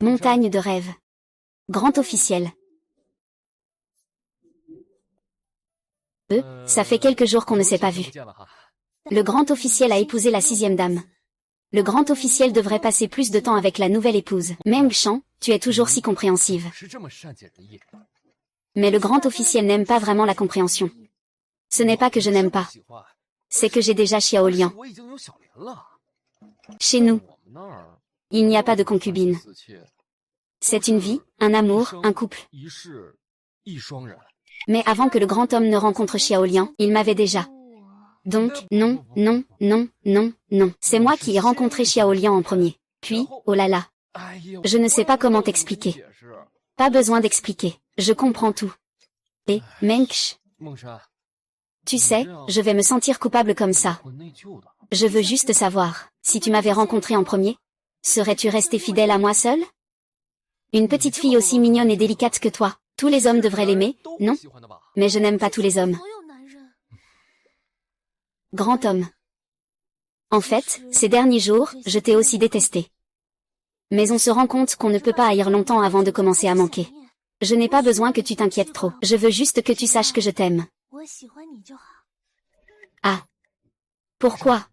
Montagne de rêve. Grand officiel. Ça fait quelques jours qu'on ne s'est pas vu. Le grand officiel a épousé la 6e dame. Le grand officiel devrait passer plus de temps avec la nouvelle épouse. Meng Shan, tu es toujours si compréhensive. Mais le grand officiel n'aime pas vraiment la compréhension. Ce n'est pas que je n'aime pas. C'est que j'ai déjà Xiao Liang. Chez nous, il n'y a pas de concubine. C'est une vie, un amour, un couple. Mais avant que le grand homme ne rencontre Xiao Liang, il m'avait déjà. Donc, non, non, non, non, non. C'est moi qui ai rencontré Xiao Liang en premier. Puis, oh là là. Je ne sais pas comment t'expliquer. Pas besoin d'expliquer. Je comprends tout. Et, Mengsh. Tu sais, je vais me sentir coupable comme ça. Je veux juste savoir, si tu m'avais rencontré en premier, serais-tu resté fidèle à moi seule? Une petite fille aussi mignonne et délicate que toi. Tous les hommes devraient l'aimer, non? Mais je n'aime pas tous les hommes. Grand homme. En fait, ces derniers jours, je t'ai aussi détesté. Mais on se rend compte qu'on ne peut pas haïr longtemps avant de commencer à manquer. Je n'ai pas besoin que tu t'inquiètes trop. Je veux juste que tu saches que je t'aime. Ah. Pourquoi?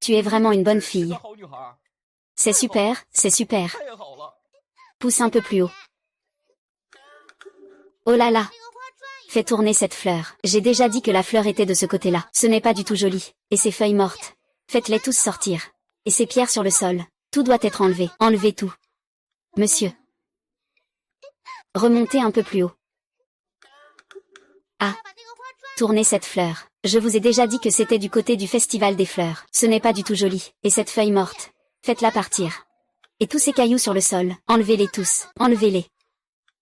Tu es vraiment une bonne fille. C'est super, c'est super. Pousse un peu plus haut. Oh là là. Fais tourner cette fleur. J'ai déjà dit que la fleur était de ce côté-là. Ce n'est pas du tout joli. Et ces feuilles mortes. Faites-les tous sortir. Et ces pierres sur le sol. Tout doit être enlevé. Enlevez tout. Monsieur. Remontez un peu plus haut. Ah. Tournez cette fleur. Je vous ai déjà dit que c'était du côté du festival des fleurs. Ce n'est pas du tout joli. Et cette feuille morte. Faites-la partir. Et tous ces cailloux sur le sol. Enlevez-les tous. Enlevez-les.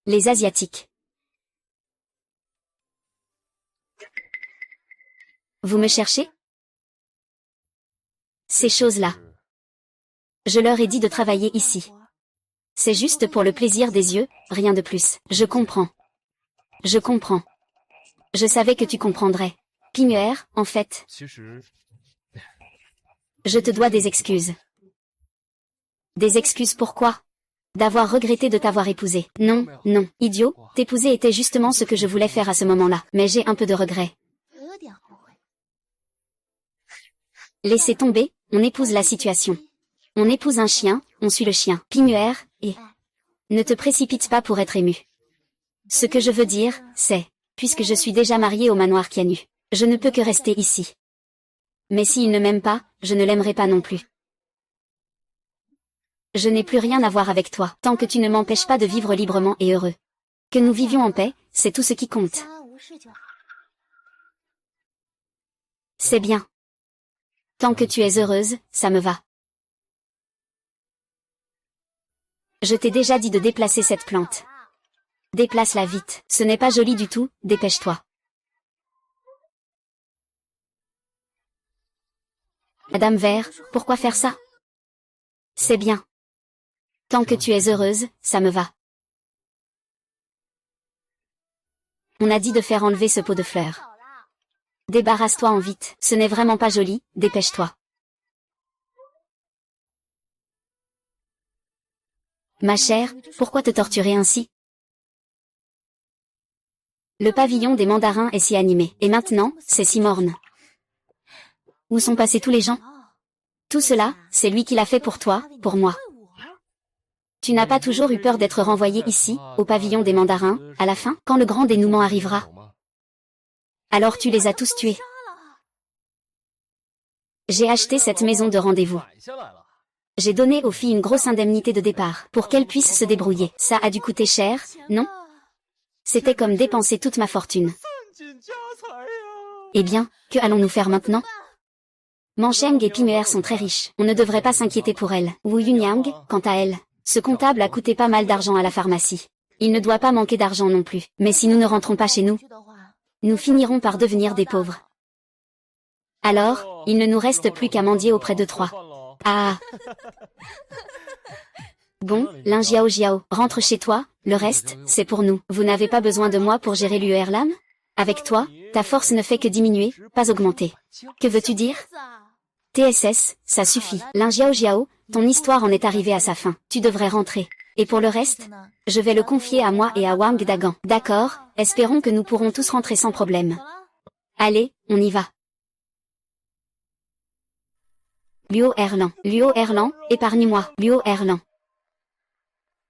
Les Asiatiques. Vous me cherchez? Ces choses-là. Je leur ai dit de travailler ici. C'est juste pour le plaisir des yeux, rien de plus. Je comprends. Je comprends. Je savais que tu comprendrais. Ping'er, en fait. Je te dois des excuses. Des excuses pourquoi? D'avoir regretté de t'avoir épousé. Non, non, idiot, t'épouser était justement ce que je voulais faire à ce moment-là. Mais j'ai un peu de regret. Laissez tomber, on épouse la situation. On épouse un chien, on suit le chien. Ping'er, et... Ne te précipite pas pour être ému. Ce que je veux dire, c'est, puisque je suis déjà mariée au manoir Qianu, je ne peux que rester ici. Mais s'il ne m'aime pas, je ne l'aimerai pas non plus. Je n'ai plus rien à voir avec toi, tant que tu ne m'empêches pas de vivre librement et heureux. Que nous vivions en paix, c'est tout ce qui compte. C'est bien. Tant que tu es heureuse, ça me va. Je t'ai déjà dit de déplacer cette plante. Déplace-la vite. Ce n'est pas joli du tout, dépêche-toi. Madame Vert, pourquoi faire ça? C'est bien. Tant que tu es heureuse, ça me va. On a dit de faire enlever ce pot de fleurs. Débarrasse-toi en vite, ce n'est vraiment pas joli, dépêche-toi. Ma chère, pourquoi te torturer ainsi? Le pavillon des mandarins est si animé, et maintenant, c'est si morne. Où sont passés tous les gens? Tout cela, c'est lui qui l'a fait pour toi, pour moi. Tu n'as pas toujours eu peur d'être renvoyé ici, au pavillon des mandarins, à la fin, quand le grand dénouement arrivera? Alors tu les as tous tués. J'ai acheté cette maison de rendez-vous. J'ai donné aux filles une grosse indemnité de départ, pour qu'elles puissent se débrouiller. Ça a dû coûter cher, non? C'était comme dépenser toute ma fortune. Eh bien, que allons-nous faire maintenant? Mancheng et Pimeer sont très riches, on ne devrait pas s'inquiéter pour elles. Wu Yunyang, quant à elle, ce comptable a coûté pas mal d'argent à la pharmacie. Il ne doit pas manquer d'argent non plus. Mais si nous ne rentrons pas chez nous, nous finirons par devenir des pauvres. Alors, il ne nous reste plus qu'à mendier auprès de trois. Ah. Bon, Lin Jiao Jiao, rentre chez toi, le reste, c'est pour nous. Vous n'avez pas besoin de moi pour gérer l'UERLAM? Avec toi, ta force ne fait que diminuer, pas augmenter. Que veux-tu dire? TSS, ça suffit. Lin Jiao Jiao, ton histoire en est arrivée à sa fin. Tu devrais rentrer. Et pour le reste, je vais le confier à moi et à Wang Dagan. D'accord, espérons que nous pourrons tous rentrer sans problème. Allez, on y va. Luo Erlan, épargne-moi. Luo Erlan.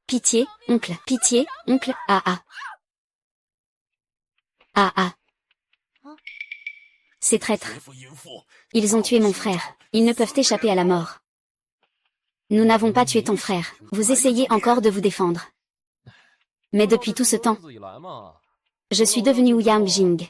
Pitié, oncle, ah ah. Ah ah. Ces traîtres. Ils ont tué mon frère. Ils ne peuvent échapper à la mort. Nous n'avons pas tué ton frère. Vous essayez encore de vous défendre. Mais depuis tout ce temps, je suis devenu Ouyang Jing.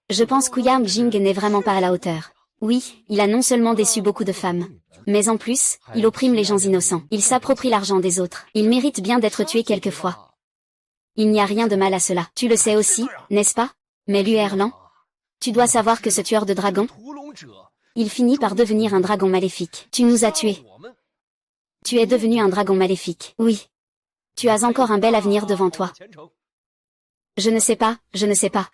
Je pense qu'Ouyang Jing n'est vraiment pas à la hauteur. Oui, il a non seulement déçu beaucoup de femmes, mais en plus, il opprime les gens innocents. Il s'approprie l'argent des autres. Il mérite bien d'être tué quelquefois. Il n'y a rien de mal à cela. Tu le sais aussi, n'est-ce pas? Mais Luerlan, tu dois savoir que ce tueur de dragons, il finit par devenir un dragon maléfique. Tu nous as tués. Tu es devenu un dragon maléfique. Oui. Tu as encore un bel avenir devant toi. Je ne sais pas, je ne sais pas.